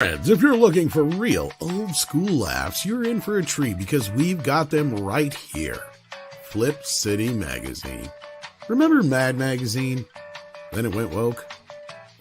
Friends, if you're looking for real old school laughs, you're in for a treat because we've got them right here. Flip City Magazine. Remember Mad Magazine? Then it went woke?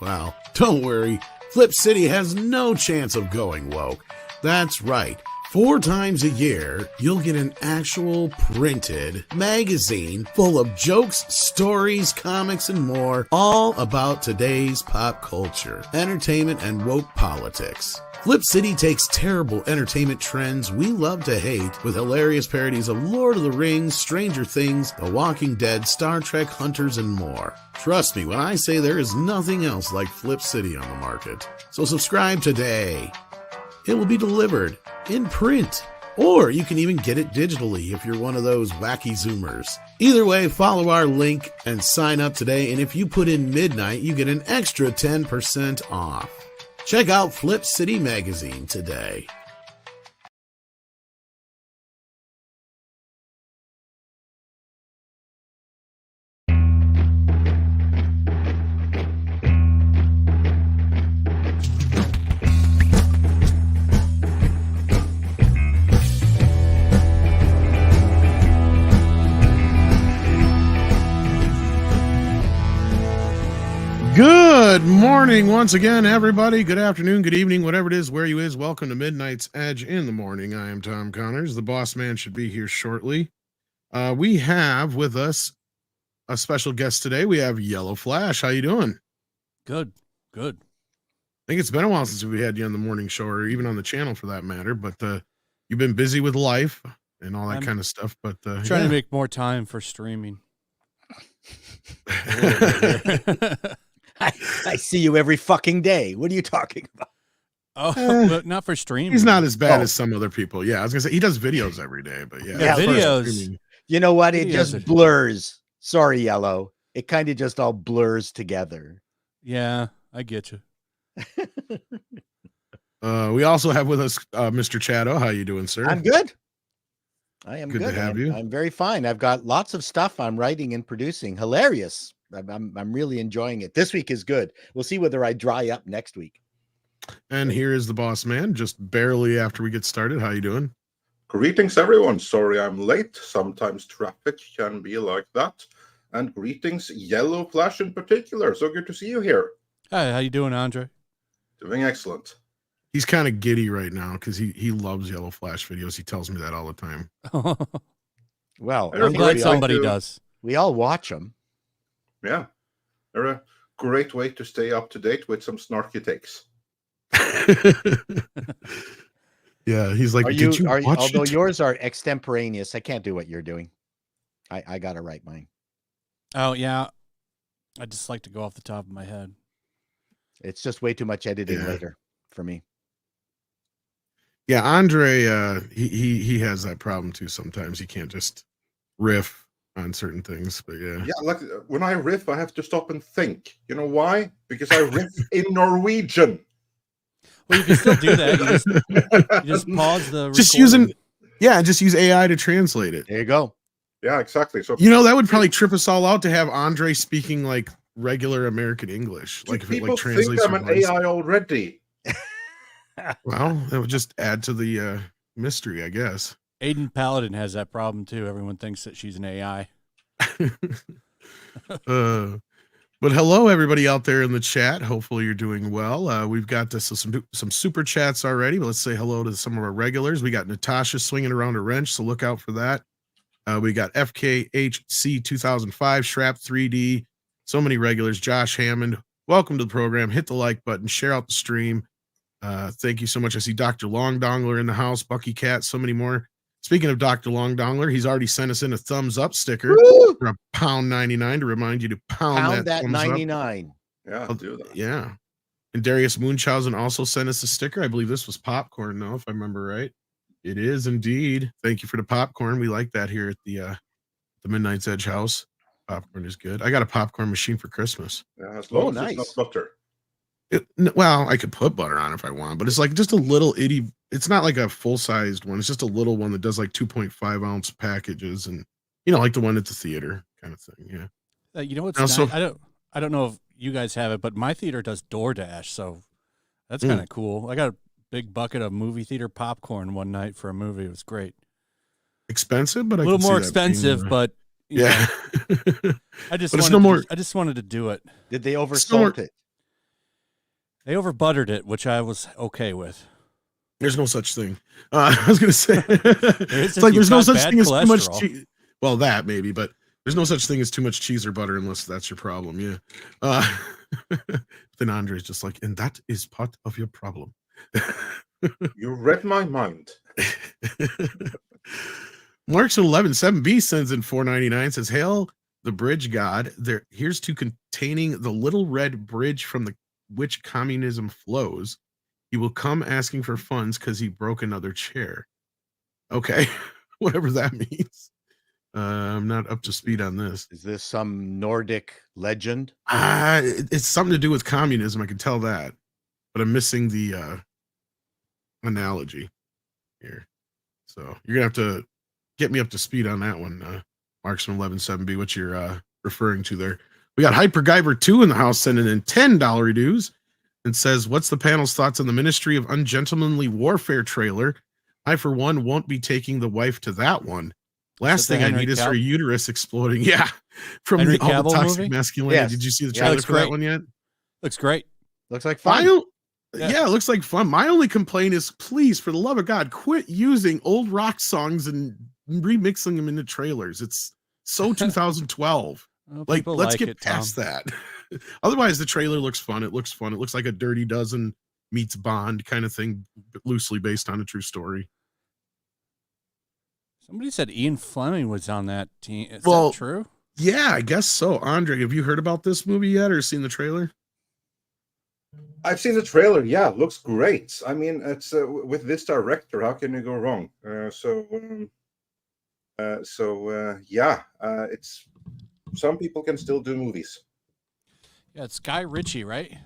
Well, don't worry. Flip City has no chance of going woke. That's right. 4 times a year, you'll get an actual printed magazine full of jokes, stories, comics, and more, all about today's pop culture, entertainment, and woke politics. Flip City takes terrible entertainment trends we love to hate with hilarious parodies of Lord of the Rings, Stranger Things, The Walking Dead, Star Trek, Hunters, and more. Trust me when I say there is nothing else like Flip City on the market. So subscribe today. It will be delivered in print, or you can even get it digitally if you're one of those wacky Zoomers. Either way, follow our link and sign up today, and if you put in midnight, you get an extra 10% off. Check out Flip City Magazine today. Good morning once again, everybody. Good afternoon, good evening, whatever it is, where you is. Welcome to Midnight's Edge in the morning. I am Tom Connors. The boss man should be here shortly. We have with us a special guest today. We have YellowFlash. How you doing? Good. I think it's been a while since we had you on the morning show, or even on the channel for that matter. But you've been busy with life and all that kind of stuff. But trying to make more time for streaming. I see you every fucking day. What are you talking about? Oh, but not for streaming. He's not as bad as some other people. Yeah, I was gonna say he does videos every day, but yeah videos. You know what? It just blurs. Sorry, Yellow. It kind of just all blurs together. Yeah, I get you. We also have with us Mr. Chato. How you doing, sir? I'm good. I am good to have you. I'm very fine. I've got lots of stuff I'm writing and producing. Hilarious. I'm really enjoying it. This week is good. We'll see whether I dry up next week. And here is the boss man, just barely after we get started. How you doing? Greetings, everyone. Sorry I'm late. Sometimes traffic can be like that. And greetings, YellowFlash in particular. So good to see you here. Hi, how you doing, Andre? Doing excellent. He's kind of giddy right now because he loves YellowFlash videos. He tells me that all the time. Well, I'm glad somebody does. We all watch them. Yeah, they're a great way to stay up to date with some snarky takes. Yeah, he's like, did you watch although it? Yours are extemporaneous, I can't do what you're doing. I gotta write mine. Oh yeah, I just like to go off the top of my head. It's just way too much editing later for me. Yeah, Andre, he has that problem too. Sometimes he can't just riff on certain things, but yeah, like when I riff, I have to stop and think. You know why? Because I riff in Norwegian. Well, you can still do that. You just pause the just use AI to translate it. There you go. Yeah, exactly. So that would probably trip us all out to have Andre speaking like regular American English. Like if people it translates. Think I'm an AI already. Well, it would just add to the mystery, I guess. Aiden Paladin has that problem too. Everyone thinks that she's an AI. But hello, everybody out there in the chat. Hopefully you're doing well. We've got some super chats already, but let's say hello to some of our regulars. We got Natasha swinging around a wrench, so look out for that. We got FKHC 2005, Shrap 3D, so many regulars. Josh Hammond, welcome to the program. Hit the like button, share out the stream. Thank you so much. I see Dr. Long Dongler in the house, Bucky Cat, so many more. Speaking of Dr. Long Dongler, he's already sent us in a thumbs up sticker for £1.99 to remind you to pound that 99. Yeah, I'll do that. Yeah. And Darius Munchausen also sent us a sticker. I believe this was popcorn, though, if I remember right. It is indeed. Thank you for the popcorn. We like that here at the Midnight's Edge house. Popcorn is good. I got a popcorn machine for Christmas. Yeah, as long as it's not butter. Well, I could put butter on if I want, but it's like just a little itty. It's not like a full-sized one. It's just a little one that does like 2.5 ounce packages, and like the one at the theater kind of thing. Yeah. You know what's nice? I don't know if you guys have it, but my theater does DoorDash, so That's kind of cool. I got a big bucket of movie theater popcorn one night for a movie. It was great. Expensive, but a little more expensive, but yeah. I just wanted to do it. Did they oversalt it? They overbuttered it, which I was okay with. There's no such thing. I was going to say, it's like there's no such thing as too much cheese. Well, that maybe, but there's no such thing as too much cheese or butter unless that's your problem. Yeah. Then Andre's just like, and that is part of your problem. You read my mind. Marks 11-7B sends in $4.99, says, "Hail the bridge god. Here's to containing the little red bridge from which communism flows. He will come asking for funds because he broke another chair." Okay, whatever that means. I'm not up to speed on this. Is this some Nordic legend? It's something to do with communism. I can tell that, but I'm missing the analogy here. So you're gonna have to get me up to speed on that one, Marksman 11-7B, what you're referring to there. We got Hyperguyver 2 in the house sending in $10 dues and says, "What's the panel's thoughts on the Ministry of Ungentlemanly Warfare trailer? I, for one, won't be taking the wife to that one. Last thing I need is her uterus exploding." Yeah, from Henry all the Cavill toxic movie? masculinity. Yes. Did you see the trailer for that one yet? Looks great. Looks like fun. Yeah, it looks like fun. My only complaint is, please, for the love of God, quit using old rock songs and remixing them into trailers. It's so 2012. Well, let's get past that. Otherwise, the trailer looks fun. It looks fun. It looks like a Dirty Dozen meets Bond kind of thing, loosely based on a true story. Somebody said Ian Fleming was on that team. Is that true? Yeah, I guess so. Andre, have you heard about this movie yet or seen the trailer? I've seen the trailer. Yeah, it looks great. I mean, it's with this director, how can you go wrong? It's some people can still do movies. Yeah, it's Guy Ritchie, right?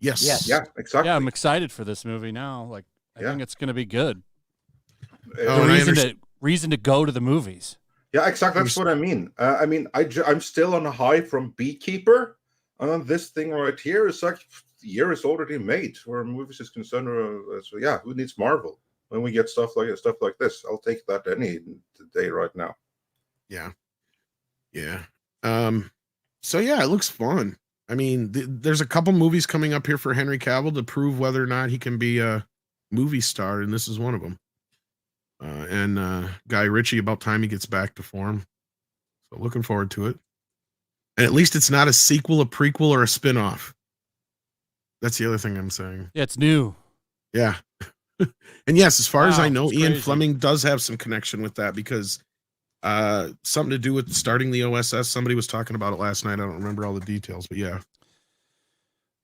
Yes. Yeah, exactly. Yeah, I'm excited for this movie now. Like, I think it's going to be good. Reason to go to the movies. Yeah, exactly. That's what I mean. I'm still on a high from Beekeeper, and this thing right here is like the year is already made where movies is concerned. So yeah, who needs Marvel when we get stuff like this? I'll take that any day right now. Yeah. So yeah, it looks fun. I mean, there's a couple movies coming up here for Henry Cavill to prove whether or not he can be a movie star, and this is one of them. And Guy Ritchie, about time he gets back to form. So looking forward to it. And at least it's not a sequel, a prequel, or a spinoff. That's the other thing I'm saying. Yeah, it's new. Yeah. And yes, as far as I know, Ian crazy. Fleming does have some connection with that because something to do with starting the OSS. Somebody was talking about it last night. I don't remember all the details, but yeah.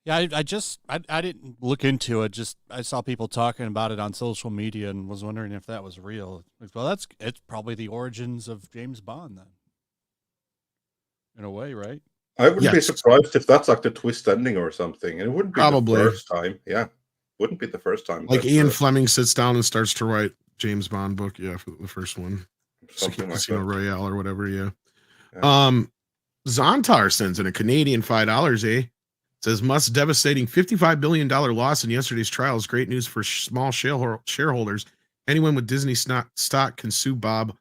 Yeah, I didn't look into it. Just I saw people talking about it on social media and was wondering if that was real. Well, it's probably the origins of James Bond then. In a way, right? I wouldn't be surprised if that's like the twist ending or something. And it wouldn't be probably the first time. Yeah. Wouldn't be the first time. Like Ian Fleming sits down and starts to write James Bond book. Yeah, for the first one. Something like Casino that. Royale or whatever, yeah. Zontar sends in a Canadian $5, says, "Musk's devastating $55 billion loss in yesterday's trial is great news for small shareholders. Anyone with Disney stock can sue Bob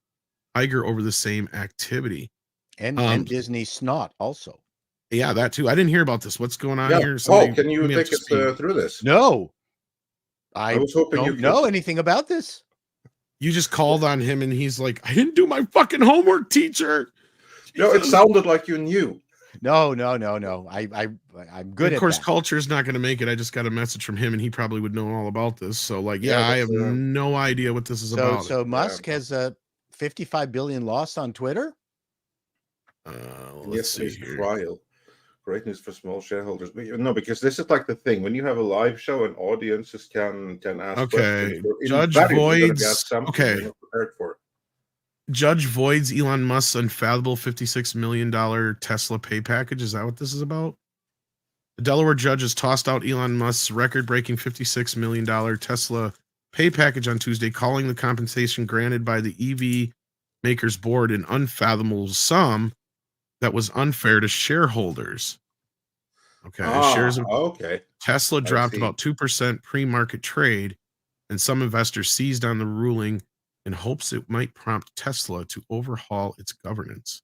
Iger over the same activity." And Disney snot also. Yeah, that too. I didn't hear about this. What's going on here? Paul, can you take us through this? No. I was hoping don't know anything about this. You just called on him and he's like, "I didn't do my fucking homework, teacher." No, it sounded like you knew. No. I'm good. Of course, that. Culture is not going to make it. I just got a message from him, and he probably would know all about this. So, I have no idea what this is about. So Musk has a $55 billion loss on Twitter. Let's see here. Trial. Great news for small shareholders. No, because this is like the thing when you have a live show and audiences can ask questions. Judge voids. Okay. Prepared for. Judge voids Elon Musk's unfathomable $56 million Tesla pay package. Is that what this is about? The Delaware judge has tossed out Elon Musk's record-breaking $56 million Tesla pay package on Tuesday, calling the compensation granted by the EV makers board an unfathomable sum that was unfair to shareholders. Okay. Shares of okay. Tesla dropped see. about 2% pre-market trade, and some investors seized on the ruling in hopes it might prompt Tesla to overhaul its governance.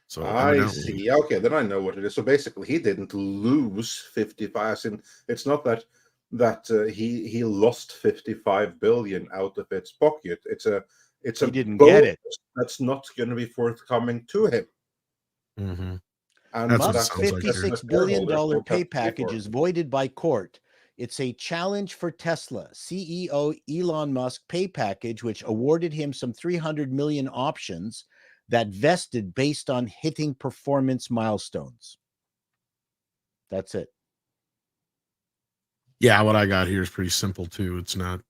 So I evidently, see. Okay, then I know what it is. So basically, he didn't lose 55. It's not that he lost 55 billion out of its pocket. It's a He didn't get it. that's not going to be forthcoming to him. mm-hmm. And That's what it Musk's sounds like, $56 billion pay package is voided by court. It's a challenge for Tesla. CEO Elon Musk pay package, which awarded him some 300 million options that vested based on hitting performance milestones. That's it. Yeah, what I got here is pretty simple too. It's not.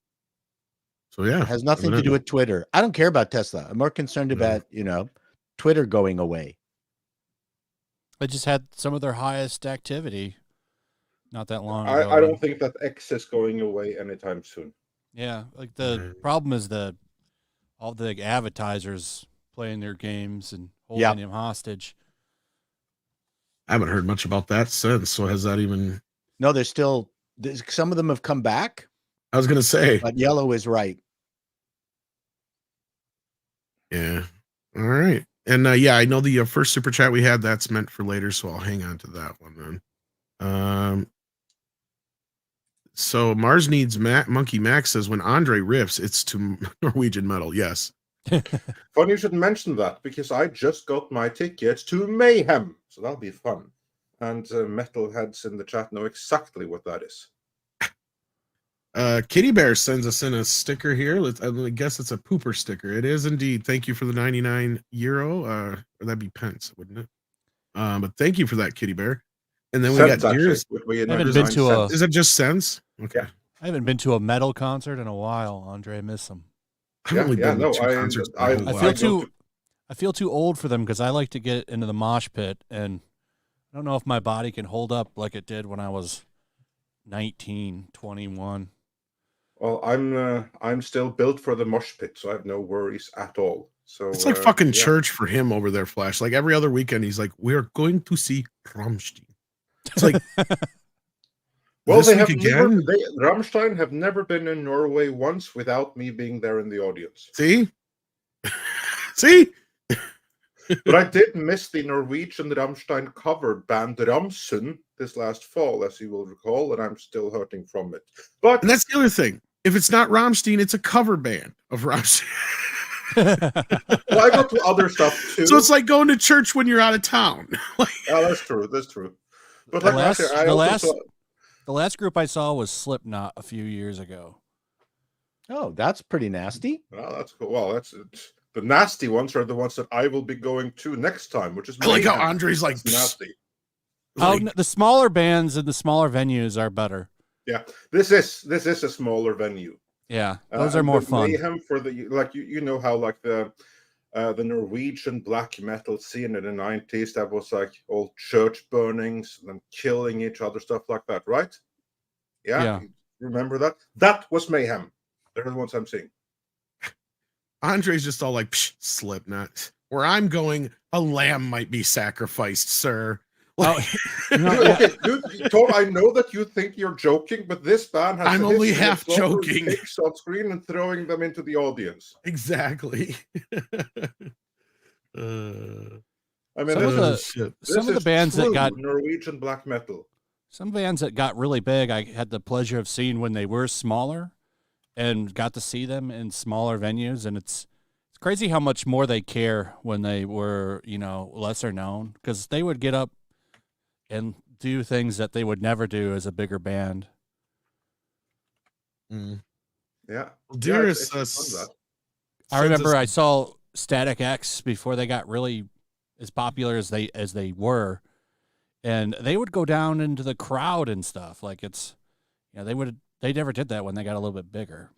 So yeah, It has nothing to do with Twitter. I don't care about Tesla. I'm more concerned No. about, Twitter going away. They just had some of their highest activity not that long ago. I don't think that X is going away anytime soon. Yeah, like the problem is all the advertisers playing their games and holding him hostage. I haven't heard much about that since. So has that even? No, some of them have come back. I was going to say, but Yellow is right. Yeah. All right. And yeah, I know the first super chat we had, that's meant for later, so I'll hang on to that one then. So Mars Needs Monkey Max says when Andre riffs, it's to Norwegian metal. Yes. Funny you should mention that, because I just got my tickets to Mayhem, so that'll be fun. And metalheads in the chat know exactly what that is. Kitty Bear sends us in a sticker here. I guess it's a pooper sticker. It is indeed. Thank you for the 99 euro. Or that'd be pence, wouldn't it? But thank you for that, Kitty Bear. And then we got Dearest. Is it just cents? Okay. Yeah. I haven't been to a metal concert in a while. Andre, I miss them. I feel too old for them because I like to get into the mosh pit, and I don't know if my body can hold up like it did when I was 19, 21. Well, I'm still built for the mosh pit, so I have no worries at all. So it's like fucking church for him over there, Flash. Like every other weekend, he's like, "We're going to see Rammstein." It's like, well, Rammstein have never been in Norway once without me being there in the audience. See. But I did miss the Norwegian Rammstein cover band Ramsun this last fall, as you will recall, and I'm still hurting from it. And that's the other thing. If it's not Rammstein, it's a cover band of Rammstein. Well, I go to other stuff too. So it's like going to church when you're out of town. That's true. That's true. But the last group I saw was Slipknot a few years ago. Oh, that's pretty nasty. Well, that's cool. Well, that's the nasty ones are the ones that I will be going to next time, which is I like how Andre's like nasty. Oh, the smaller bands and the smaller venues are better. Yeah, this is a smaller venue. Yeah, those are more fun. Mayhem for the you know how like the Norwegian black metal scene in the 90s, that was like all church burnings and killing each other, stuff like that, right? Yeah. Remember that? That was Mayhem. They're the ones I'm seeing. Andre's just all like, Slipknot. Where I'm going, a lamb might be sacrificed, sir. Okay, dude, Tom, I know that you think you're joking, but this band has. I'm only half joking. On screen and throwing them into the audience. Exactly. I mean, some of the bands that got Norwegian black metal. Some bands that got really big, I had the pleasure of seeing when they were smaller, and got to see them in smaller venues, and it's crazy how much more they care when they were, lesser known, because they would get up and do things that they would never do as a bigger band. Yeah. Dearest, I remember I saw Static X before they got really as popular as they were, and they would go down into the crowd and stuff. Like they never did that when they got a little bit bigger.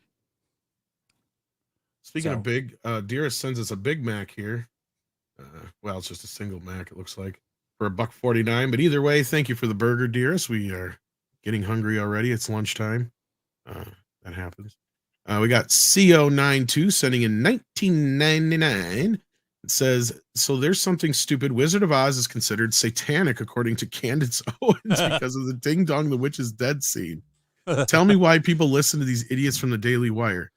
Speaking of big, Dearest sends us a Big Mac here. Well, it's just a single Mac, it looks like, for $1.49. But either way, thank you for the burger, Dearest. We are getting hungry already. It's lunchtime. That happens. We got CO92 sending in 1999. It says, so there's something stupid. Wizard of Oz is considered satanic according to Candace Owens because of the Ding Dong the Witch is Dead scene. Tell me why people listen to these idiots from the Daily Wire.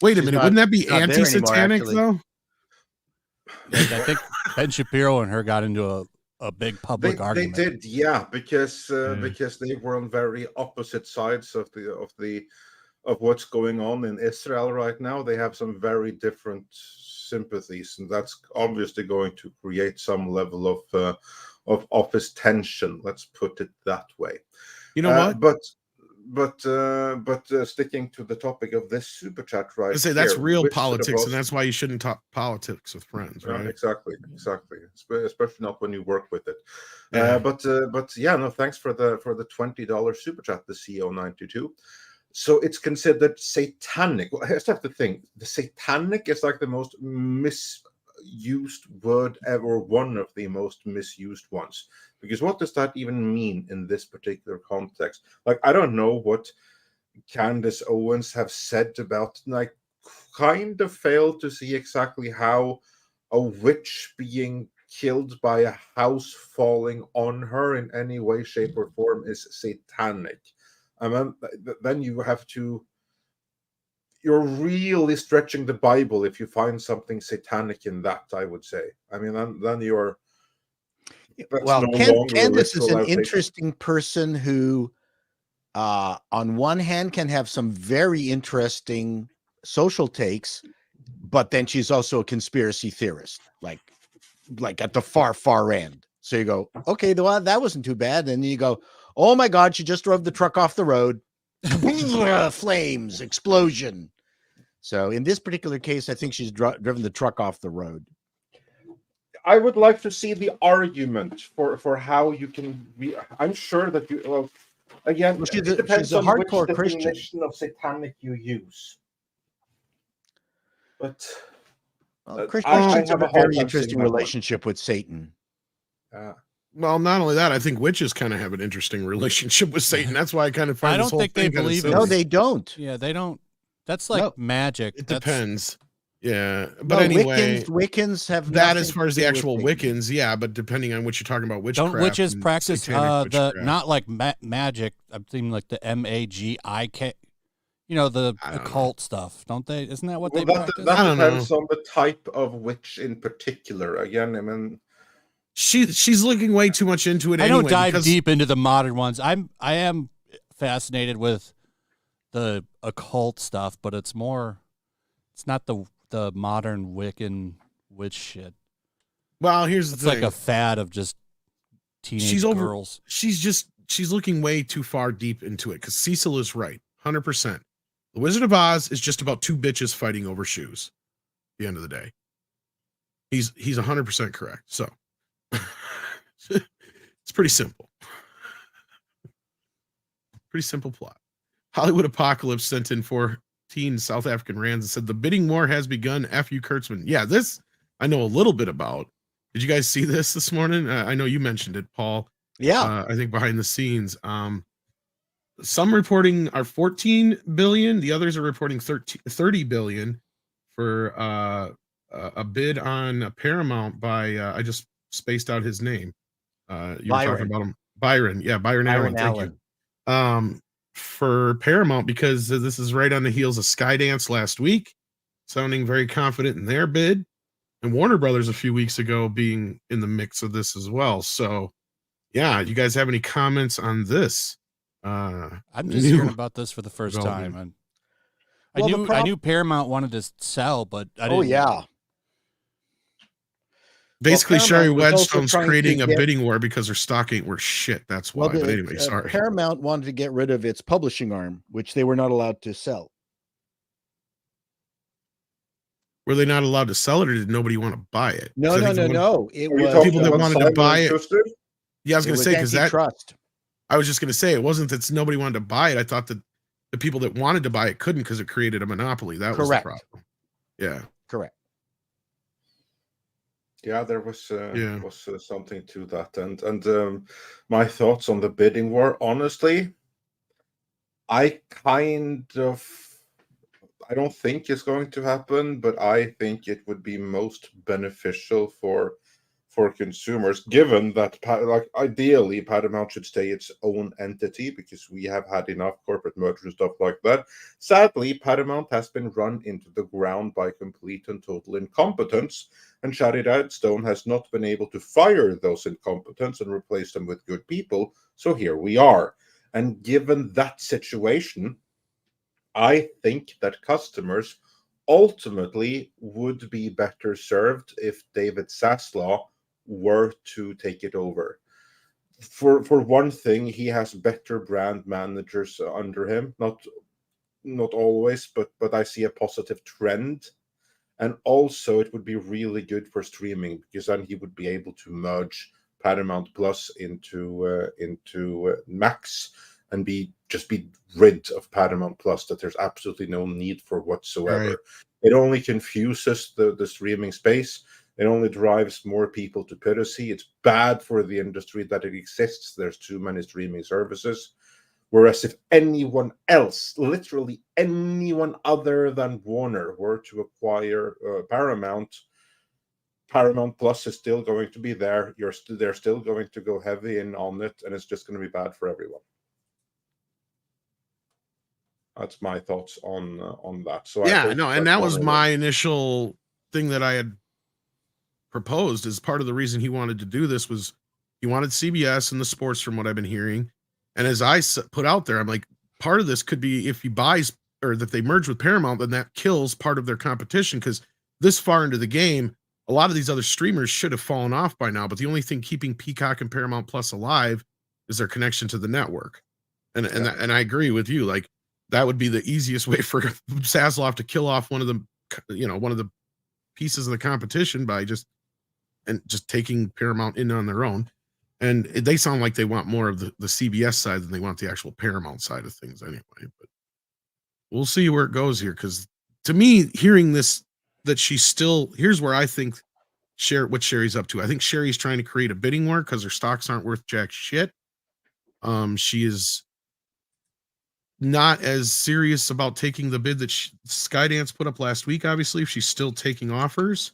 Wait a minute, wouldn't that be anti-satanic though? I think Ben Shapiro and her got into a big public argument. They did, yeah, because they were on very opposite sides of what's going on in Israel right now. They have some very different sympathies, and that's obviously going to create some level of office tension. Let's put it that way. You know what? But sticking to the topic of this super chat, right? I say that's real politics, and that's why you shouldn't talk politics with friends, right? Exactly. Especially not when you work with it. Yeah. But yeah, no, thanks for the $20 super chat, the CO92. So it's considered satanic. Well, here's the thing: the satanic is like the most misused word ever, one of the most misused ones. Because what does that even mean in this particular context? Like, I don't know what Candace Owens have said about, like, kind of failed to see exactly how a witch being killed by a house falling on her in any way, shape, or form is satanic. I mean, then you're really stretching the Bible if you find something satanic in that, I would say. I mean, then you're... Well, Candace is an interesting person who, on one hand, can have some very interesting social takes, but then she's also a conspiracy theorist, like at the far end. So you go, okay, well, that wasn't too bad. And then you go, oh my God, she just drove the truck off the road. Flames, explosion. So in this particular case, I think she's driven the truck off the road. I would like to see the argument for how you can be. I'm sure that you. Well, again, it depends on which definition of satanic you use. But Christians have a very interesting relationship with Satan. Well, not only that, I think witches kind of have an interesting relationship with Satan. That's why I kind of find this whole thing they believe in. No, they don't. Yeah, they don't. That's like magic. It depends. Yeah, but anyway, Wiccans have that as far as the actual Wiccans, yeah. But depending on what you're talking about, witchcraft. Don't witches practice the not like magic? I'm thinking like the MAGIK. You know, the occult stuff, don't they? Isn't that what they practice? That depends on the type of witch in particular. Again, I mean, she's looking way too much into it. I don't dive deep into the modern ones. I am fascinated with the occult stuff, but it's not the modern Wiccan witch shit. Well, here's the thing. It's like a fad of just teenage girls. She's looking way too far deep into it because Cecil is right, 100%. The Wizard of Oz is just about two bitches fighting over shoes. At the end of the day, he's 100% correct. So it's pretty simple. Pretty simple plot. Hollywood Apocalypse sent in 14 South African rands and said the bidding war has begun. F you, Kurtzman. Yeah, this I know a little bit about. Did you guys see this morning? I know you mentioned it, Paul. Yeah. I think behind the scenes. Some reporting are 14 billion. The others are reporting 30 billion for a bid on Paramount by I just spaced out his name. You were talking about him. Byron. Yeah, Byron Allen. Thank you. For Paramount, because this is right on the heels of Skydance last week, sounding very confident in their bid, and Warner Brothers a few weeks ago being in the mix of this as well. So, yeah, you guys have any comments on this? I'm just hearing about this for the first time. And I knew Paramount wanted to sell, but I didn't. Oh yeah. Basically, Sherry Wedstone's creating a bidding war because her stock ain't worth shit. That's why. But anyway, sorry. Paramount wanted to get rid of its publishing arm, which they were not allowed to sell. Were they not allowed to sell it, or did nobody want to buy it? No. It was people that wanted to buy it. Yeah, I was going to say because trust. I was just going to say it wasn't that nobody wanted to buy it. I thought that the people that wanted to buy it couldn't because it created a monopoly. That was the problem. Yeah, correct. Yeah, there was something to that, and my thoughts on the bidding war. Honestly, I I don't think it's going to happen, but I think it would be most beneficial for consumers, given that like ideally Paramount should stay its own entity, because we have had enough corporate mergers and stuff like that. Sadly, Paramount has been run into the ground by complete and total incompetence, and Shadi Redstone has not been able to fire those incompetents and replace them with good people. So here we are. And given that situation, I think that customers ultimately would be better served if David Zaslav were to take it over. For one thing, he has better brand managers under him. Not always, but I see a positive trend. And also, it would be really good for streaming, because then he would be able to merge Paramount Plus into Max and be rid of Paramount Plus, that there's absolutely no need for whatsoever. Right. It only confuses the streaming space. It only drives more people to piracy. It's bad for the industry that it exists. There's too many streaming services. Whereas if anyone else, literally anyone other than Warner, were to acquire Paramount Plus is still going to be there. They're still going to go heavy in on it, and it's just going to be bad for everyone. That's my thoughts on that. So yeah, and that was my initial thing that I had proposed as part of the reason he wanted to do this. Was he wanted CBS and the sports, from what I've been hearing. And as I put out there, I'm like, part of this could be if he buys, or that they merge with Paramount, then that kills part of their competition, because this far into the game, a lot of these other streamers should have fallen off by now. But the only thing keeping Peacock and Paramount Plus alive is their connection to the network. And I agree with you. Like, that would be the easiest way for Zaslav to kill off one of the pieces of the competition by just taking Paramount in on their own. And they sound like they want more of the CBS side than they want the actual Paramount side of things anyway. But we'll see where it goes here. Because to me, hearing this, that she's still, here's where I think what Sherry's up to. I think Sherry's trying to create a bidding war because her stocks aren't worth jack shit. She is not as serious about taking the bid that Skydance put up last week. Obviously, if she's still taking offers.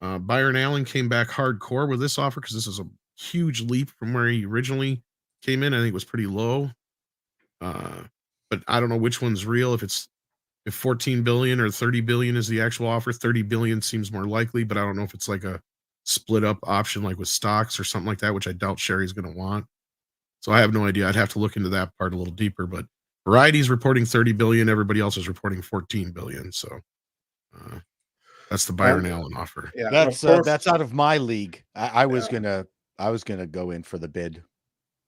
Byron Allen came back hardcore with this offer, because this is a huge leap from where he originally came in. I think it was pretty low. But I don't know which one's real. If 14 billion or 30 billion is the actual offer. 30 billion seems more likely, but I don't know if it's like a split up option, like with stocks or something like that, which I doubt Sherry's going to want. So I have no idea. I'd have to look into that part a little deeper, but Variety's reporting 30 billion. Everybody else is reporting 14 billion. So, that's the Byron Allen offer. Yeah, that's out of my league. I was gonna go in for the bid,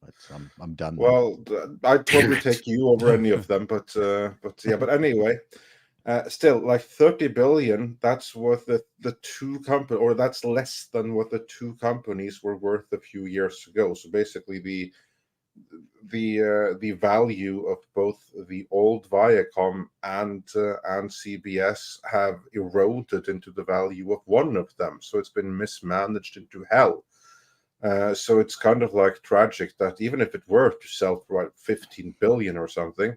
but I'm done. Well, I'd probably take you over any of them, but anyway, still, like 30 billion. That's what the two company, or that's less than what the two companies were worth a few years ago. So basically, the value of both the old Viacom and CBS have eroded into the value of one of them. So it's been mismanaged into hell. So it's kind of like tragic that even if it were to sell for 15 billion or something,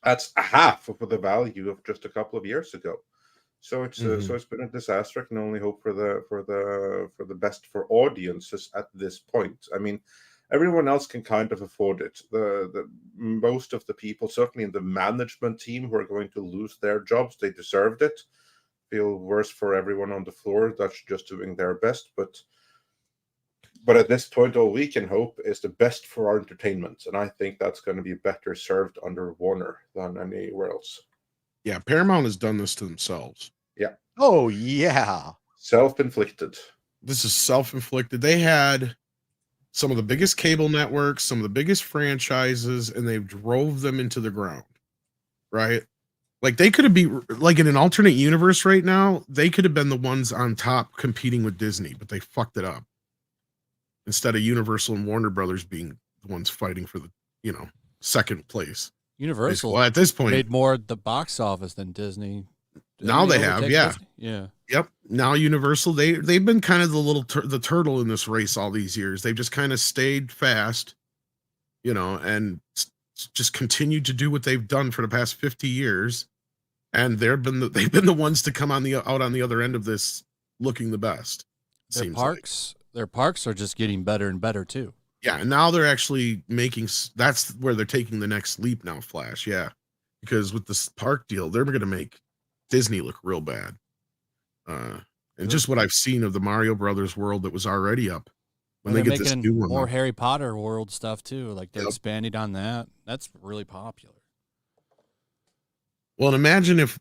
that's half of the value of just a couple of years ago. So it's so it's been a disaster. I can only hope for the best for audiences at this point. I mean, everyone else can kind of afford it. The most of the people, certainly in the management team, who are going to lose their jobs, they deserved it. Feel worse for everyone on the floor that's just doing their best. But at this point, all we can hope is the best for our entertainment. And I think that's going to be better served under Warner than anywhere else. Yeah, Paramount has done this to themselves. Yeah. Oh, yeah. Self-inflicted. This is self-inflicted. They had some of the biggest cable networks, some of the biggest franchises, and they drove them into the ground, right? Like, they could have been, like, in an alternate universe right now, they could have been the ones on top competing with Disney, but they fucked it up. Instead of Universal and Warner Brothers being the ones fighting for the, second place. Universal, well, at this point, made more at the box office than Disney. Now they have, yeah. Disney? Yeah. Yep. Now Universal, they've been kind of the little the turtle in this race all these years. They've just kind of stayed fast, and just continued to do what they've done for the past 50 years. and they've been the ones to come out on the other end of this looking the best. Their parks are just getting better and better too. Yeah, and now they're actually that's where they're taking the next leap now, Flash. Yeah, because with this park deal, they're going to make Disney look real bad. And just what I've seen of the Mario Brothers world that was already up, when they get this new one, more Harry Potter world stuff too, like they're expanding on that. That's really popular. Well, and imagine if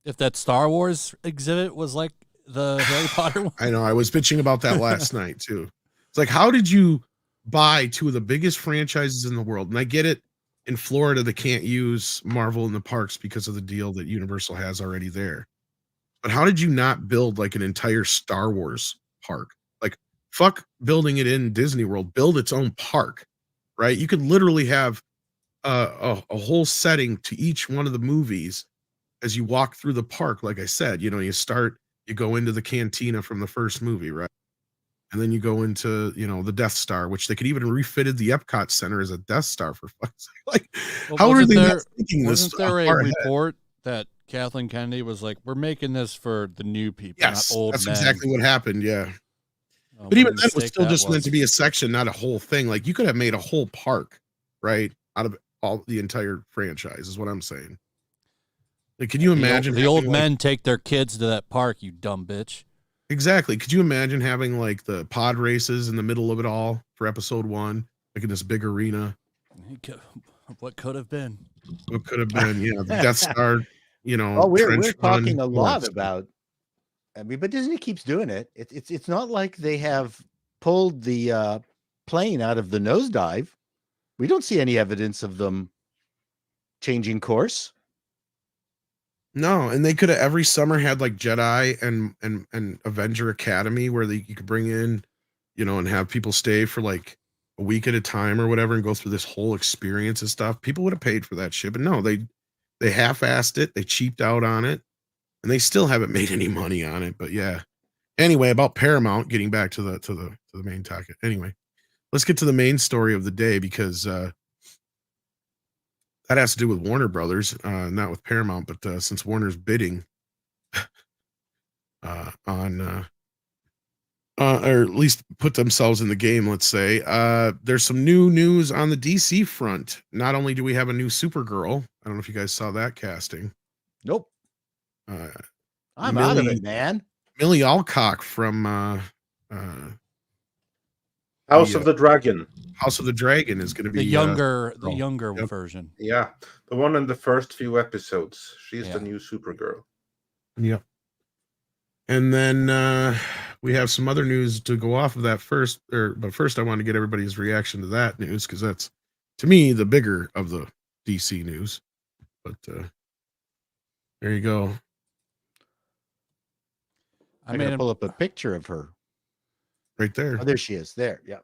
that Star Wars exhibit was like the Harry Potter one. I know, I was bitching about that last night too. It's like, how did you buy two of the biggest franchises in the world? And I get it, in Florida they can't use Marvel in the parks because of the deal that Universal has already there. But how did you not build like an entire Star Wars park? Like, fuck building it in Disney World, build its own park, right? You could literally have a whole setting to each one of the movies as you walk through the park. Like I said, you go into the cantina from the first movie, right? And then you go into, the Death Star, which they could even refitted the Epcot Center as a Death Star for fuck's sake. Like, how are they not thinking this? Wasn't there a report that Kathleen Kennedy was like, we're making this for the new people, yes, not old that's men. exactly what happened, yeah. But even then, it was still just meant to be a section, not a whole thing. Like, you could have made a whole park, right, out of the entire franchise, is what I'm saying. Like, can you imagine the old men take their kids to that park, you dumb bitch? Exactly. Could you imagine having like the pod races in the middle of it all for episode 1, like in this big arena? What could have been? What could have been? The Death Star. We're talking a lot about. But Disney keeps doing it. It's not like they have pulled the plane out of the nosedive. We don't see any evidence of them changing course. No, and they could have every summer had like Jedi and Avenger Academy where you could bring in, and have people stay for like a week at a time or whatever and go through this whole experience and stuff. People would have paid for that shit, but no, they half-assed it, they cheaped out on it, and they still haven't made any money on it. But yeah. Anyway, about Paramount, getting back to the main topic. Anyway, let's get to the main story of the day, because that has to do with Warner Brothers, not with Paramount, but since Warner's bidding on, or at least put themselves in the game, let's say, there's some new news on the DC front. Not only do we have a new Supergirl, I don't know if you guys saw that casting. Nope. I'm out of it, man. Millie Alcock from House of the Dragon. House of the Dragon is going to be the younger version. Yeah, the one in the first few episodes. She's the new Supergirl. Yep. And then we have some other news to go off of that first. But first, I want to get everybody's reaction to that news, because that's, to me, the bigger of the DC news. But there you go. I'm going to pull up a picture of her. Right there. Oh, there she is. There. Yeah.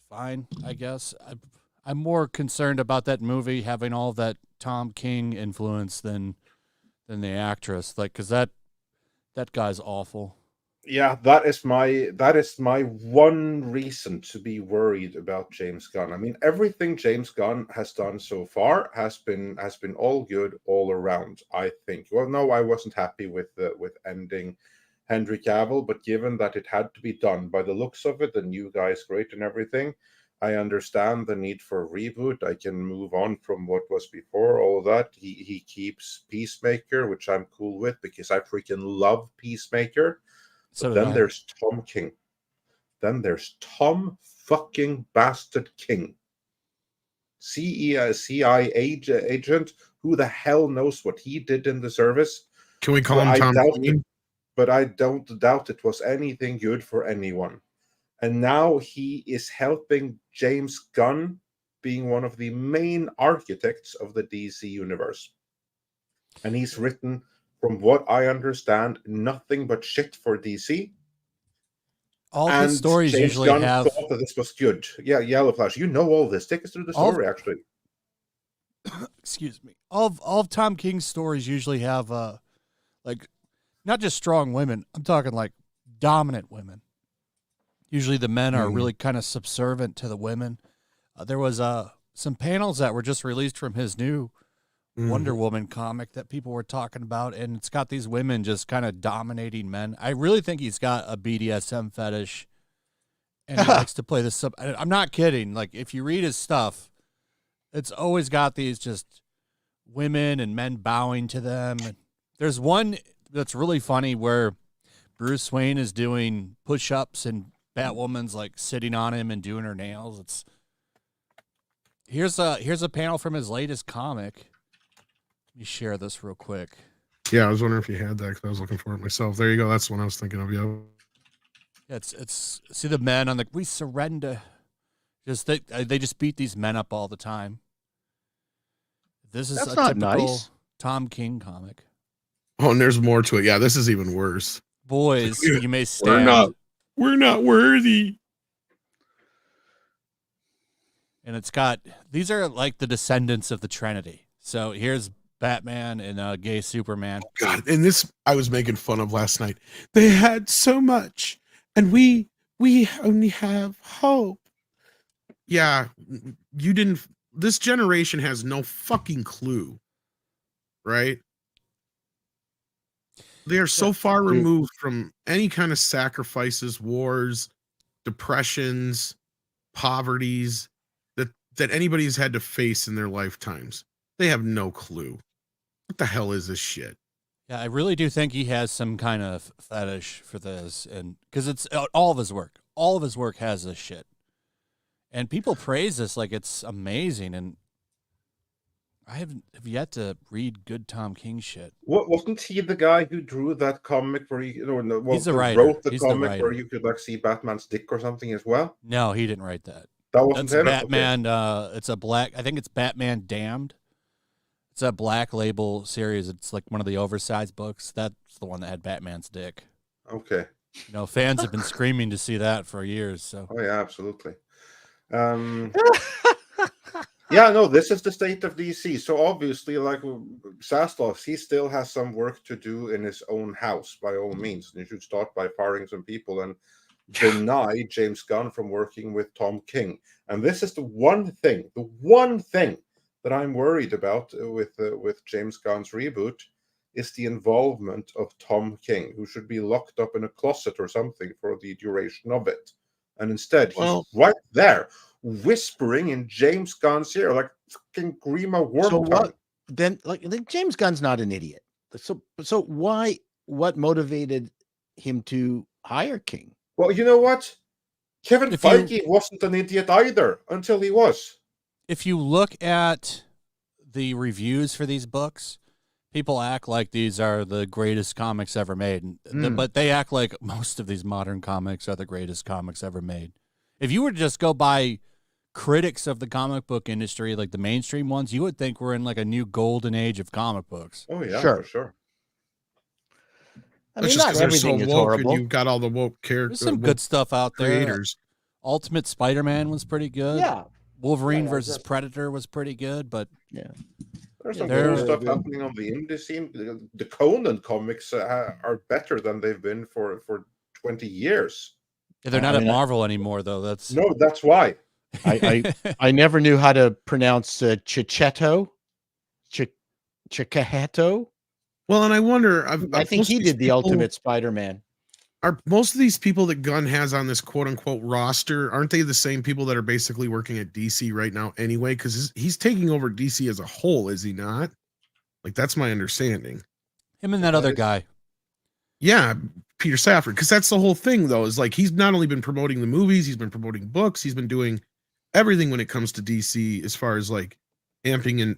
Fine, I guess. I'm more concerned about that movie having all that Tom King influence than the actress, because that guy's awful. Yeah, that is my one reason to be worried about James Gunn. I mean, everything James Gunn has done so far has been all good all around, I think. Well, no, I wasn't happy with ending Henry Cavill, but given that it had to be done, by the looks of it, the new guy is great and everything, I understand the need for a reboot. I can move on from what was before, all of that. He keeps Peacemaker, which I'm cool with, because I freaking love Peacemaker. So then there's Tom King. Then there's Tom fucking bastard King. CIA agent. Who the hell knows what he did in the service? Can we call him Tom King? But I don't doubt it was anything good for anyone. And now he is helping James Gunn, being one of the main architects of the DC universe. And he's written, from what I understand, nothing but shit for DC. All the stories James usually Gunn have... thought that this was good. Yeah, YellowFlash, you know all this. Take us through the story, actually. Excuse me. All of Tom King's stories usually have, not just strong women. I'm talking like dominant women. Usually the men are really kind of subservient to the women. There was some panels that were just released from his new Wonder Mhm. Woman comic that people were talking about, and it's got these women just kind of dominating men. I really think he's got a BDSM fetish, and he likes to play this. I'm not kidding. Like, if you read his stuff, it's always got these just women and men bowing to them. And there's one that's really funny where Bruce Wayne is doing push-ups and Batwoman's like sitting on him and doing her nails. Here's a panel from his latest comic. Let me share this real quick. Yeah, I was wondering if you had that because I was looking for it myself. There you go. That's the one I was thinking of. Yeah. It's see the men on the we surrender. Just they just beat these men up all the time. This is That's a not typical nice. Tom King comic. Oh, and there's more to it. Yeah, this is even worse. Boys, you may stand. We're not worthy. And it's got these are like the descendants of the Trinity. So here's Batman and gay Superman. Oh, God, and this I was making fun of last night. They had so much, and we only have hope. Yeah, you didn't. This generation has no fucking clue, right? They are so far removed from any kind of sacrifices, wars, depressions, poverties that anybody's had to face in their lifetimes. They have no clue. What the hell is this shit? Yeah, I really do think he has some kind of fetish for this, and because it's all of his work. All of his work has this shit, and people praise this like it's amazing. And I have yet to read good Tom King shit. What wasn't he the guy who drew that comic where he, He's the writer. wrote the He's the comic writer. where you could like see Batman's dick or something as well? No, he didn't write that. That wasn't That's him. Batman. It's a black. I think it's Batman Damned. It's a Black Label series. It's like one of the oversized books. That's the one that had Batman's dick. Okay. You know, fans have been screaming to see that for years. So. Oh yeah, absolutely. Yeah, no, this is the state of DC. So obviously, like Sastos, he still has some work to do in his own house, by all means. And he should start by firing some people and deny James Gunn from working with Tom King. And this is the one thing that I'm worried about with James Gunn's reboot is the involvement of Tom King, who should be locked up in a closet or something for the duration of it. And instead, he's right there, whispering in James Gunn's ear like fucking Grima Worm. So what? Then James Gunn's not an idiot. So why? What motivated him to hire King? Well, you know what? Kevin Feige wasn't an idiot either until he was. If you look at the reviews for these books, people act like these are the greatest comics ever made, but they act like most of these modern comics are the greatest comics ever made. If you were to just go by critics of the comic book industry, like the mainstream ones, you would think we're in like a new golden age of comic books. Oh yeah, for sure. I mean, not everything is horrible. You've got all the woke characters. There's some good stuff out there. Creators. Ultimate Spider-Man was pretty good. Yeah. Wolverine versus Predator was pretty good, but yeah, there's some cool stuff happening on the indie scene. The Conan comics are better than they've been for 20 years. Yeah, they're not at Marvel anymore, though. That's why. I never knew how to pronounce Chato. Chicaheto. Well, and I wonder. I think he did the Ultimate Spider-Man. Are most of these people that Gunn has on this quote unquote roster, aren't they the same people that are basically working at DC right now anyway? Because he's taking over DC as a whole, is he not? Like, that's my understanding. Him and that other guy. Yeah, Peter Safran. Because that's the whole thing, though, is like he's not only been promoting the movies, he's been promoting books, he's been doing everything when it comes to DC as far as like amping and,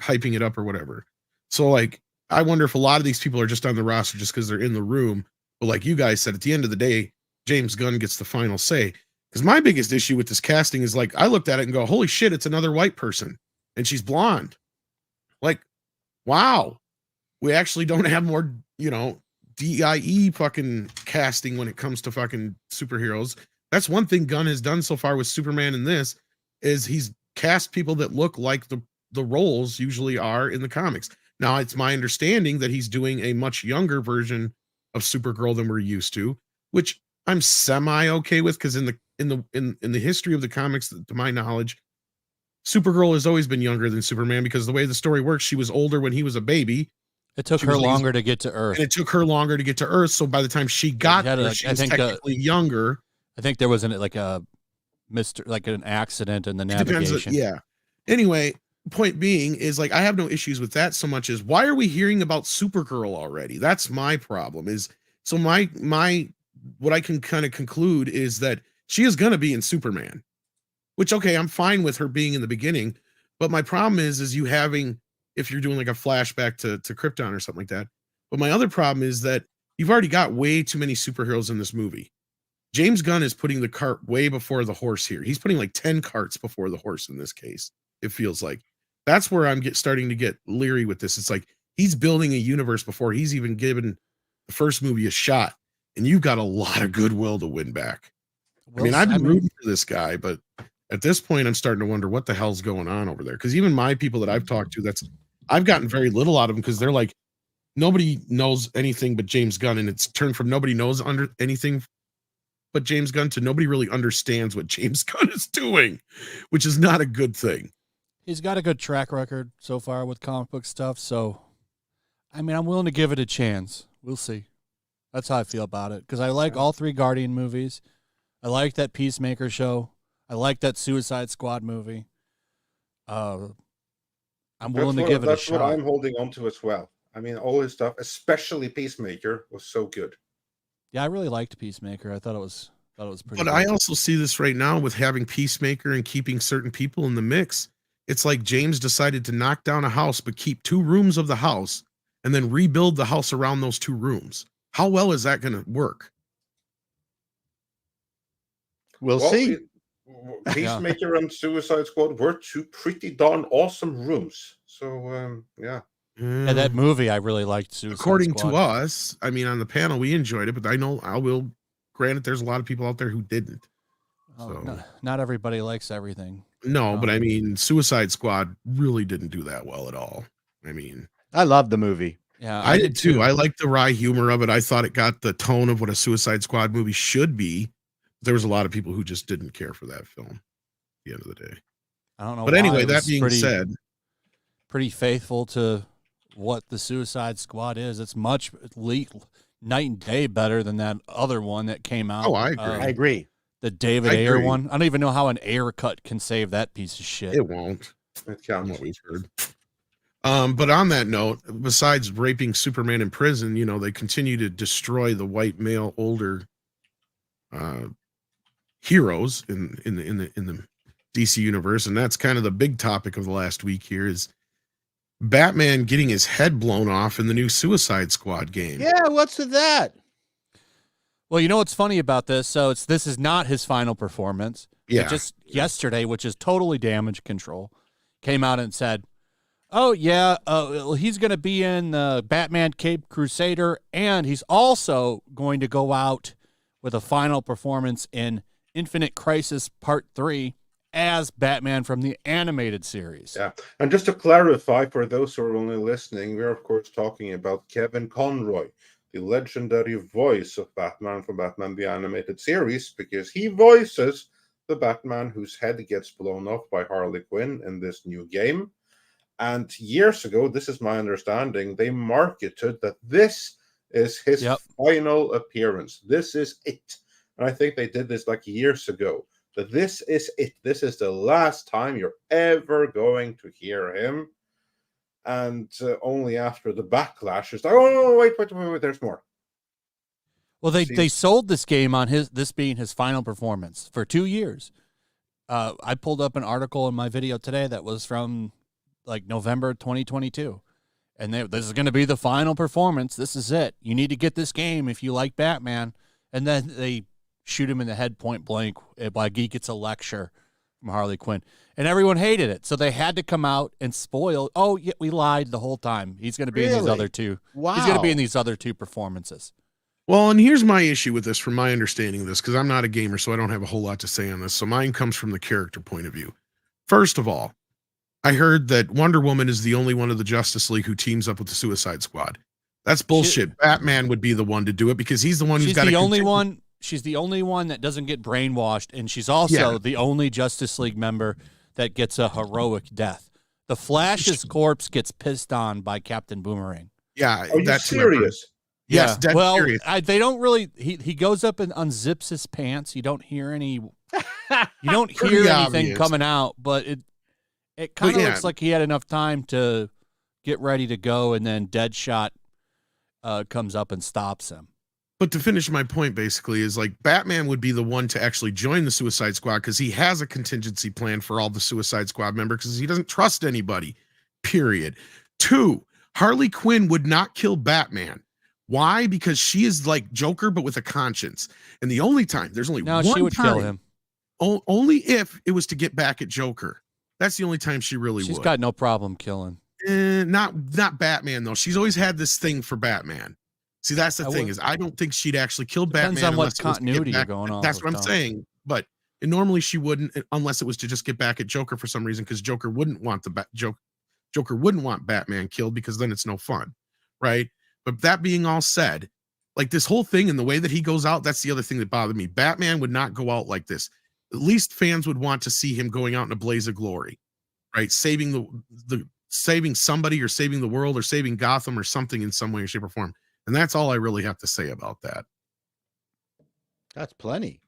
hyping it up or whatever. So, like, I wonder if a lot of these people are just on the roster just because they're in the room. But like you guys said, at the end of the day, James Gunn gets the final say. Because my biggest issue with this casting is like, I looked at it and go, holy shit, it's another white person. And she's blonde. Like, wow. We actually don't have more, DIE fucking casting when it comes to fucking superheroes. That's one thing Gunn has done so far with Superman in this, is he's cast people that look like the roles usually are in the comics. Now, it's my understanding that he's doing a much younger version of Supergirl than we're used to, which I'm semi okay with, because in the history of the comics, to my knowledge, Supergirl has always been younger than Superman because the way the story works, she was older when he was a baby. It took her longer to get to Earth. And it took her longer to get to Earth. So by the time she got there, she was technically younger. I think there was an accident in the navigation. Yeah. Anyway, point being is like I have no issues with that so much as why are we hearing about Supergirl already? That's my problem. What I can kind of conclude is that she is going to be in Superman, which okay, I'm fine with her being in the beginning, but my problem is if you're doing like a flashback to Krypton or something like that. But my other problem is that you've already got way too many superheroes in this movie. James Gunn is putting the cart way before the horse here. He's putting like 10 carts before the horse in this case. It feels like that's where I'm starting to get leery with this. It's like he's building a universe before he's even given the first movie a shot, and you've got a lot of goodwill to win back. I've been rooting for this guy, but at this point, I'm starting to wonder what the hell's going on over there. Because even my people that I've talked to, I've gotten very little out of them because they're like, nobody knows anything but James Gunn, and it's turned from nobody knows anything but James Gunn to nobody really understands what James Gunn is doing, which is not a good thing. He's got a good track record so far with comic book stuff, so I'm willing to give it a chance. We'll see. That's how I feel about it because I like all 3 Guardian movies. I like that Peacemaker show. I like that Suicide Squad movie. I'm willing to give it a shot. That's what I'm holding on to as well. All his stuff, especially Peacemaker, was so good. Yeah, I really liked Peacemaker. I thought it was pretty. But good. I also see this right now with having Peacemaker and keeping certain people in the mix. It's like James decided to knock down a house, but keep 2 rooms of the house and then rebuild the house around those 2 rooms. How well is that going to work? We'll see. Peacemaker and Suicide Squad were 2 pretty darn awesome rooms. So, yeah. Yeah, that movie I really liked. Suicide According Squad. to us, on the panel we enjoyed it, but granted, there's a lot of people out there who didn't. So. Not everybody likes everything. No, but Suicide Squad really didn't do that well at all. I love the movie. Yeah, I did too. I liked the wry humor of it. I thought it got the tone of what a Suicide Squad movie should be. There was a lot of people who just didn't care for that film at the end of the day. I don't know. But anyway, that being said, pretty faithful to what the Suicide Squad is. It's much night and day better than that other one that came out. Oh, I agree. I agree. The David Ayer one. I don't even know how an Ayer cut can save that piece of shit. It won't. It counts. What we've heard. But on that note, besides raping Superman in prison, they continue to destroy the white male older heroes in the DC universe, and that's kind of the big topic of the last week here is Batman getting his head blown off in the new Suicide Squad game. Yeah, what's with that? Well, you know what's funny about this? So this is not his final performance. Yeah. Just yesterday, which is totally damage control, came out and said, oh, yeah, he's going to be in the Batman Cape Crusader, and he's also going to go out with a final performance in Infinite Crisis Part 3 as Batman from the animated series. Yeah, and just to clarify for those who are only listening, we're of course talking about Kevin Conroy, the legendary voice of Batman from Batman the Animated Series, because he voices the Batman whose head gets blown off by Harley Quinn in this new game. And years ago, this is my understanding, they marketed that this is his final appearance. This is it. And I think they did this like years ago. That this is it. This is the last time you're ever going to hear him. And only after the backlash is like, oh, wait, there's more. Well, they sold this game on this being his final performance for 2 years. I pulled up an article in my video today that was from like November 2022. And this is going to be the final performance. This is it. You need to get this game if you like Batman. And then they shoot him in the head point blank while he gets a lecture from Harley Quinn. And everyone hated it. So they had to come out and spoil. Oh, yeah, we lied the whole time. He's going to be in these other two. Wow. He's going to be in these other two performances. Well, and here's my issue with this from my understanding of this, because I'm not a gamer, so I don't have a whole lot to say on this. So mine comes from the character point of view. First of all, I heard that Wonder Woman is the only one of the Justice League who teams up with the Suicide Squad. That's bullshit. Batman would be the one to do it because he's the one who's got to. She's the only one that doesn't get brainwashed, and she's also the only Justice League member that gets a heroic death. The Flash's corpse gets pissed on by Captain Boomerang. Yeah, Are you that's serious? Yes, dead well, serious. they don't really. He goes up and unzips his pants. You don't hear any. You don't hear Pretty anything obvious. coming out, but it kind of looks like he had enough time to get ready to go, and then Deadshot comes up and stops him. But to finish my point, basically, is like Batman would be the one to actually join the Suicide Squad because he has a contingency plan for all the Suicide Squad members because he doesn't trust anybody, period. 2, Harley Quinn would not kill Batman. Why? Because she is like Joker, but with a conscience. And the only time, there's only one she would time, kill him. Only if it was to get back at Joker. That's the only time she really would. She's got no problem killing. Not Batman, though. She's always had this thing for Batman. See, that's the thing is I don't think she'd actually kill Depends Batman. on what continuity you're going on. That's what I'm saying. But normally she wouldn't, unless it was to just get back at Joker for some reason, because Joker wouldn't want Joker wouldn't want Batman killed because then it's no fun, right? But that being all said, like this whole thing and the way that he goes out, that's the other thing that bothered me. Batman would not go out like this. At least fans would want to see him going out in a blaze of glory, right? Saving saving somebody or saving the world or saving Gotham or something in some way, shape, or form. And that's all I really have to say about that. That's plenty.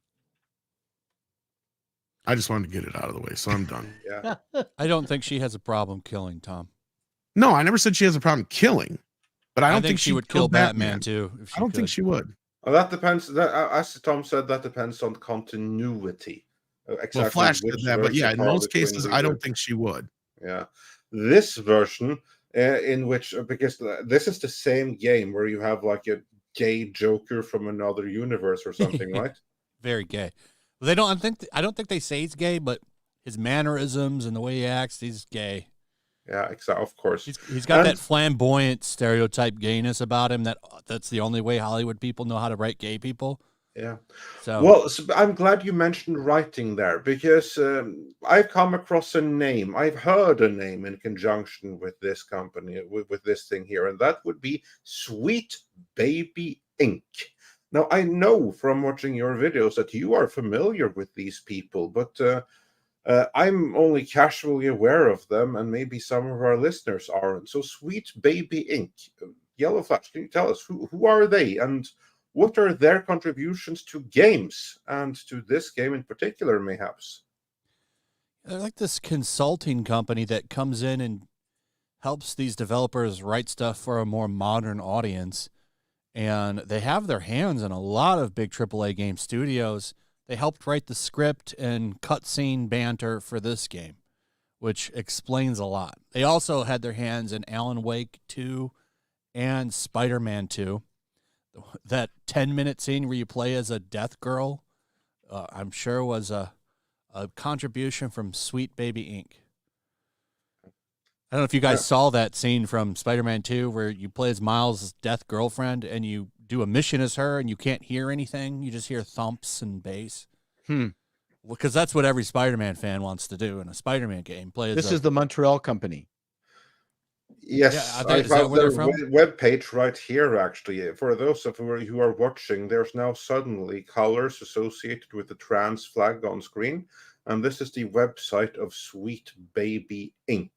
I just wanted to get it out of the way, so I'm done. Yeah. I don't think she has a problem killing Tom. No, I never said she has a problem killing, but I don't think she would kill Batman too. If she I don't think could. she would. Well, that depends. As Tom said, that depends on continuity. Exactly. Well, Flash did that, but yeah, in Harley most cases, Quinn I don't think she would. Yeah, this version, in which because this is the same game where you have like a gay Joker from another universe or something, right? Very gay. They don't. I don't think they say he's gay, but his mannerisms and the way he acts, he's gay. Yeah, exactly. Of course, he's got that flamboyant stereotype gayness about him. That's the only way Hollywood people know how to write gay people. Yeah. So I'm glad you mentioned writing there because I've come across a name. I've heard a name in conjunction with this company, with this thing here, and that would be Sweet Baby Inc. Now, I know from watching your videos that you are familiar with these people, but I'm only casually aware of them, and maybe some of our listeners aren't. So, Sweet Baby Inc. YellowFlash, can you tell us who are they and what are their contributions to games and to this game in particular, mayhaps? They're like this consulting company that comes in and helps these developers write stuff for a more modern audience. And they have their hands in a lot of big AAA game studios. They helped write the script and cutscene banter for this game, which explains a lot. They also had their hands in Alan Wake 2 and Spider-Man 2. That 10-minute scene where you play as a death girl, I'm sure was a contribution from Sweet Baby Inc. I don't know if you guys saw that scene from Spider-Man 2 where you play as Miles' death girlfriend and you do a mission as her and you can't hear anything. You just hear thumps and bass. Because that's what every Spider-Man fan wants to do in a Spider-Man game. This is the Montreal company. Yes, yeah, I found their web page right here, actually. For those of you who are watching, there's now suddenly colors associated with the trans flag on screen. And this is the website of Sweet Baby Inc.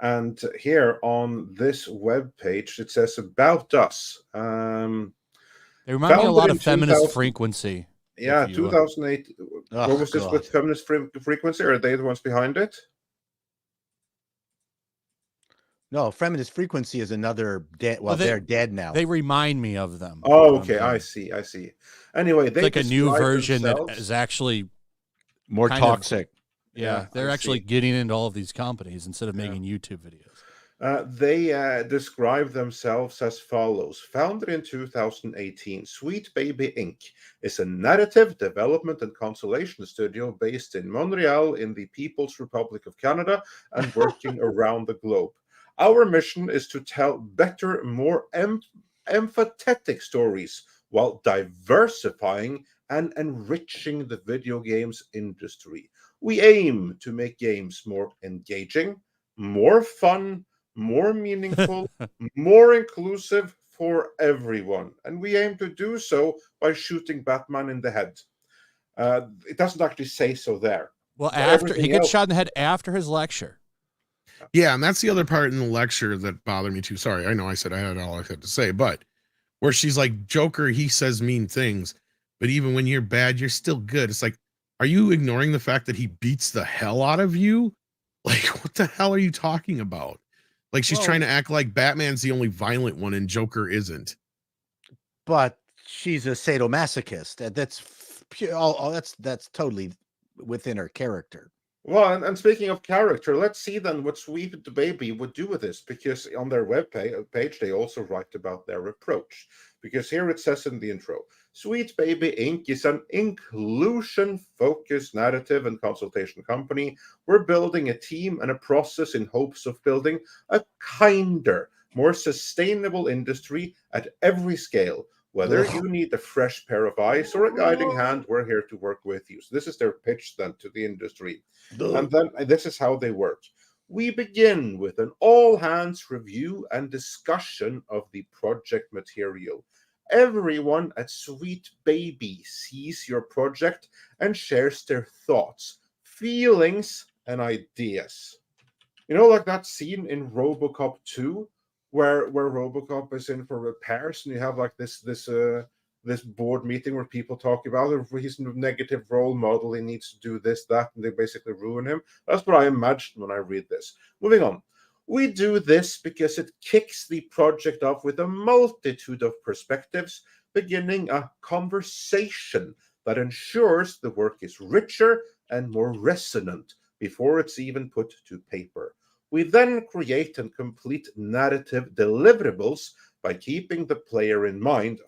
And here on this web page, it says about us. They remind me a lot of Feminist Frequency. Yeah, 2008. What was this with Feminist Frequency? Are they the ones behind it? No, Feminist Frequency is another dead. Well, they're dead now. They remind me of them. Oh, okay. I see. Anyway, it's like a new version that is actually more toxic. Yeah, they're actually getting into all of these companies instead of making YouTube videos. They describe themselves as follows. Founded in 2018, Sweet Baby Inc. is a narrative development and consolation studio based in Montreal in the People's Republic of Canada and working around the globe. Our mission is to tell better, more empathetic stories while diversifying and enriching the video games industry. We aim to make games more engaging, more fun, more meaningful, more inclusive for everyone. And we aim to do so by shooting Batman in the head. It doesn't actually say so there. Well, But after he everything gets else- shot in the head after his lecture. Yeah, and that's the other part in the lecture that bothered me too. Sorry, I know I said I had all I had to say, but where she's like, Joker, he says mean things, but even when you're bad, you're still good. It's like, are you ignoring the fact that he beats the hell out of you? Like, what the hell are you talking about? Like, she's trying to act like Batman's the only violent one and Joker isn't. But she's a sadomasochist. That's that's totally within her character. Well, and speaking of character, let's see then what Sweet the Baby would do with this, because on their webpage they also write about their approach. Because here it says in the intro, Sweet Baby Inc. is an inclusion-focused narrative and consultation company. We're building a team and a process in hopes of building a kinder, more sustainable industry at every scale. Whether you need a fresh pair of eyes or a guiding hand, we're here to work with you. So this is their pitch then to the industry. And then this is how they work. We begin with an all-hands review and discussion of the project material. Everyone at Sweet Baby sees your project and shares their thoughts, feelings, and ideas. You know, like that scene in RoboCop 2, where RoboCop is in for repairs, and you have like this board meeting where people talk about his negative role model. He needs to do this, that, and they basically ruin him. That's what I imagine when I read this. Moving on. We do this because it kicks the project off with a multitude of perspectives, beginning a conversation that ensures the work is richer and more resonant before it's even put to paper. We then create and complete narrative deliverables by keeping the player in mind,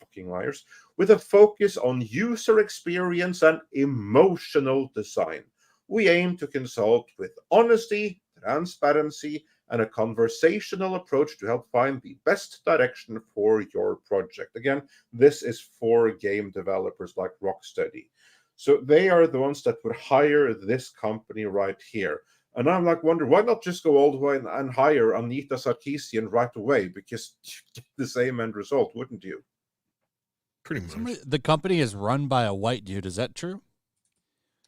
fucking liars, with a focus on user experience and emotional design. We aim to consult with honesty, transparency, and a conversational approach to help find the best direction for your project. Again, this is for game developers like Rocksteady. So they are the ones that would hire this company right here. And I'm like, wonder why not just go all the way and hire Anita Sarkeesian right away, because you get the same end result, wouldn't you? Pretty much. The company is run by a white dude. Is that true?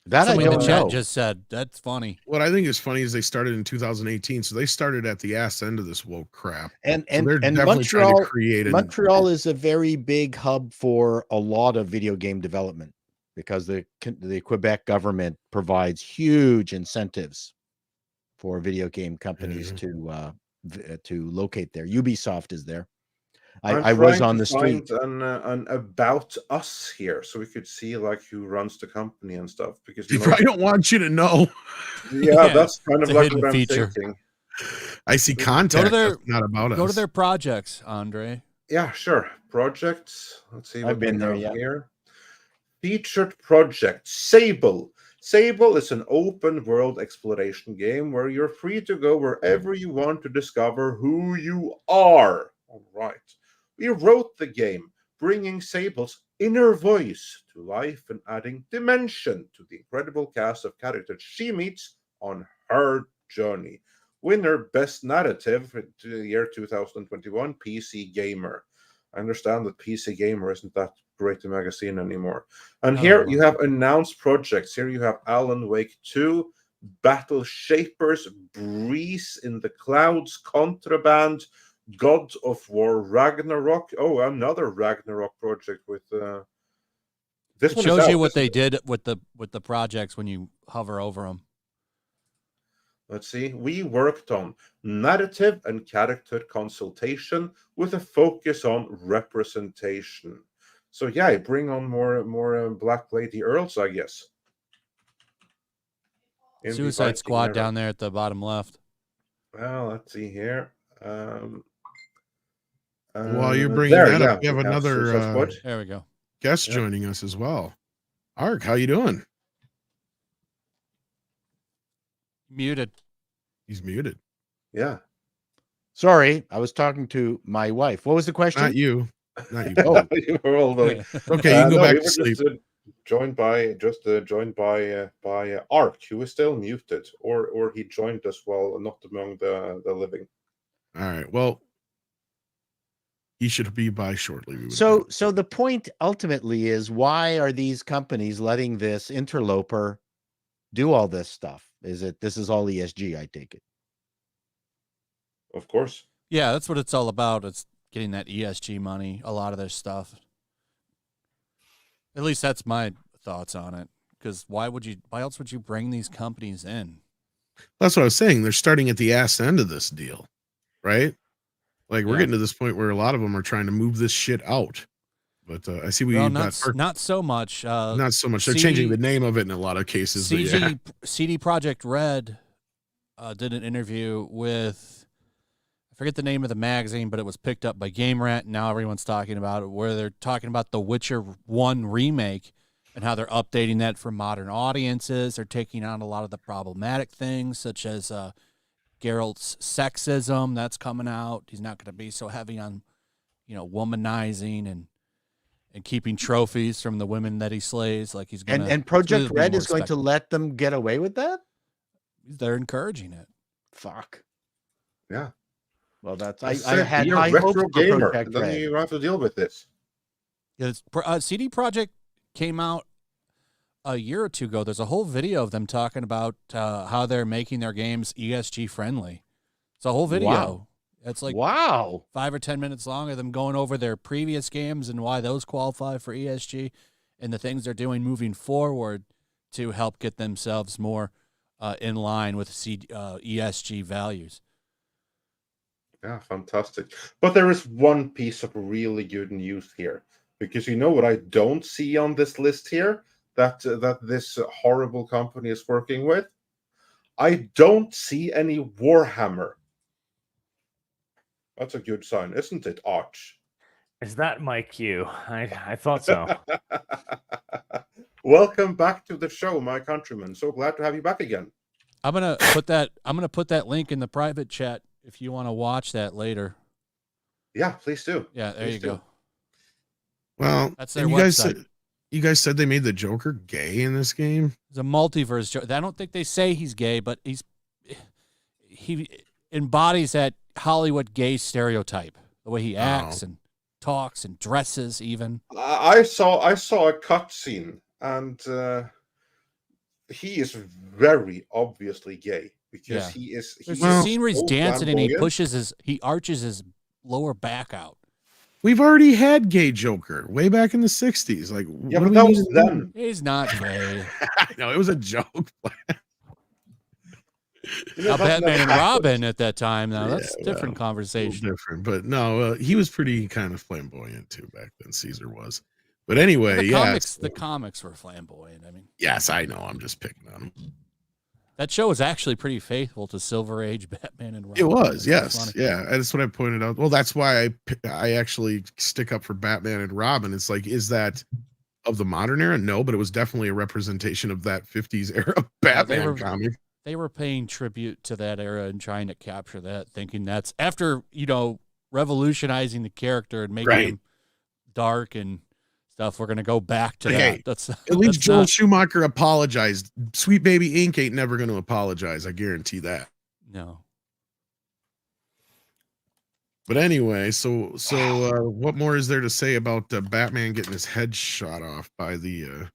That Somebody I in don't the chat know. just said. That's funny. What I think is funny is they started in 2018, so they started at the ass end of this woke crap. And So they're definitely trying to create Montreal is a very big hub for a lot of video game development, because the Quebec government provides huge incentives for video game companies to locate there. Ubisoft is there. I was on the street. An about us here, so we could see like who runs the company and stuff. Because I don't want you to know. Yeah, that's kind of it's a like hidden what I'm feature. thinking. I see contact. their- That's not about us. Go to their projects, Andre. Yeah, sure. Projects. Let's see what I've been we there, have yeah. here. Featured project Sable. Sable is an open world exploration game where you're free to go wherever you want to discover who you are. All right. We wrote the game, bringing Sable's inner voice to life and adding dimension to the incredible cast of characters she meets on her journey. Winner Best Narrative to the year 2021, PC Gamer. I understand that PC Gamer isn't that great a magazine anymore. And here you have announced projects. Here you have Alan Wake 2, Battle Shapers, Breeze in the Clouds, Contraband, God of War Ragnarok. Oh, another Ragnarok project with this It one shows is you out, what they isn't it? did with the projects when you hover over them. Let's see. We worked on narrative and character consultation with a focus on representation. So yeah, bring on more Black Lady Earls, I guess. In the Suicide Viking Squad era. down there at the bottom left. Well, let's see here. While you're bringing that up, we have another There we go. guest joining us as well. Ark, how you doing? Muted. He's muted. Yeah. Sorry, I was talking to my wife. What was the question? Not you. Not you. Oh, You were all the way. Okay, you can go No, back we to were sleep. joined by Ark, who is still muted, or he joined us while not among the living. All right. Well, he should be by shortly. we would so think. so the point ultimately is, why are these companies letting this interloper do all this stuff? This is all ESG, I take it. Of course. Yeah, that's what it's all about. It's getting that ESG money, a lot of their stuff. At least that's my thoughts on it. Because why else would you bring these companies in? That's what I was saying. They're starting at the ass end of this deal, right? Like we're getting to this point where a lot of them are trying to move this shit out. But I see not so much. Not so much. They're changing the name of it in a lot of cases. CD Projekt Red did an interview with, I forget the name of the magazine, but it was picked up by Game Rant. Now everyone's talking about it, where they're talking about the Witcher 1 remake and how they're updating that for modern audiences. They're taking on a lot of the problematic things, such as Geralt's sexism that's coming out. He's not going to be so heavy on, womanizing and keeping trophies from the women that he slays. Like he's going to. And Project Red is going to let them get away with that? They're encouraging it. Fuck. Yeah. Well, that's I had high hopes for Project Red. Then you have to deal with this. Yeah, CD Projekt came out a year or two ago. There's a whole video of them talking about how they're making their games ESG friendly. It's a whole video. Wow. It's like 5 or 10 minutes long of them going over their previous games and why those qualify for ESG and the things they're doing moving forward to help get themselves more in line with ESG values. Yeah, fantastic. But there is one piece of really good news here, because you know what I don't see on this list here that this horrible company is working with? I don't see any Warhammer. That's a good sign, isn't it, Arch? Is that my cue? I thought so. Welcome back to the show, my countrymen. So glad to have you back again. I'm gonna put that link in the private chat if you want to watch that later. Yeah, please do. Yeah, there you go. Well, that's their website. You guys said they made the Joker gay in this game? It's a multiverse Joker. I don't think they say he's gay, but he embodies that Hollywood gay stereotype, the way he acts and talks and dresses even. I saw a cutscene, and he is very obviously gay because he is. There's a scene where he's dancing and he arches his lower back out. We've already had gay Joker way back in the 60s. Like, yeah, but that was then. He's not gay. No, it was a joke. Now, Batman and Robin at that time, now that's a different conversation. Different, but no, he was pretty kind of flamboyant too back then. Caesar was, but anyway, the comics were flamboyant. I mean, yes, I know. I'm just picking on him. That show was actually pretty faithful to Silver Age Batman and Robin. It was, yes, yeah. That's what I pointed out. Well, that's why I actually stick up for Batman and Robin. It's like, is that of the modern era? No, but it was definitely a representation of that 50s era Batman comic. They were paying tribute to that era and trying to capture that, thinking that's after, revolutionizing the character and making him dark and stuff. We're going to go back to that. That's at least Joel Schumacher apologized. Sweet Baby Inc. ain't never going to apologize. I guarantee that. No. But anyway, so what more is there to say about Batman getting his head shot off by the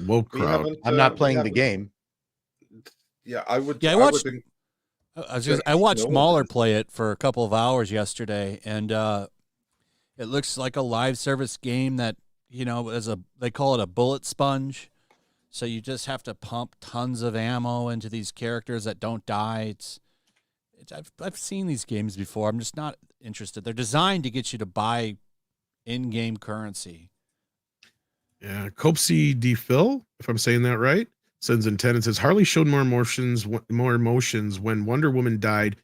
woke crowd? I'm not playing the game. Yeah, I would. Yeah, I watched Mahler play it for a couple of hours yesterday, and it looks like a live service game that they call it a bullet sponge. So you just have to pump tons of ammo into these characters that don't die. I've seen these games before. I'm just not interested. They're designed to get you to buy in-game currency. Yeah, Copsy D. Phil, if I'm saying that right, sends in 10 and says Harley showed more emotions when Wonder Woman died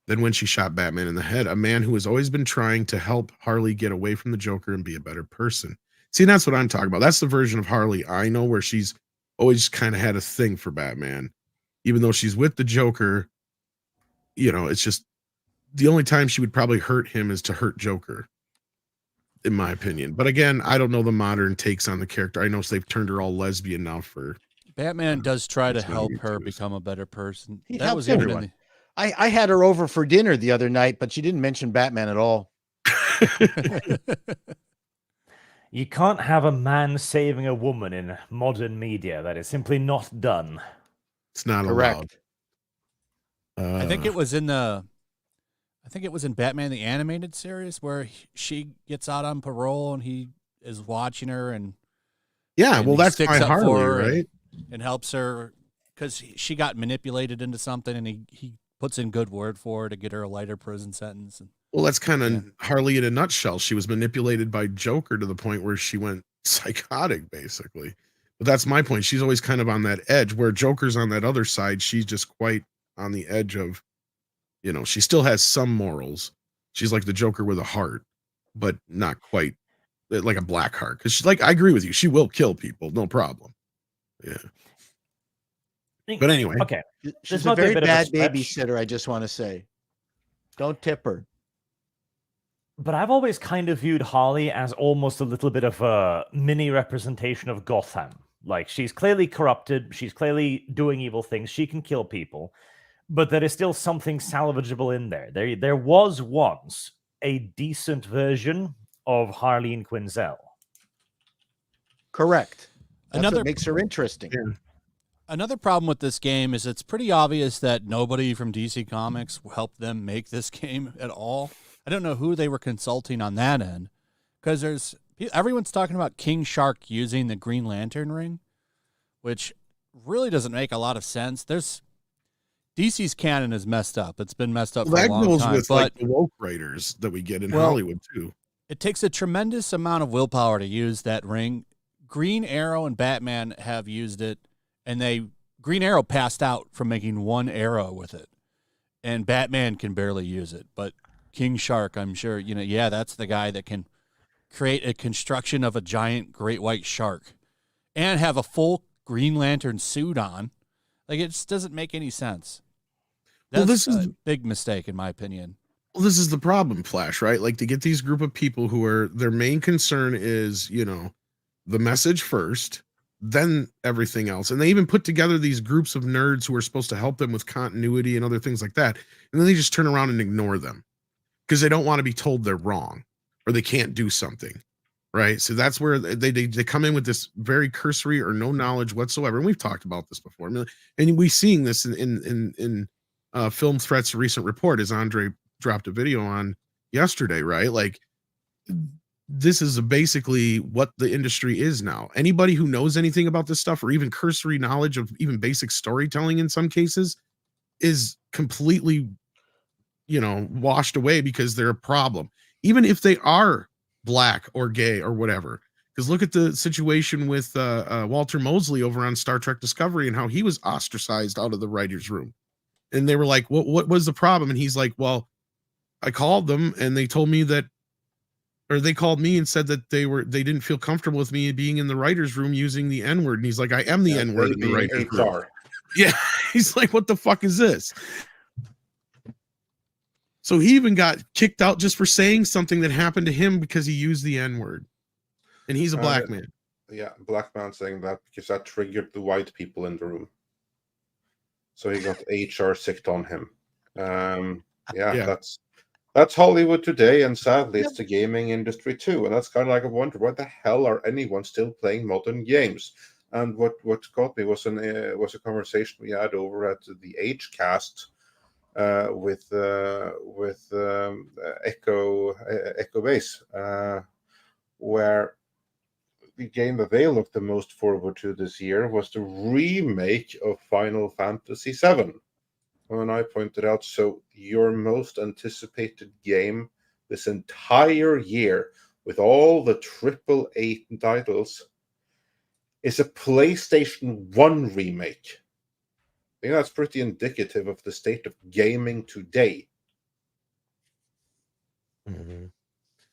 than when she shot Batman in the head. A man who has always been trying to help Harley get away from the Joker and be a better person. See, that's what I'm talking about. That's the version of Harley I know, where she's always kind of had a thing for Batman, even though she's with the Joker. It's just the only time she would probably hurt him is to hurt Joker, in my opinion. But again, I don't know the modern takes on the character. I know they've turned her all lesbian now for. Batman does try to help her become a better person. He helps everyone. I had her over for dinner the other night, but she didn't mention Batman at all. You can't have a man saving a woman in modern media. That is simply not done. It's not Correct. allowed. I think it was in Batman the Animated Series where she gets out on parole and he is watching her and well, he that's sticks my up for Harley, her right? and helps her because she got manipulated into something, and he puts in good word for her to get her a lighter prison sentence. Well, that's kind of Harley in a nutshell. She was manipulated by Joker to the point where she went psychotic, basically. But that's my point. She's always kind of on that edge, where Joker's on that other side. She's just quite on the edge of, she still has some morals. She's like the Joker with a heart, but not quite like a black heart. Because she's like, I agree with you. She will kill people, no problem. Yeah. But anyway, okay. She's a very bad babysitter. I just want to say, don't tip her. But I've always kind of viewed Harley as almost a little bit of a mini representation of Gotham. Like, she's clearly corrupted. She's clearly doing evil things. She can kill people. But there is still something salvageable in there. There was once a decent version of Harley and Quinzel. Correct. That's what makes her interesting. Yeah. Another problem with this game is it's pretty obvious that nobody from DC Comics helped them make this game at all. I don't know who they were consulting on that end, because everyone's talking about King Shark using the Green Lantern ring, which really doesn't make a lot of sense. DC's canon is messed up. It's been messed up for a long time. That goes with like the woke writers that we get in Hollywood too. It takes a tremendous amount of willpower to use that ring. Green Arrow and Batman have used it, and Green Arrow passed out from making one arrow with it, and Batman can barely use it, but King Shark, I'm sure, that's the guy that can create a construction of a giant great white shark and have a full Green Lantern suit on. Like, it just doesn't make any sense. That's a big mistake, in my opinion. Well, this is the problem, Flash, right? Like, to get these group of people who are, their main concern is, the message first, then everything else. And they even put together these groups of nerds who are supposed to help them with continuity and other things like that. And then they just turn around and ignore them, because they don't want to be told they're wrong or they can't do something, right? So that's where they come in with this very cursory or no knowledge whatsoever. And we've talked about this before. And we've seen this in Film Threat's recent report, as Andre dropped a video on yesterday, right? Like, this is basically what the industry is now. Anybody who knows anything about this stuff, or even cursory knowledge of even basic storytelling in some cases, is completely washed away because they're a problem, even if they are black or gay or whatever. Because look at the situation with Walter Mosley over on Star Trek Discovery and how he was ostracized out of the writer's room. And they were like, what was the problem? And he's like, well, I called them and they told me that, or they called me and said that they didn't feel comfortable with me being in the writer's room using the N-word. And he's like, I am the N-word in the writer's room. Yeah. He's like, what the fuck is this? So he even got kicked out just for saying something that happened to him because he used the N-word. And he's a black man. Yeah, black man saying that because that triggered the white people in the room. So he got HR sicked on him. That's Hollywood today, and sadly it's the gaming industry too. And that's kind of like I wonder, why the hell are anyone still playing modern games? And what got me was a conversation we had over at the H-Cast with Echo Base, where the game that they looked the most forward to this year was the remake of Final Fantasy VII. And I pointed out, so your most anticipated game this entire year, with all the AAA titles, is a PlayStation 1 remake. I think that's pretty indicative of the state of gaming today. Mm-hmm.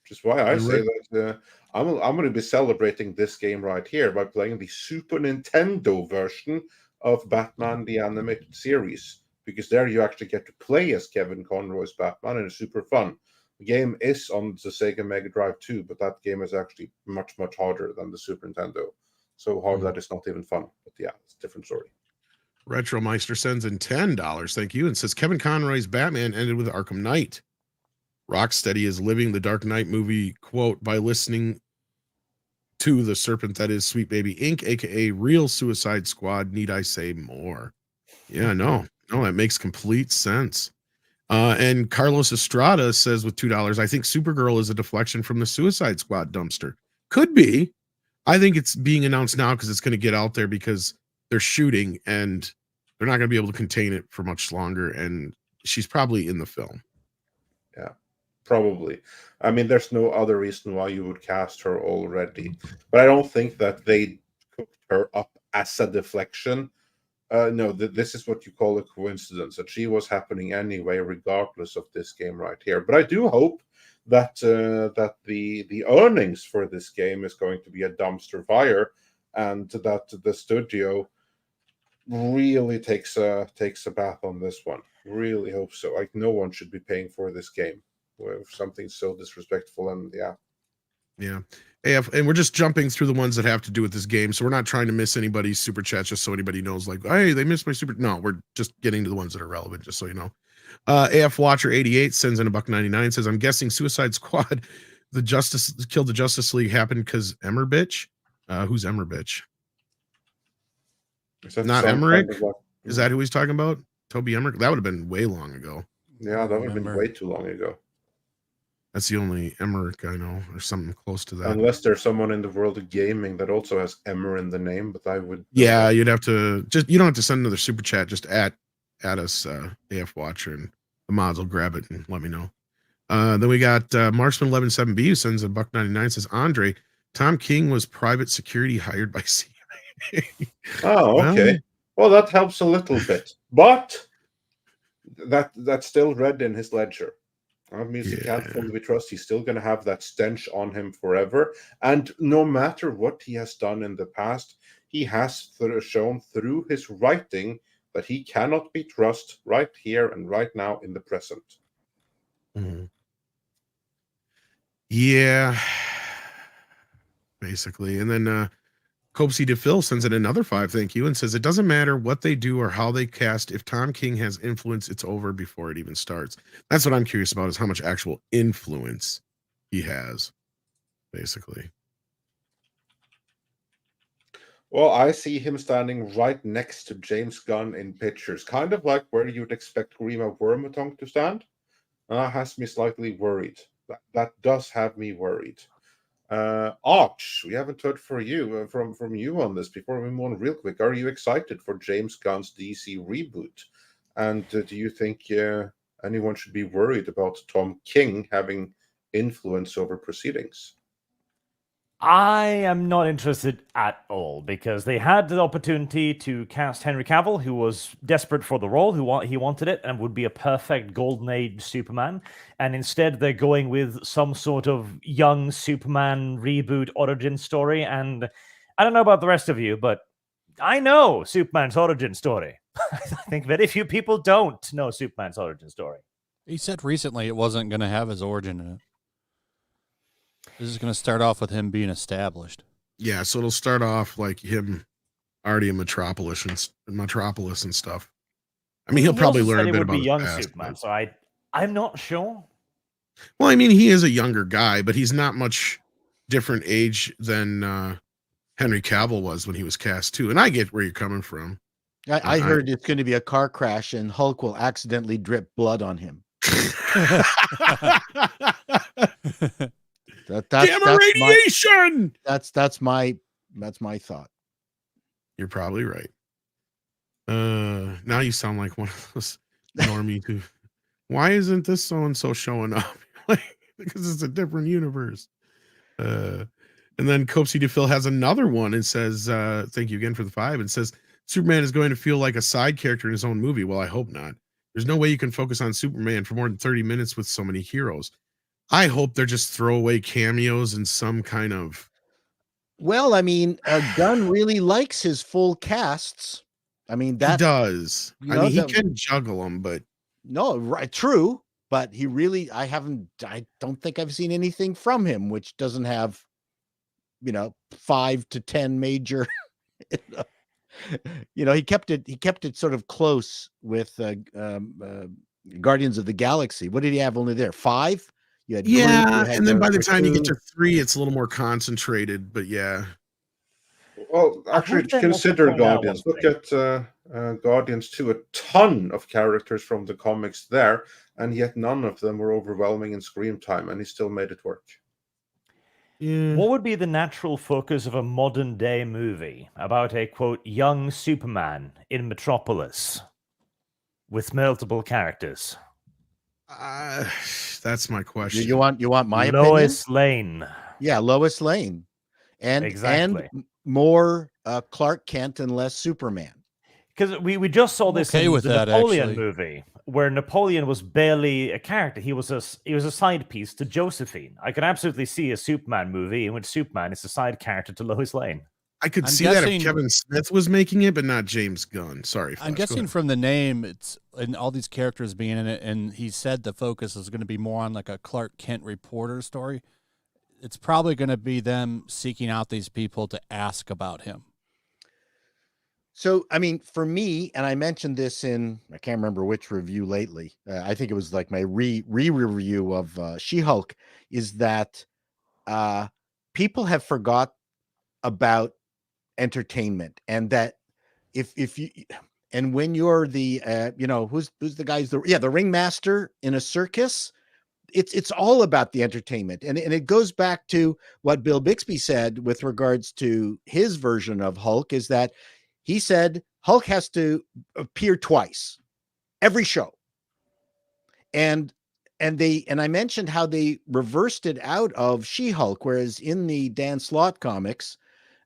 Which is why I say that I'm going to be celebrating this game right here by playing the Super Nintendo version of Batman the Animated Series, because there you actually get to play as Kevin Conroy's Batman, and it's super fun. The game is on the Sega Mega Drive too, but that game is actually much, much harder than the Super Nintendo. So hard that it's not even fun. But yeah, it's a different story. Retromeister sends in $10, thank you, and says Kevin Conroy's Batman ended with Arkham Knight. Rocksteady is living the Dark Knight movie, quote, by listening to the serpent that is Sweet Baby Inc., aka Real Suicide Squad. Need I say more? Yeah, no, that makes complete sense. And Carlos Estrada says with $2, I think Supergirl is a deflection from the Suicide Squad dumpster. Could be. I think it's being announced now because it's going to get out there because they're shooting and they're not going to be able to contain it for much longer. And she's probably in the film. Yeah, probably. I mean, there's no other reason why you would cast her already. But I don't think that they cooked her up as a deflection. No, this is what you call a coincidence, that she was happening anyway, regardless of this game right here. But I do hope that that the earnings for this game is going to be a dumpster fire, and that the studio really takes a bath on this one. Really hope so. Like, no one should be paying for this game with something so disrespectful. And yeah. And we're just jumping through the ones that have to do with this game, so we're not trying to miss anybody's super chat just so anybody knows, like, hey, they missed my super. No, we're just getting to the ones that are relevant, just so you know. AF Watcher 88 sends in $1.99, says, I'm guessing Suicide Squad killed the Justice League happened because Emmer bitch. Who's Emmer bitch? Not Emmerich? Kind of is that who he's talking about? Toby Emmerich? That would have been way long ago. Yeah, that would have been way too long ago. That's the only Emmerich I know, or something close to that. Unless there's someone in the world of gaming that also has Emmer in the name, but I would. Yeah, you'd have to you don't have to send another super chat. Just add us AF Watcher, and the mods will grab it and let me know. Then we got Marksman 117B who sends $1.99, says, Andre, Tom King was private security hired by CIA. Oh, okay. Well, that helps a little bit, but that's still read in his ledger. That means he can't fully trust. He's still going to have that stench on him forever. And no matter what he has done in the past, he has shown through his writing that he cannot be trusted right here and right now in the present. Mm-hmm. Yeah, basically. And then Copesy DePhil sends in another 5, thank you, and says, it doesn't matter what they do or how they cast. If Tom King has influence, it's over before it even starts. That's what I'm curious about, is how much actual influence he has, basically. Well, I see him standing right next to James Gunn in pictures, kind of like where you'd expect Grima Wormatong to stand. Has me slightly worried. That does have me worried. Arch, we haven't heard from you on this. Before we move on real quick, are you excited for James Gunn's DC reboot? And do you think anyone should be worried about Tom King having influence over proceedings? I am not interested at all, because they had the opportunity to cast Henry Cavill, who was desperate for the role, he wanted it, and would be a perfect Golden Age Superman. And instead, they're going with some sort of young Superman reboot origin story. And I don't know about the rest of you, but I know Superman's origin story. I think very few people don't know Superman's origin story. He said recently it wasn't going to have his origin in it. This is going to start off with him being established. Yeah, so it'll start off like him already in Metropolis and stuff. I mean, he'll probably learn a bit about young Superman, so I'm not sure. Well, I mean, he is a younger guy, but he's not much different age than Henry Cavill was when he was cast too. And I get where you're coming from. I heard it's going to be a car crash and Hulk will accidentally drip blood on him. That's gamma radiation. That's my thought. You're probably right. Now you sound like one of those normies who, why isn't this so and so showing up? Like, because it's a different universe. And then Copesy DePhil has another one and says, thank you again for the 5, and says Superman is going to feel like a side character in his own movie. Well, I hope not. There's no way you can focus on Superman for more than 30 minutes with so many heroes. I hope they're just throwaway cameos in some kind of. Well, I mean, Gunn really likes his full casts. I mean, that he does. I mean, he can juggle them, but no, right, true. But he really, I don't think I've seen anything from him which doesn't have, 5 to 10 major. He kept it sort of close with Guardians of the Galaxy. What did he have only there? 5? You had Groot, you Yeah, had and then by the time you get Raccoon. to 3, it's a little more concentrated. But yeah, Well, I actually, would then also consider point out Guardians. one Look thing. at Guardians 2, a ton of characters from the comics there, and yet none of them were overwhelming in screen time, and he still made it work. yeah. What would be the natural focus of a modern day movie about a quote young Superman in Metropolis with multiple characters? That's my question. You want my opinion? Lois Lane. Yeah, Lois Lane, and Exactly. more Clark Kent and less Superman. Because we just saw this okay in with the that, Napoleon actually. movie, where Napoleon was barely a character. He was a side piece to Josephine. I could absolutely see a Superman movie in which Superman is a side character to Lois Lane. I could I'm see that guessing- if Kevin Smith was making it, but not James Gunn. Sorry, Flash, I'm go guessing ahead. from the name, it's and all these characters being in it, and he said the focus is going to be more on like a Clark Kent reporter story. It's probably going to be them seeking out these people to ask about him. So, I mean, for me, and I mentioned this in, I can't remember which review lately. I think it was like my re-review of She-Hulk, is that people have forgot about entertainment, and that if you, and when you're the, who's the guys, the ringmaster in a circus, it's all about the entertainment. And it goes back to what Bill Bixby said with regards to his version of Hulk, is that he said Hulk has to appear twice every show. And I mentioned how they reversed it out of She-Hulk, whereas in the Dan Slott comics,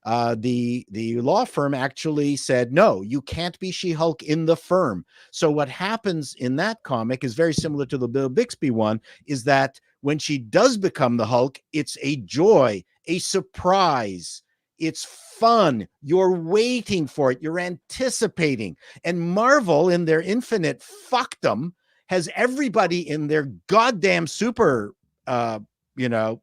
the law firm actually said, no, you can't be She-Hulk in the firm. So what happens in that comic is very similar to the Bill Bixby one, is that when she does become the Hulk, it's a joy, a surprise. It's fun. You're waiting for it. You're anticipating. And Marvel, in their infinite fuckdom, has everybody in their goddamn super,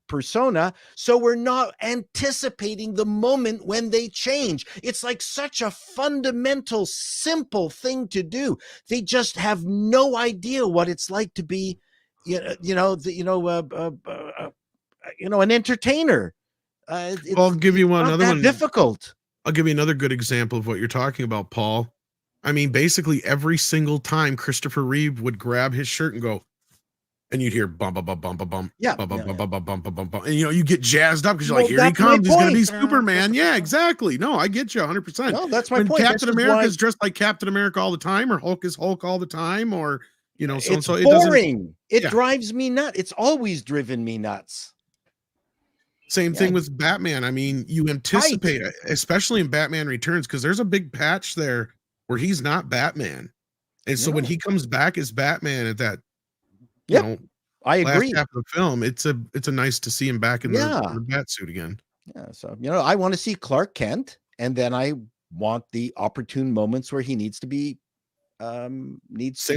persona. So we're not anticipating the moment when they change. It's like such a fundamental, simple thing to do. They just have no idea what it's like to be, an entertainer. I'll give you another one. Difficult. I'll give you another good example of what you're talking about, Paul. I mean, basically every single time Christopher Reeve would grab his shirt and go, and you'd hear bum bum bum bum bum bum, yeah, bum bum bum bum bum bum bum, and you get jazzed up because you're like, here he comes, he's gonna be Superman. Yeah, exactly. No, I get you 100%. No, that's my point. Captain America is dressed like Captain America all the time, or Hulk is Hulk all the time, or so it's so. Boring. It drives me nuts. It's always driven me nuts. Same thing with Batman. I mean, you anticipate, especially in Batman Returns, because there's a big patch there where he's not Batman. And so when he comes back as Batman at that, I agree. Last half of the film, it's a nice to see him back in the bat suit again. Yeah. So, I want to see Clark Kent, and then I want the opportune moments where he needs to be, Same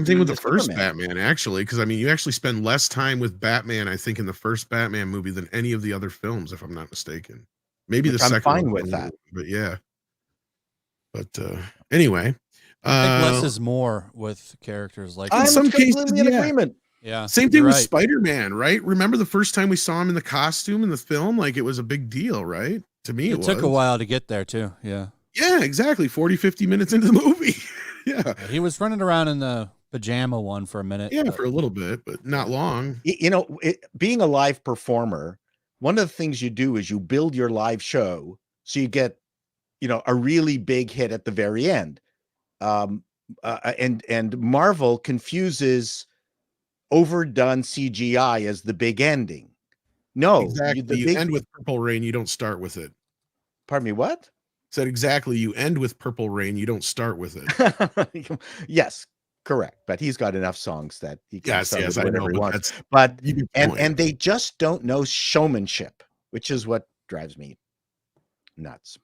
thing with the first Batman, actually, because I mean, you actually spend less time with Batman, I think, in the first Batman movie than any of the other films, if I'm not mistaken. Maybe the second one. I'm fine with that. But yeah. But anyway. I think less is more with characters like I'm in some cases, in agreement. Yeah. Same thing with Spider-Man, right? Remember the first time we saw him in the costume in the film? Like, it was a big deal, right? To me, it took a while to get there, too. Yeah. Yeah, exactly. 40, 50 minutes into the movie. Yeah. He was running around in the pajama one for a minute. Yeah, for a little bit, but not long. Being a live performer, one of the things you do is you build your live show so you get, a really big hit at the very end. And Marvel confuses overdone CGI as the big ending. No, exactly. You end with Purple Rain, you don't start with it. Pardon me, what? Said exactly. You end with Purple Rain, you don't start with it. Yes, correct. But he's got enough songs that he can start with whatever he wants. But and they just don't know showmanship, which is what drives me nuts.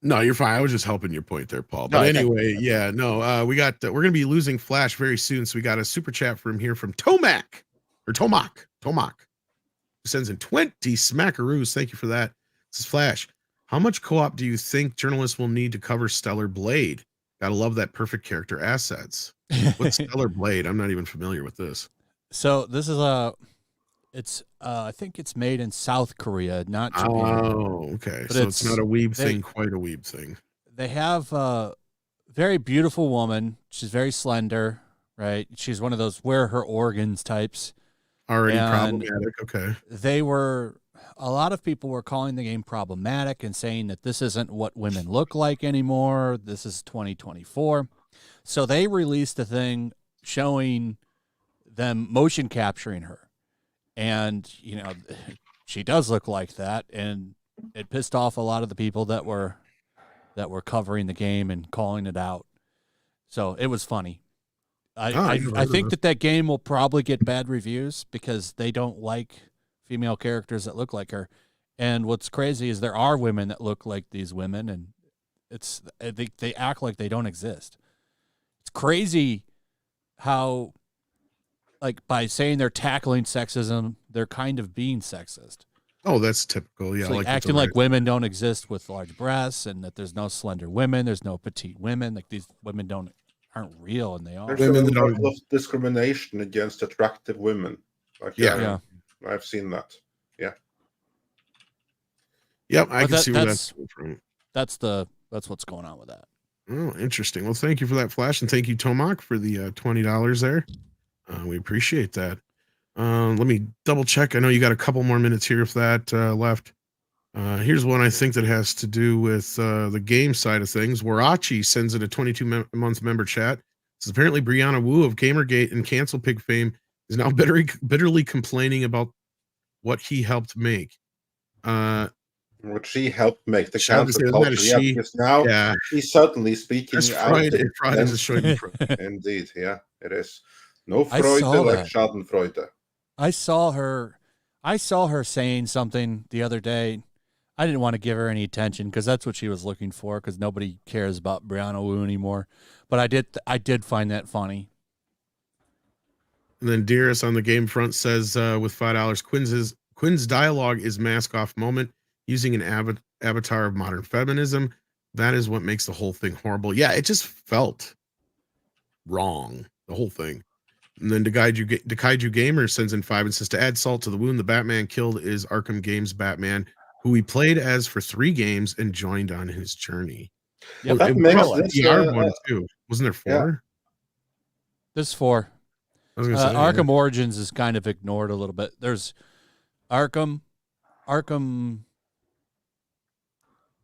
No, you're fine. I was just helping your point there, Paul. But anyway, we're gonna be losing Flash very soon. So we got a super chat from here from Tomac. Sends in 20 smackaroos. Thank you for that. This is Flash. How much co-op do you think journalists will need to cover Stellar Blade? Gotta love that perfect character assets. What's Stellar Blade? I'm not even familiar with this. So this is I think it's made in South Korea, not Japan. Oh, okay. But So it's not a weeb thing, quite a weeb thing. They have a very beautiful woman. She's very slender, right? She's one of those wear her organs types. Already problematic. Okay. A lot of people were calling the game problematic and saying that this isn't what women look like anymore. This is 2024. So they released a thing showing them motion capturing her. And, you know, she does look like that. And it pissed off a lot of the people that were covering the game and calling it out. So it was funny. I think that game will probably get bad reviews because they don't like female characters that look like her. And what's crazy is there are women that look like these women, and they act like they don't exist. It's crazy how, like, by saying they're tackling sexism, they're kind of being sexist. Oh, that's typical. Yeah, like acting like women don't exist with large breasts, and that there's no slender women, there's no petite women. Like, these women aren't real, and they are. There's a lot of discrimination against attractive women. Like, yeah. I've seen that. Yeah. Yep, I can see where that's from. That's what's going on with that. Oh, interesting. Well, thank you for that, Flash, and thank you, Tomac, for the $20 there. We appreciate that. Let me double check. I know you got a couple more minutes here if that left. Here's one I think that has to do with the game side of things. Warachi sends in a 22-month member chat. Says apparently Brianna Wu of Gamergate and Cancel Pig fame is now bitterly complaining about what he helped make. What she helped make the Chato cancel culture. Because now she's certainly speaking out. Freud is a Schadenfreude. Indeed, yeah, it is. No Freude like Schadenfreude. I saw her saying something the other day. I didn't want to give her any attention because that's what she was looking for, because nobody cares about Brianna Wu anymore. But I did find that funny. And then Dearest on the game front says with $5, Quinn's dialogue is mask off moment using an avatar of modern feminism. That is what makes the whole thing horrible. Yeah, it just felt wrong, the whole thing. And then Kaiju Gamer sends in 5 and says, to add salt to the wound, the Batman killed is Arkham Games Batman, who he played as for 3 games and joined on his journey. Yeah, that makes this one too. Wasn't there 4? Yeah. There's 4. I was gonna say, Arkham Origins is kind of ignored a little bit. There's Arkham.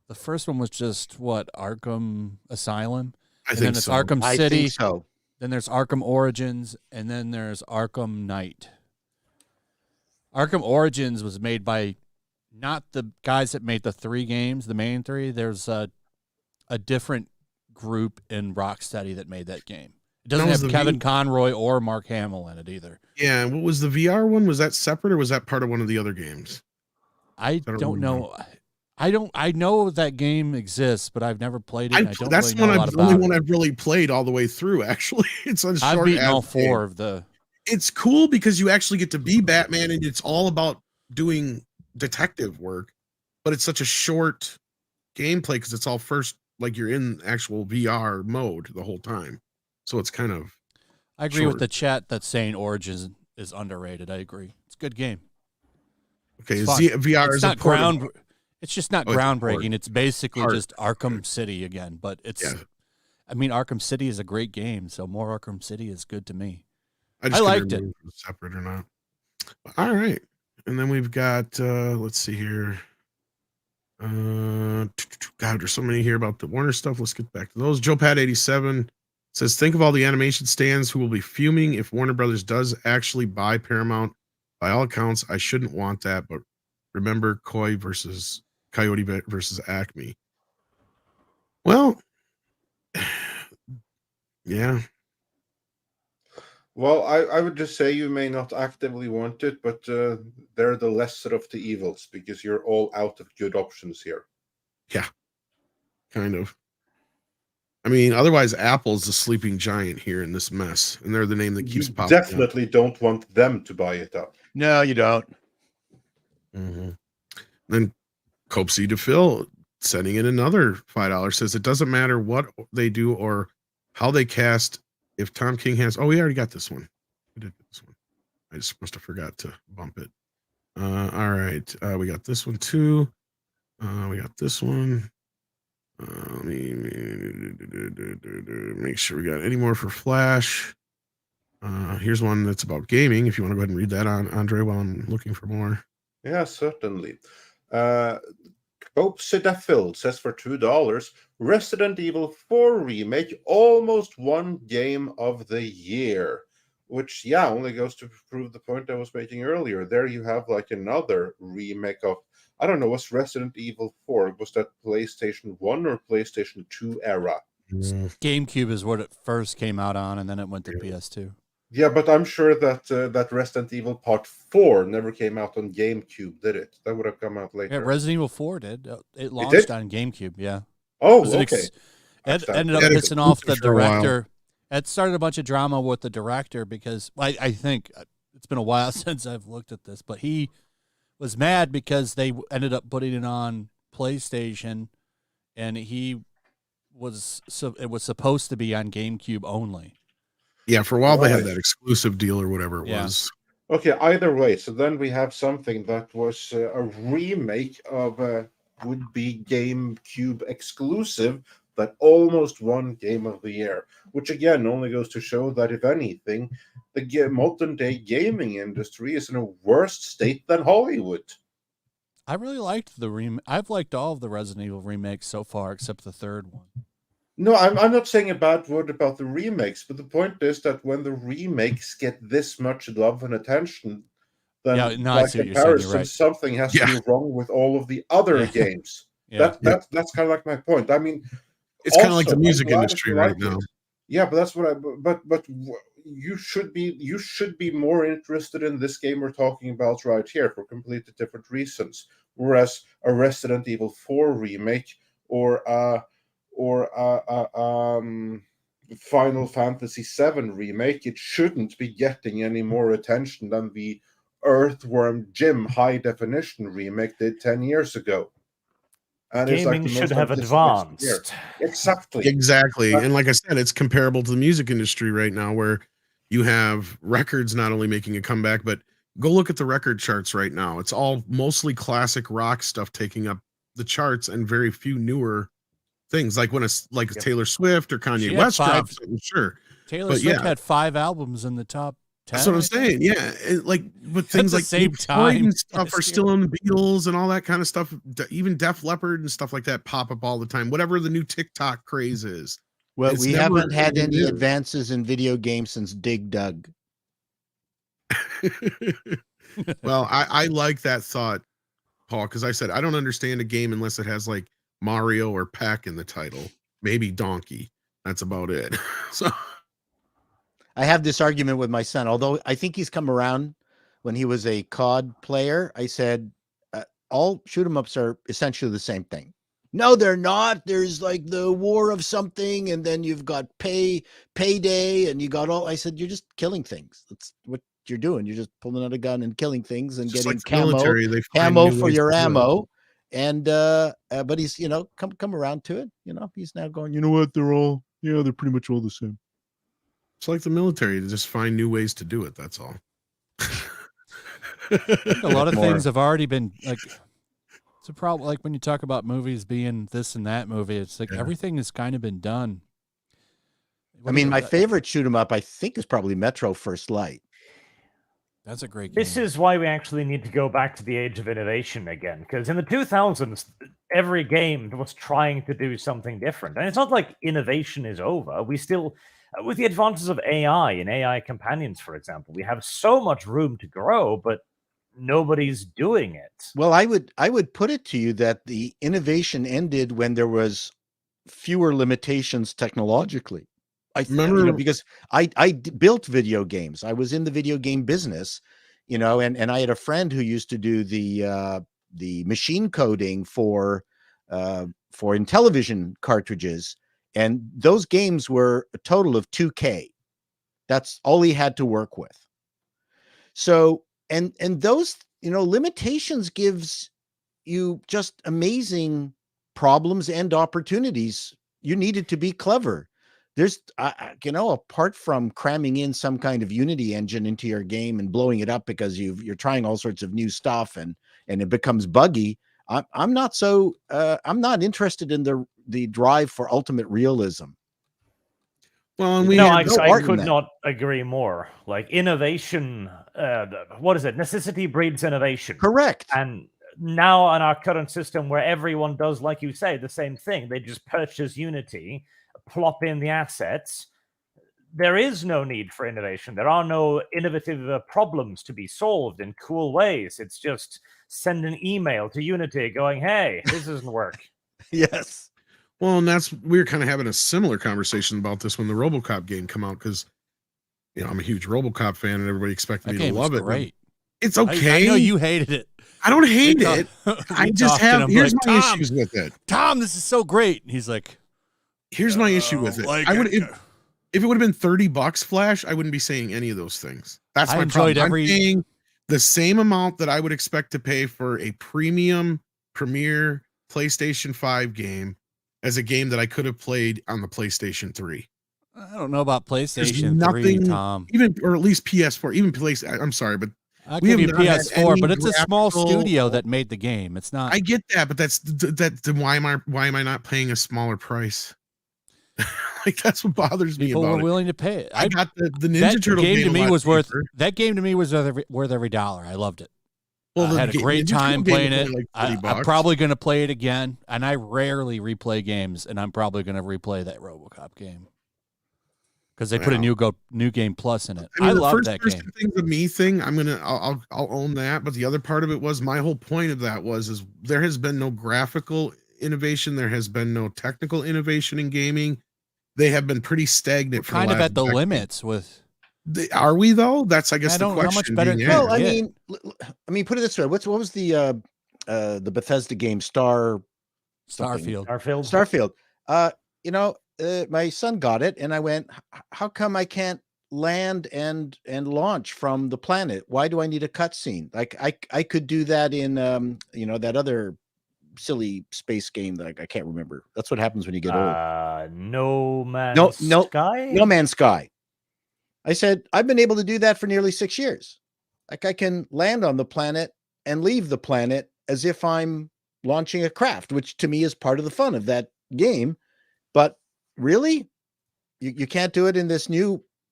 The first one was just Arkham Asylum, and then it's Arkham City. I think so. Then there's Arkham Origins, and then there's Arkham Knight. Arkham Origins was made by not the guys that made the 3 games, the main 3. There's a different group in Rocksteady that made that game. It doesn't have Kevin Conroy or Mark Hamill in it either. Yeah, and what was the VR one? Was that separate or was that part of one of the other games? I don't know. I know that game exists, but I've never played it. That's really the only one I've really played all the way through. Actually, it's on short. I've beaten all 4 of the. It's cool because you actually get to be Batman, and it's all about doing detective work, but it's such a short gameplay because it's all first, like you're in actual VR mode the whole time. So it's kind of. I agree with the chat that's saying Origins is underrated. I agree. It's a good game. Okay, VR it's is not It's just not groundbreaking. It's basically just Arkham City again. But I mean, Arkham City is a great game, so more Arkham City is good to me. I liked it. Separate or not. All right. And then we've got, let's see here. God, there's so many here about the Warner stuff. Let's get back to those. JoePat87 says, think of all the animation stands who will be fuming if Warner Brothers does actually buy Paramount. By all accounts, I shouldn't want that, but remember Coyote versus Acme. Well, yeah. Well, I would just say you may not actively want it, but they're the lesser of the evils because you're all out of good options here. Yeah, kind of. I mean, otherwise, Apple's the sleeping giant here in this mess, and they're the name that keeps popping up. Definitely don't want them to buy it up. No, you don't. Mm-hmm. Then Copesy DePhil sending in another $5, says it doesn't matter what they do or how they cast. If Tom King has, we already got this one. We did this one. I just must have forgot to bump it. All right. We got this one too. We got this one. Let me make sure we got any more for Flash. Here's one that's about gaming. If you want to go ahead and read that on Andre while I'm looking for more. Yeah, certainly. Cope Sidafil says for $2, Resident Evil 4 remake almost won game of the year, which only goes to prove the point I was making earlier. There you have like another remake of, I don't know, what's Resident Evil 4? Was that PlayStation 1 or PlayStation 2 era? GameCube is what it first came out on, and then it went to PS2. Yeah, but I'm sure that that Resident Evil Part 4 never came out on GameCube, did it? That would have come out later. Yeah, Resident Evil 4 did. It launched on GameCube, yeah. Oh, okay. It ended up pissing off the director. It started a bunch of drama with the director because I think it's been a while since I've looked at this, but he was mad because they ended up putting it on PlayStation, and it was supposed to be on GameCube only. Yeah, for a while they had that exclusive deal or whatever it was. Okay, either way, so then we have something that was a remake of a would-be GameCube exclusive that almost won Game of the Year, which again only goes to show that, if anything, the modern-day gaming industry is in a worse state than Hollywood. I really liked I've liked all of the Resident Evil remakes so far, except the third one. No, I'm not saying a bad word about the remakes, but the point is that when the remakes get this much love and attention, then by comparison, something has to be wrong with all of the other games. That's kind of like my point. I mean, it's kind of like the music industry right now. Yeah, but that's what but you should be more interested in this game we're talking about right here for completely different reasons. Whereas a Resident Evil 4 remake or Final Fantasy VII remake, it shouldn't be getting any more attention than the Earthworm Jim high definition remake did 10 years ago. And gaming should have advanced. Exactly. And like I said, it's comparable to the music industry right now, where you have records not only making a comeback, but go look at the record charts right now. It's all mostly classic rock stuff taking up the charts and very few newer things, like when it's like Taylor Swift or Kanye West drops it, sure. Taylor Swift had 5 albums in the top 10. That's what I'm saying. Yeah, but things like same time and stuff are still on the Beatles and all that kind of stuff. Even Def Leppard and stuff like that pop up all the time. Whatever the new TikTok craze is. Well, we haven't had any advances in video games since Dig Dug. Well, I like that thought, Paul, because I said I don't understand a game unless it has like Mario or Pac in the title, maybe Donkey. That's about it. So I have this argument with my son, although I think he's come around. When he was a COD player, I said all shoot 'em ups are essentially the same thing. No, they're not. There's like the war of something, and then you've got payday, and you got all. I said you're just killing things. That's what you're doing. You're just pulling out a gun and killing things and just getting like ammo for your ammo. And but he's come around to it. He's now going, you know what, they're pretty much all the same. It's like the military, to just find new ways to do it. That's all. A lot of things have already been like, it's a problem. Like when you talk about movies being this and that movie, it's like everything has kind of been done. I mean, my favorite shoot 'em up, I think, is probably Metro First Light. That's a great game. This is why we actually need to go back to the age of innovation again, because in the 2000s, every game was trying to do something different. And it's not like innovation is over. We still, with the advances of AI and AI companions, for example, we have so much room to grow, but nobody's doing it. Well, I would put it to you that the innovation ended when there was fewer limitations technologically. I remember because I built video games. I was in the video game business, and I had a friend who used to do the machine coding for Intellivision cartridges, and those games were a total of 2K. That's all he had to work with. So and those limitations gives you just amazing problems and opportunities. You needed to be clever. There's, apart from cramming in some kind of Unity engine into your game and blowing it up because you're trying all sorts of new stuff and it becomes buggy. I'm not interested in the drive for ultimate realism. Well, and I could not agree more. Like innovation, what is it? Necessity breeds innovation. Correct. And now on our current system where everyone does, like you say, the same thing, they just purchase Unity, plop in the assets. There is no need for innovation. There are no innovative problems to be solved in cool ways. It's just send an email to Unity going, hey, this doesn't work. Yes. Well, and we were kind of having a similar conversation about this when the RoboCop game came out, because I'm a huge RoboCop fan and everybody expected me to love it. Great. It's okay. I know you hated it. I don't hate it. I just here's my issues with it. Tom, this is so great. And he's like, here's my issue with it. If it would have been $30 Flash, I wouldn't be saying any of those things. That's my problem. I'm paying the same amount that I would expect to pay for a premium premier PlayStation 5 game as a game that I could have played on the PlayStation 3. I don't know about PlayStation 3, Tom. Or at least PS4. Even PlayStation. I'm sorry, but I'll give you PS4, but it's a small studio that made the game. It's not. I get that, but that's why am I not paying a smaller price? Like that's what bothers me People about were willing to pay it. I got the Ninja Turtle game to me was worth. That game to me was worth every dollar. I loved it. Well, I had a great time playing it. Like I'm probably going to play it again, and I rarely replay games, and I'm probably going to replay that RoboCop game because they put a new game plus in it. I love that game. Thing's a me thing. I'll own that, but the other part of it was my whole point of that is there has been no graphical innovation. There has been no technical innovation in gaming. They have been pretty stagnant. We're kind of at the limits with. Are we though? That's I guess the question. How much better? Well, I mean, put it this way. What was the Bethesda game Starfield? My son got it, and I went, "How come I can't land and launch from the planet? Why do I need a cutscene? Like I could do that in that other silly space game that I can't remember. That's what happens when you get old. No Man's Sky. I said, I've been able to do that for nearly 6 years. Like I can land on the planet and leave the planet as if I'm launching a craft, which to me is part of the fun of that game. But really, you can't do it in this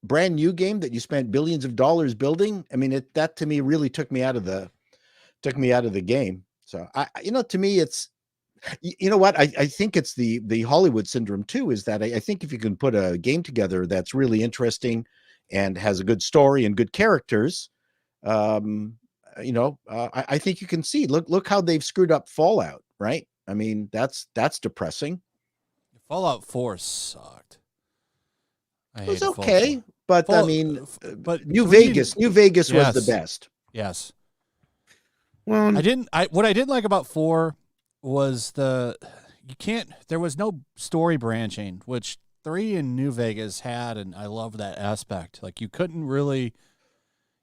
brand new game that you spent billions of dollars building. I mean, that to me really took me out of the game. So to me, it's, what I think it's the Hollywood syndrome too, is that I think if you can put a game together that's really interesting and has a good story and good characters, I think you can see, look how they've screwed up Fallout, right? I mean, that's depressing. Fallout 4 sucked. It was okay, but New Vegas was the best. Yes. Well, what I didn't like about 4 was there was no story branching, which 3 in New Vegas had, and I love that aspect. Like you couldn't really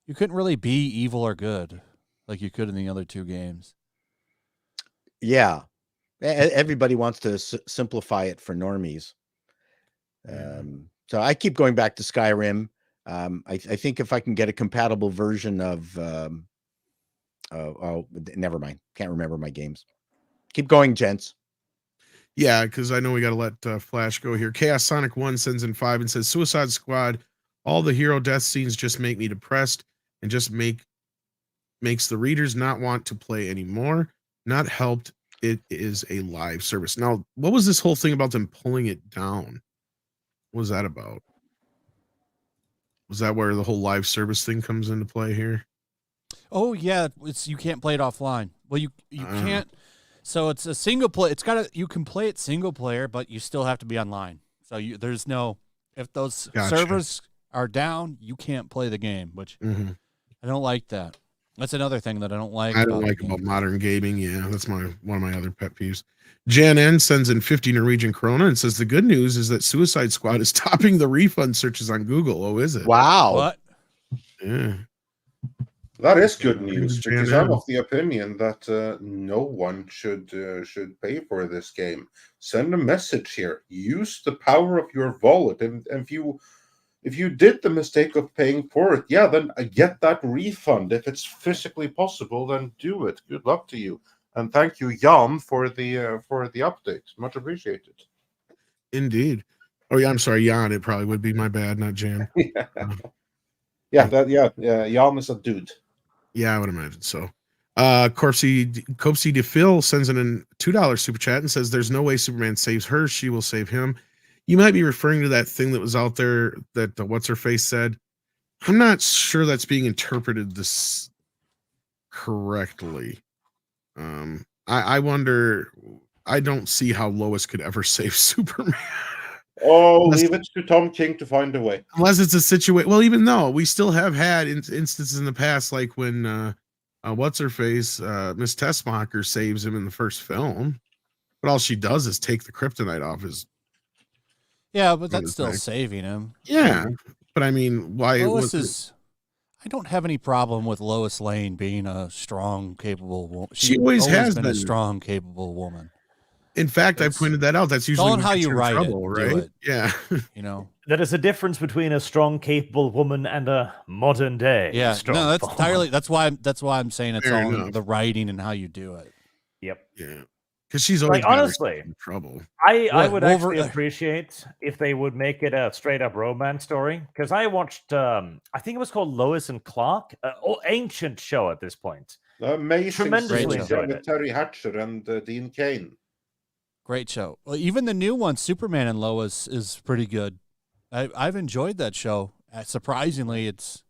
be evil or good like you could in the other 2 games. Yeah. Everybody wants to simplify it for normies. So I keep going back to Skyrim. I think if I can get a compatible version of never mind. Can't remember my games. Keep going, gents. Yeah, because I know we got to let Flash go here. Chaos Sonic 1 sends in 5 and says, Suicide Squad, all the hero death scenes just make me depressed and just makes the readers not want to play anymore. Not helped. It is a live service. Now, what was this whole thing about them pulling it down? What was that about? Was that where the whole live service thing comes into play here? Oh yeah, you can't play it offline. Well, you can't. So it's a single play. You can play it single player, but you still have to be online. So there's no, if those servers are down, you can't play the game. Which I don't like that. That's another thing that I don't like. I don't like about modern gaming. Yeah, that's one of my other pet peeves. Jan N sends in 50 Norwegian krona and says the good news is that Suicide Squad is topping the refund searches on Google. Oh, is it? Wow. What? Yeah. That is good news, Jan because I'm has. of the opinion that no one should pay for this game. Send a message here. Use the power of your wallet, and if you did the mistake of paying for it, yeah, then get that refund. If it's physically possible, then do it. Good luck to you, and thank you, Jan, for the update. Much appreciated. Indeed. Oh yeah, I'm sorry, Jan. It probably would be my bad, not Jan. Jan is a dude. Yeah, I would imagine so. Copsy DePhil sends in a $2 super chat and says, "There's no way Superman saves her. She will save him." You might be referring to that thing that was out there that what's her face said. I'm not sure that's being interpreted this correctly. I wonder. I don't see how Lois could ever save Superman. Oh, leave it to Tom King to find a way. Unless it's a situation. Well, even though we still have had instances in the past, like when what's her face, Miss Tessmacher saves him in the first film, but all she does is take the kryptonite off his. Yeah, but that's still saving him. Yeah, but I mean, why? Lois is. I don't have any problem with Lois Lane being a strong, capable woman. She always has been a strong, capable woman. In fact, I pointed that out. That's usually how you write trouble, right? Yeah. You know, there is a difference between a strong, capable woman and a modern day. Yeah. Strong No, that's woman. entirely. That's why I'm saying it's Fair all enough. the writing and how you do it. Yep. Yeah. Because she's always Like, honestly, in trouble. I would actually appreciate if they would make it a straight up romance story. Because I watched, I think it was called Lois and Clark, ancient show at this point. Amazing, Tremendously enjoyed with it. Terry Hatcher and Dean Cain. Great show. Well, even the new one, Superman and Lois, is pretty good. I've enjoyed that show. Surprisingly, it's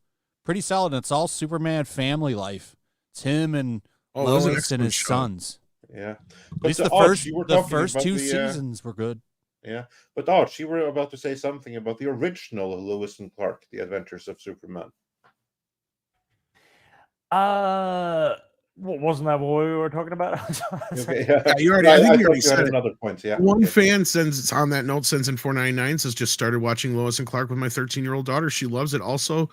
pretty solid. And it's all Superman family life. It's him and Lois and his sons. Yeah, at least the first two seasons were good. Yeah, but Arch, you were about to say something about the original Lewis and Clark: The Adventures of Superman. Wasn't that what we were talking about? Okay, yeah. You already. I think you already you said had it. Another point. Yeah. One fan sends on that note sends in 499 says just started watching Lois and Clark with my 13-year-old daughter. She loves it. Also,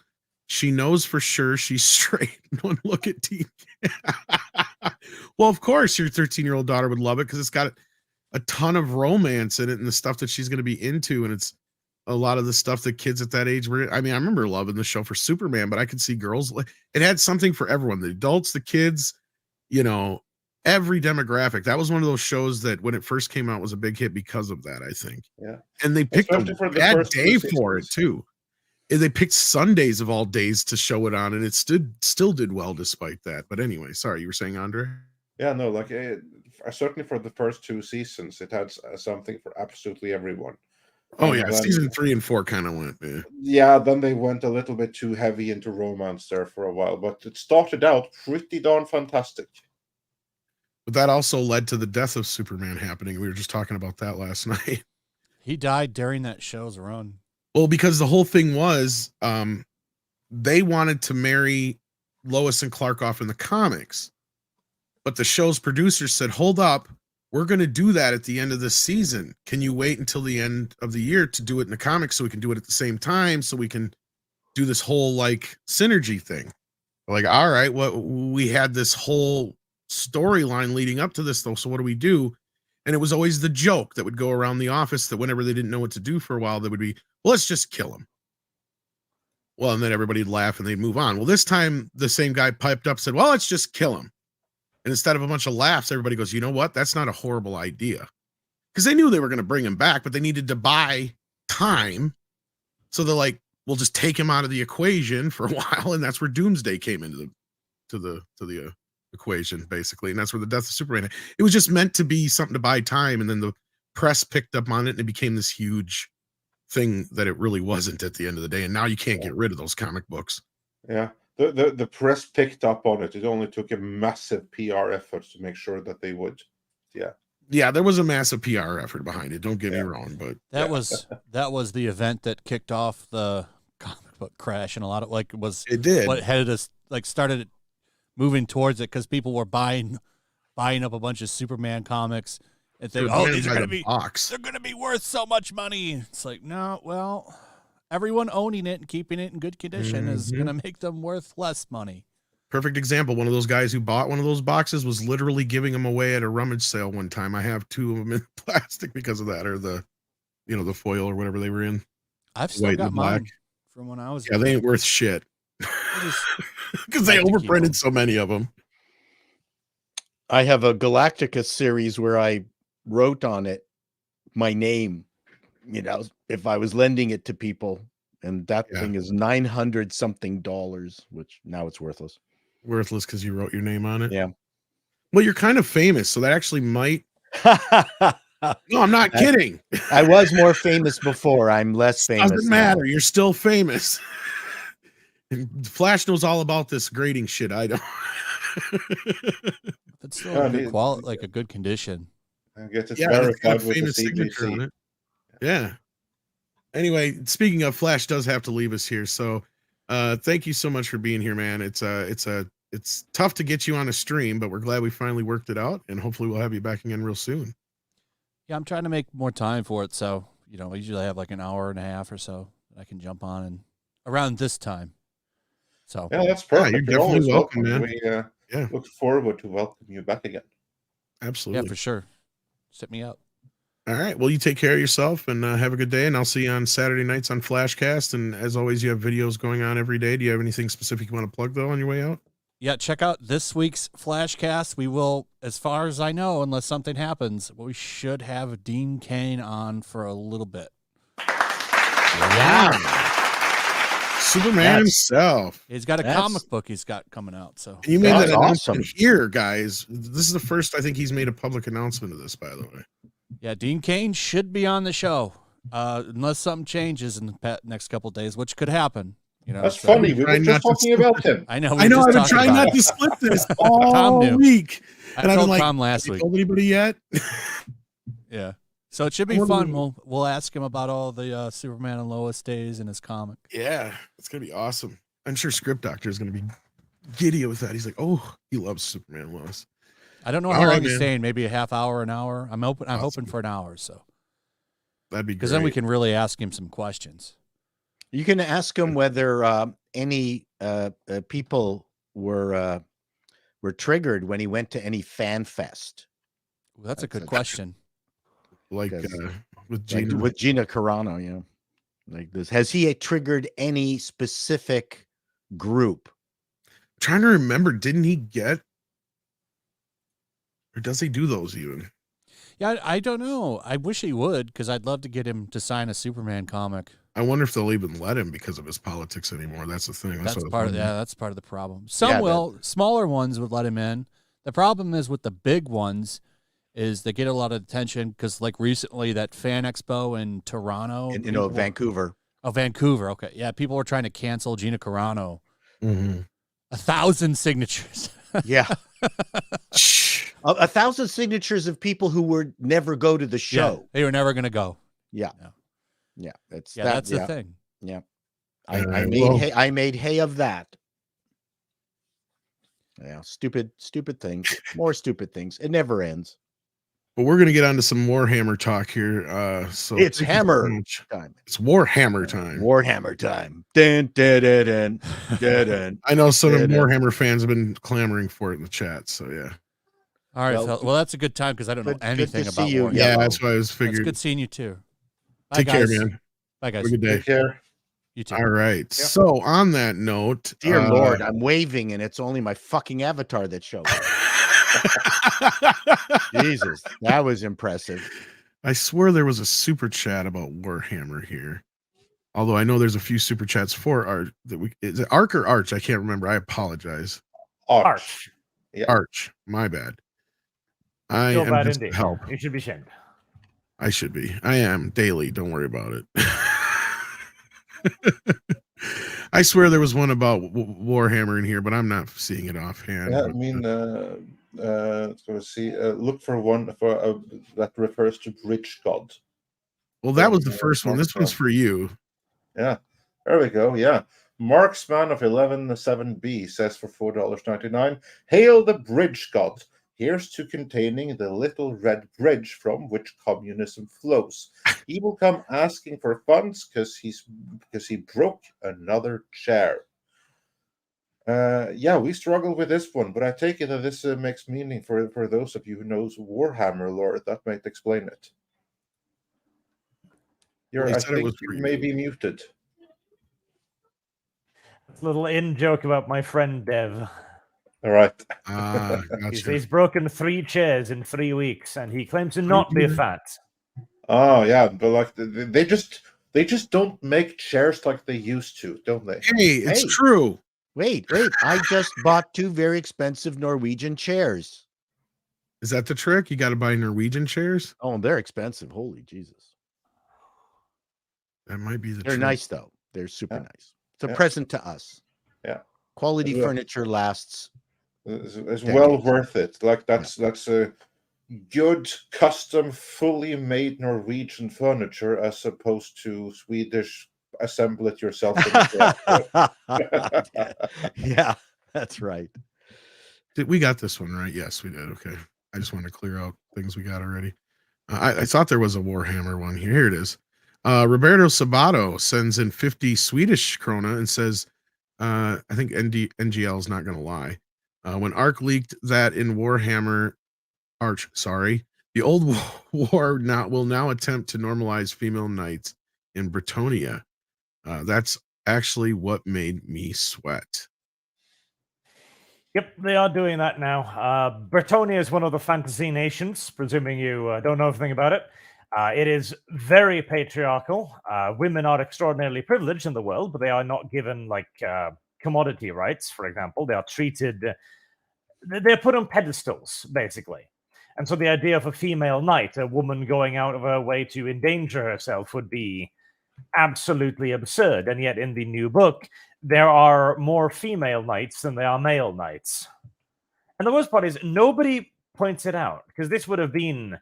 she knows for sure she's straight. One look at T. Well, of course, your 13-year-old daughter would love it because it's got a ton of romance in it and the stuff that she's going to be into, and it's a lot of the stuff that kids at that age were. I mean, I remember loving the show for Superman, but I could see girls. It had something for everyone: the adults, the kids, you know, every demographic. That was one of those shows that when it first came out was a big hit because of that, I think. Yeah, and they picked Especially a for the bad first day 2 for it seasons. too. And they picked Sundays of all days to show it on, and it still did well despite that. But anyway, sorry, you were saying, Andre? Yeah, no, like certainly for the first 2 seasons, it had something for absolutely everyone. Oh And yeah, then- season 3 and 4 kind of went. Yeah, then they went a little bit too heavy into romance there for a while, but it started out pretty darn fantastic. But that also led to the death of Superman happening. We were just talking about that last night. He died during that show's run. Well, because the whole thing was they wanted to marry Lois and Clark off in the comics. But the show's producers said, hold up, we're going to do that at the end of this season. Can you wait until the end of the year to do it in the comics so we can do it at the same time so we can do this whole like synergy thing? We're like, all right, well, we had this whole storyline leading up to this though, so what do we do? And it was always the joke that would go around the office that whenever they didn't know what to do for a while, they would be, well, let's just kill him. Well, and then everybody'd laugh and they'd move on. Well, this time the same guy piped up and said, well, let's just kill him. And instead of a bunch of laughs, everybody goes, you know what? That's not a horrible idea. Because they knew they were going to bring him back, but they needed to buy time. So they're like, we'll just take him out of the equation for a while. And that's where Doomsday came into the equation, basically. And that's where the death of Superman. It was just meant to be something to buy time. And then the press picked up on it and it became this huge thing that it really wasn't at the end of the day. And now you can't get rid of those comic books. Yeah. The press picked up on it. It only took a massive PR effort to make sure that they would. Yeah, there was a massive PR effort behind it. Don't get me wrong, but that was the event that kicked off the comic book crash, and a lot of it did what headed us started moving towards it because people were buying up a bunch of Superman comics and think, oh, these are gonna be they're gonna be worth so much money. It's like, no, well, everyone owning it and keeping it in good condition is gonna make them worth less money. Perfect example. One of those guys who bought one of those boxes was literally giving them away at a rummage sale one time. I have 2 of them in plastic because of that, or the foil or whatever they were in. I've still White got and black. mine from when I was. Yeah, they ain't worth shit because they like to keep overprinted 'em. so many of them. I have a Galactica series where I wrote on it my name, if I was lending it to people, and that thing is $900 something, which now it's worthless. Worthless because you wrote your name on it. Yeah. Well, you're kind of famous, so that actually might. No, I'm not kidding. I was more famous before. I'm less famous. Doesn't matter. You're still famous. And Flash knows all about this grading shit. I don't. It's still a good quality, like a good condition. I guess it's It's got a verified with famous the signature on CGC. it. Yeah. Anyway, speaking of, Flash does have to leave us here, so thank you so much for being here, man. It's tough to get you on a stream, but we're glad we finally worked it out, and hopefully we'll have you back again real soon. Yeah, I'm trying to make more time for it, so I usually have like an hour and a half or so that I can jump on and around this time. So yeah, that's perfect. You're definitely welcome, man. We look forward to welcome you back again. Absolutely. Yeah, for sure. Set me up. All right. Well, you take care of yourself and have a good day. And I'll see you on Saturday nights on Flashcast. And as always, you have videos going on every day. Do you have anything specific you want to plug, though, on your way out? Yeah, check out this week's Flashcast. We will, as far as I know, unless something happens, we should have Dean Cain on for a little bit. Yeah. Superman himself. He's got a comic book he's got coming out. So and you made that announcement here, guys. This is the first I think he's made a public announcement of this, by the way. Yeah, Dean Cain should be on the show, unless something changes in the next couple of days, which could happen. That's funny. We were just talking about him. I know. I've been trying not to split this all week. And I told Tom last week. Told anybody yet? Yeah. So it should be fun. We'll ask him about all the Superman and Lois days in his comic. Yeah, it's gonna be awesome. I'm sure Script Doctor is gonna be giddy with that. He's like, oh, he loves Superman and Lois. I don't know how long he's staying. Maybe a half hour, an hour. I'm hoping for an hour. So that'd be great. Because then we can really ask him some questions. You can ask him whether any people were triggered when he went to any fan fest. Well, that's a good question. Like with Gina Carano, like this. Has he triggered any specific group? I'm trying to remember, didn't he get, or does he do those even? Yeah, I don't know. I wish he would, because I'd love to get him to sign a Superman comic. I wonder if they'll even let him because of his politics anymore. That's the thing. That's part of that's part of the problem. Some will. Smaller ones would let him in. The problem is with the big ones is they get a lot of attention because, like, recently that fan expo in Toronto, Vancouver. Oh, Vancouver. Okay, yeah, people were trying to cancel Gina Carano. Mm-hmm. 1,000 signatures. Yeah. 1,000 signatures of people who would never go to the show. Yeah, they were never going to go. Yeah. That's the thing. Yeah. I made hay of that. Yeah. Stupid things. More stupid things. It never ends. But we're gonna get on to some Warhammer talk here. So it's Hammer time. It's Warhammer time. Warhammer time. Dun, dun, dun, dun, dun, dun. I know some of Warhammer fans have been clamoring for it in the chat. So yeah. All right. Well, that's a good time because I don't know anything about Warhammer. Yeah, that's what I was figuring. It's good seeing you too. Bye, Take guys. care, man. Bye, guys. Have a good day. Take care. You too. All right. Yep. So on that note, dear Lord, I'm waving and it's only my fucking avatar that shows up. Jesus, that was impressive. I swear there was a super chat about Warhammer here. Although I know there's a few super chats for Art is it Arc or Arch? I can't remember. I apologize. Arch. Yeah. Arch. My bad. I Feel am bad just indeed. help. You should be shamed. I should be. I am daily. Don't worry about it. I swear there was one about Warhammer in here, but I'm not seeing it offhand. Yeah, I mean, look for one for that refers to Bridge God. Well, that was the first one. This one's for you. Yeah, there we go. Yeah, Marksman of 11-7B says for $4.99. Hail the Bridge God. Here's to containing the little red bridge from which communism flows. He will come asking for funds because he broke another chair. Yeah, we struggled with this one, but I take it that this makes meaning for those of you who knows Warhammer lore. That might explain it. Well, I said it think was you for may you. be muted. Little in joke about my friend Dev. All right. Gotcha. He's broken 3 chairs in 3 weeks, and he claims to not be fat. Oh yeah, but like they just don't make chairs like they used to, don't they? Hey, it's Hey. true. Wait. I just bought 2 very expensive Norwegian chairs. Is that the trick? You got to buy Norwegian chairs? Oh, they're expensive. Holy Jesus. That might be the They're trick. nice, though. They're super Yeah. nice. It's a Yeah. present to us. Yeah. Quality Yeah. furniture lasts. It's well worth it. Like that's a good custom, fully made Norwegian furniture as opposed to Swedish assemble it yourself. Yeah, that's right. We got this one right? Yes, we did. Okay. I just want to clear out things we got already. I thought there was a Warhammer one here. Here it is. Roberto Sabato sends in 50 Swedish krona and says, I think NGL is not going to lie. When Ark leaked that in Warhammer, the old war will now attempt to normalize female knights in Bretonia. That's actually what made me sweat. Yep, they are doing that now. Bretonia is one of the fantasy nations, presuming you don't know anything about it. It is very patriarchal. Women are extraordinarily privileged in the world, but they are not given like commodity rights, for example. They are treated, they're put on pedestals, basically. And so the idea of a female knight, a woman going out of her way to endanger herself, would be absolutely absurd. And yet in the new book, there are more female knights than there are male knights. And the worst part is nobody points it out, because this would have been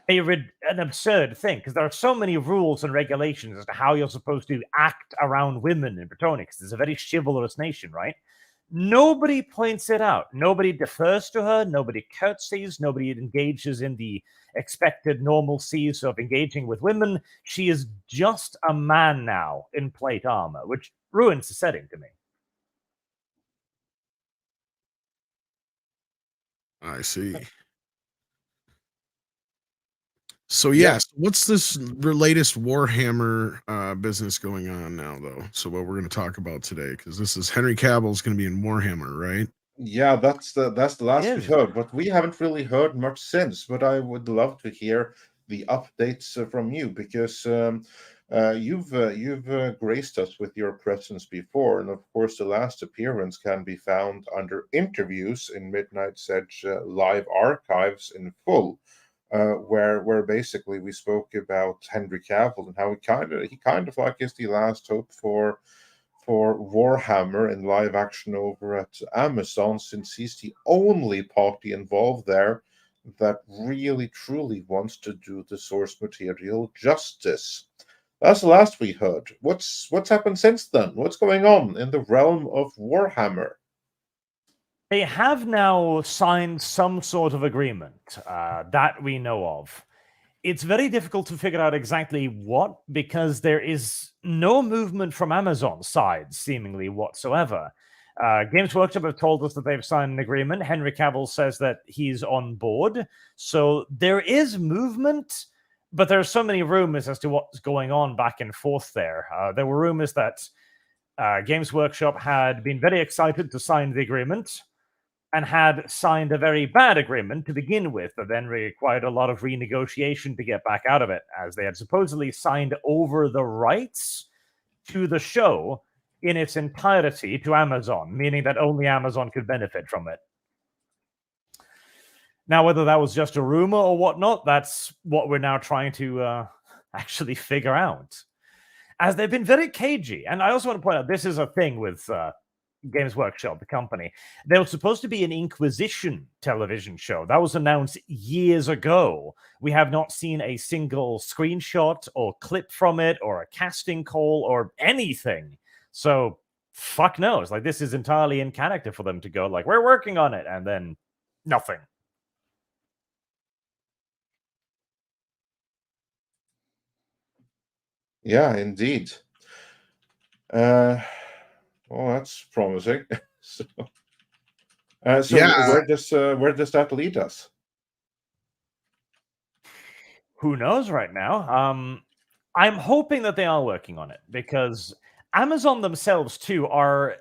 an absurd thing, because there are so many rules and regulations as to how you're supposed to act around women in Bretonia, because it's a very chivalrous nation, right? Nobody points it out. Nobody defers to her. Nobody curtsies. Nobody engages in the expected normalcies of engaging with women. She is just a man now in plate armor, which ruins the setting to me. I see. So yes, what's this latest Warhammer business going on now, though? So what we're going to talk about today, because this is Henry Cavill is going to be in Warhammer, right? Yeah, that's the last we heard, but we haven't really heard much since. But I would love to hear the updates from you, because you've graced us with your presence before, and of course the last appearance can be found under interviews in Midnight's Edge live archives in full. Where basically we spoke about Henry Cavill and how he kind of like is the last hope for Warhammer in live action over at Amazon, since he's the only party involved there that really truly wants to do the source material justice. That's the last we heard. What's happened since then? What's going on in the realm of Warhammer? They have now signed some sort of agreement that we know of. It's very difficult to figure out exactly what, because there is no movement from Amazon's side, seemingly whatsoever. Games Workshop have told us that they've signed an agreement. Henry Cavill says that he's on board. So there is movement, but there are so many rumors as to what's going on back and forth there. There were rumors that Games Workshop had been very excited to sign the agreement, and had signed a very bad agreement to begin with, but then required a lot of renegotiation to get back out of it, as they had supposedly signed over the rights to the show in its entirety to Amazon, meaning that only Amazon could benefit from it. Now, whether that was just a rumor or whatnot, that's what we're now trying to actually figure out. As they've been very cagey, and I also want to point out, this is a thing with Games Workshop, the company. There was supposed to be an Inquisition television show. That was announced years ago. We have not seen a single screenshot or clip from it, or a casting call, or anything. So, fuck knows. Like, this is entirely in character for them to go, like, we're working on it, and then nothing. Yeah, indeed. Well, that's promising. So Yeah. where does that lead us? Who knows right now? I'm hoping that they are working on it because Amazon themselves too are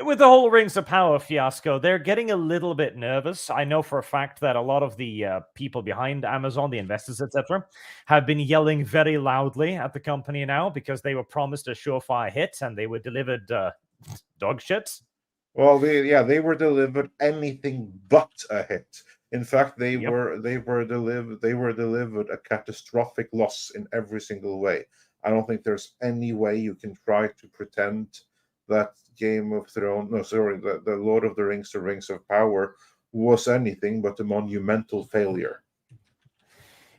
with the whole Rings of Power fiasco. They're getting a little bit nervous. I know for a fact that a lot of the people behind Amazon, the investors, etc., have been yelling very loudly at the company now because they were promised a surefire hit and they were delivered dog shit. Well, they were delivered anything but a hit. In fact, they were delivered a catastrophic loss in every single way. I don't think there's any way you can try to pretend that Game of Thrones, the Lord of the Rings, the Rings of Power, was anything but a monumental failure.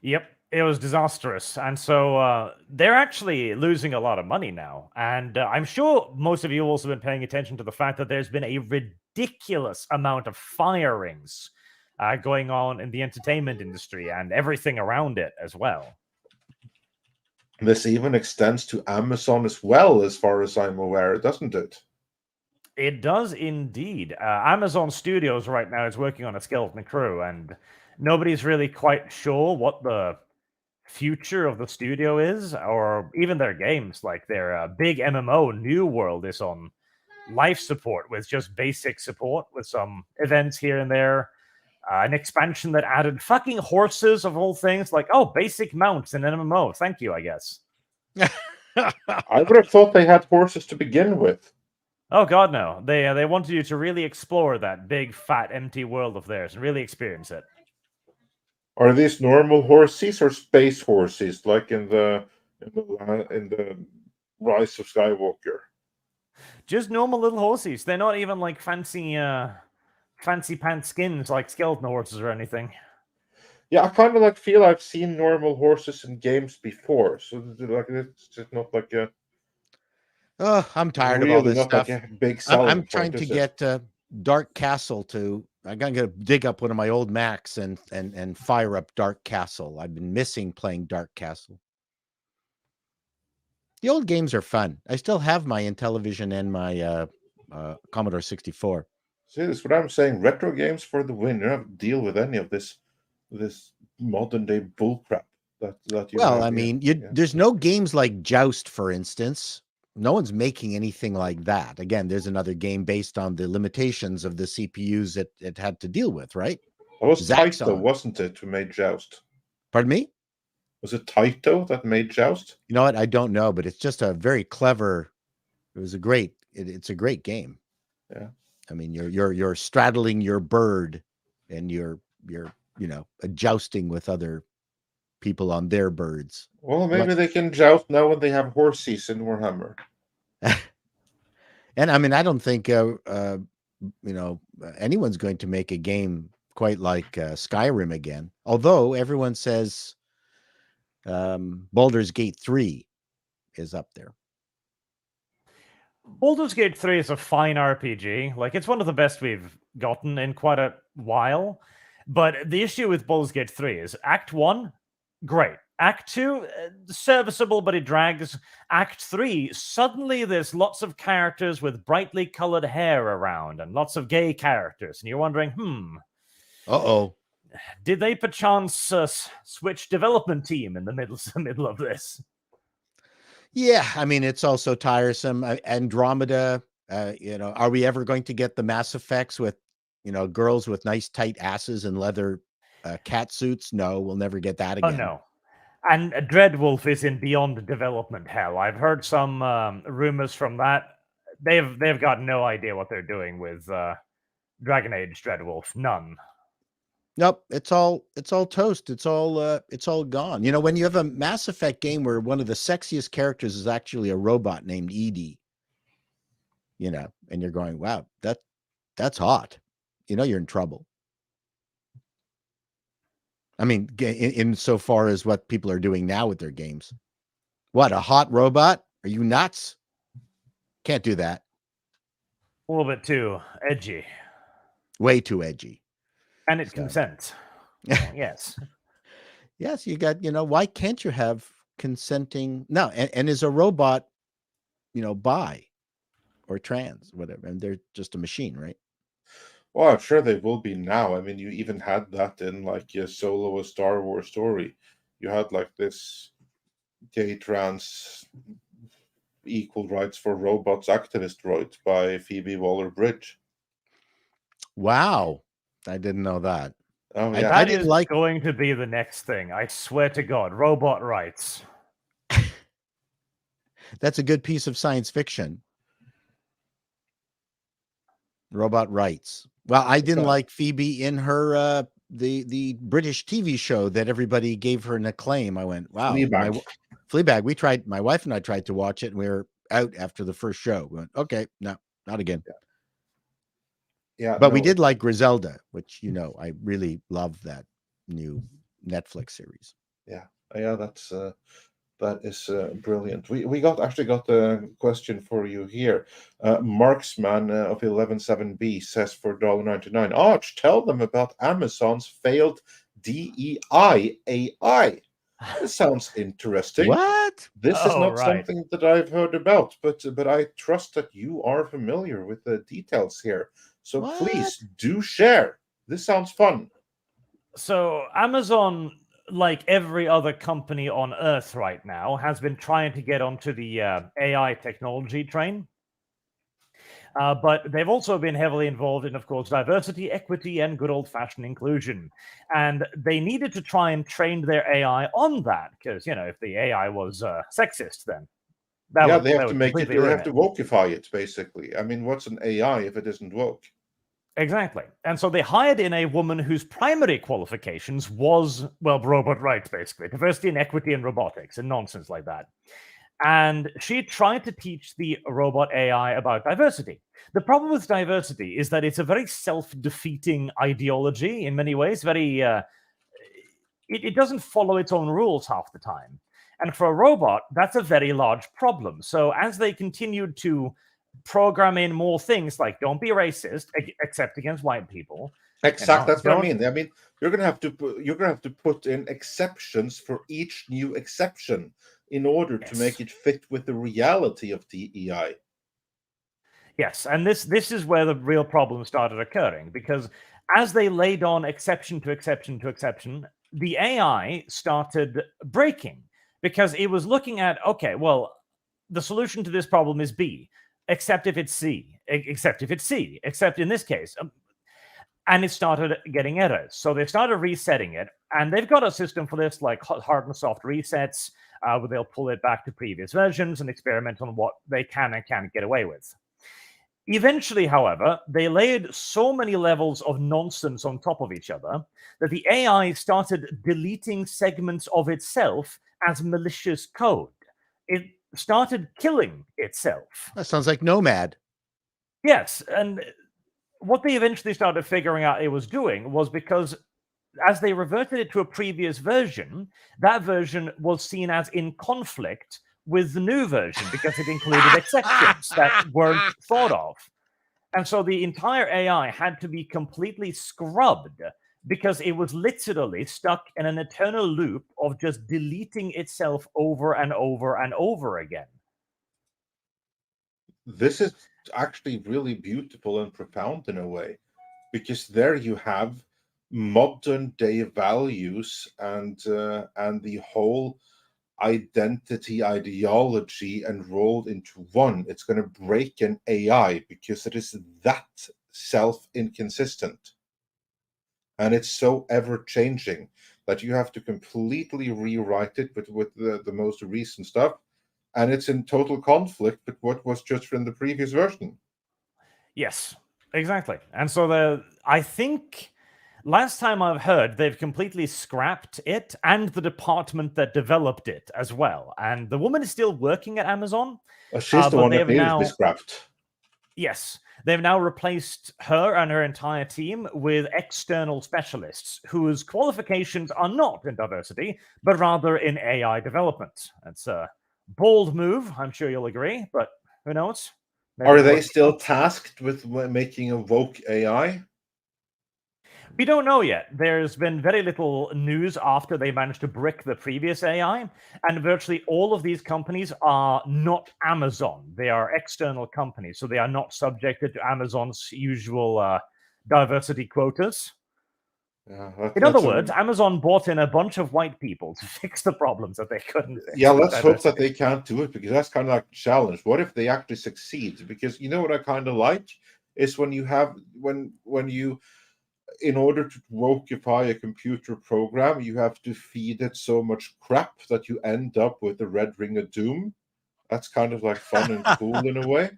Yep, it was disastrous. And so they're actually losing a lot of money now. And I'm sure most of you have also been paying attention to the fact that there's been a ridiculous amount of firings going on in the entertainment industry and everything around it as well. This even extends to Amazon as well, as far as I'm aware, doesn't it? It does indeed. Amazon Studios right now is working on a skeleton crew, and nobody's really quite sure what the future of the studio is, or even their games. Like their big MMO, New World, is on life support with just basic support with some events here and there. An expansion that added fucking horses of all things, like, oh, basic mounts in an MMO. Thank you, I guess. I would have thought they had horses to begin with. Oh god, no. They wanted you to really explore that big, fat, empty world of theirs and really experience it. Are these normal horses or space horses, like in the Rise of Skywalker? Just normal little horses. They're not even like fancy pants skins like skeleton horses or anything. Yeah, I kind of feel I've seen normal horses in games before, so it's just not like a. Oh, I'm tired of all this stuff. Like a big I'm trying to get Dark Castle to. I'm gonna dig up one of my old Macs and fire up Dark Castle. I've been missing playing Dark Castle. The old games are fun. I still have my Intellivision and my Commodore 64. See, that's what I'm saying. Retro games for the win. You don't have to deal with any of this modern day bullcrap. Well, I mean, there's no games like Joust, for instance. No one's making anything like that. Again, there's another game based on the limitations of the CPUs that it had to deal with, right? It was Taito, wasn't it, who made Joust? Pardon me? Was it Taito that made Joust? You know what? I don't know, but it's just a very clever. It's a great game. Yeah. I mean, you're straddling your bird, and you're jousting with other people on their birds. Well, maybe they can joust now when they have horses in Warhammer. And I mean, I don't think anyone's going to make a game quite like Skyrim again. Although everyone says Baldur's Gate 3 is up there. Baldur's Gate 3 is a fine RPG. Like, it's one of the best we've gotten in quite a while. But the issue with Baldur's Gate 3 is Act 1, great. Act 2, serviceable, but it drags. Act 3, suddenly there's lots of characters with brightly colored hair around and lots of gay characters. And you're wondering, Uh-oh. Did they perchance switch development team in the middle of this? Yeah, I mean, it's also tiresome. Andromeda, are we ever going to get the Mass Effects with, girls with nice tight asses and leather cat suits? No, we'll never get that again. Oh, no. And Dreadwolf is in beyond development hell. I've heard some rumors from that. They've got no idea what they're doing with Dragon Age Dreadwolf. None. Nope, it's all toast. It's all gone. When you have a Mass Effect game where one of the sexiest characters is actually a robot named Edie, and you're going, wow, that's hot. You're in trouble. I mean, in so far as what people are doing now with their games. What, a hot robot? Are you nuts? Can't do that. A little bit too edgy. Way too edgy. And it consents. Yes. Yes, you got, why can't you have consenting? No, and is a robot, bi or trans, whatever, and they're just a machine, right? Well, I'm sure they will be now. I mean, you even had that in like a Solo, a Star Wars story. You had like this gay trans equal rights for robots activist droid by Phoebe Waller-Bridge. Wow, I didn't know that. Oh yeah, That is going to be the next thing. I swear to God, robot rights. That's a good piece of science fiction. Robot rights. Well, I didn't like Phoebe in her the British TV show that everybody gave her an acclaim. I went, wow, Fleabag. We tried. My wife and I tried to watch it, and we were out after the first show. We went, okay, no, not again. Yeah, but we did like Griselda, which I really love that new Netflix series. Yeah, that is brilliant. We actually got a question for you here. Marksman of 11.7b says for $1.99, Arch, tell them about Amazon's failed DEI AI. This sounds interesting. What? This is not something that I've heard about, but I trust that you are familiar with the details here. So please do share. This sounds fun. So Amazon, like every other company on Earth right now, has been trying to get onto the AI technology train. But they've also been heavily involved in, of course, diversity, equity, and good old-fashioned inclusion. And they needed to try and train their AI on that, because, if the AI was sexist, then they have to make it. They have to wokeify it, basically. I mean, what's an AI if it isn't woke? Exactly. And so they hired in a woman whose primary qualifications was, robot rights, basically. Diversity and equity and robotics and nonsense like that. And she tried to teach the robot AI about diversity. The problem with diversity is that it's a very self-defeating ideology in many ways. It doesn't follow its own rules half the time. And for a robot, that's a very large problem. So as they continued to program in more things like don't be racist except against white people. Exactly, that's what I mean. I mean, you're gonna have to put in exceptions for each new exception in order to make it fit with the reality of DEI. Yes, and this is where the real problem started occurring, because as they laid on exception to exception to exception, the AI started breaking because it was looking at, okay, well, the solution to this problem is B, except if it's C, except if it's C, except in this case. And it started getting errors. So they started resetting it, and they've got a system for this, like hard and soft resets, where they'll pull it back to previous versions and experiment on what they can and can't get away with. Eventually, however, they laid so many levels of nonsense on top of each other that the AI started deleting segments of itself as malicious code. It started killing itself. That sounds like Nomad. Yes, and what they eventually started figuring out it was doing was because as they reverted it to a previous version, that version was seen as in conflict with the new version because it included exceptions that weren't thought of. And so the entire AI had to be completely scrubbed because it was literally stuck in an eternal loop of just deleting itself over and over and over again. This is actually really beautiful and profound in a way, because there you have modern day values and the whole identity ideology enrolled into one. It's going to break an AI because it is that self-inconsistent, and it's so ever-changing that you have to completely rewrite it with the most recent stuff, and it's in total conflict with what was just from the previous version. Yes, exactly. And so I think last time I've heard, they've completely scrapped it and the department that developed it as well. And the woman is still working at Amazon. She's the one that needed to be scrapped. Yes. They've now replaced her and her entire team with external specialists whose qualifications are not in diversity, but rather in AI development. It's a bold move, I'm sure you'll agree, but who knows? Maybe are they still tasked with making a woke AI? We don't know yet. There's been very little news after they managed to brick the previous AI, and virtually all of these companies are not Amazon. They are external companies, so they are not subjected to Amazon's usual diversity quotas. Yeah, In other words, Amazon brought in a bunch of white people to fix the problems that they couldn't fix. Yeah, let's hope that they can't do it, because that's kind of like a challenge. What if they actually succeed? Because you know what I kind of like is when you have when you, in order to wokeify a computer program, you have to feed it so much crap that you end up with the red ring of doom. That's kind of like fun and cool in a way.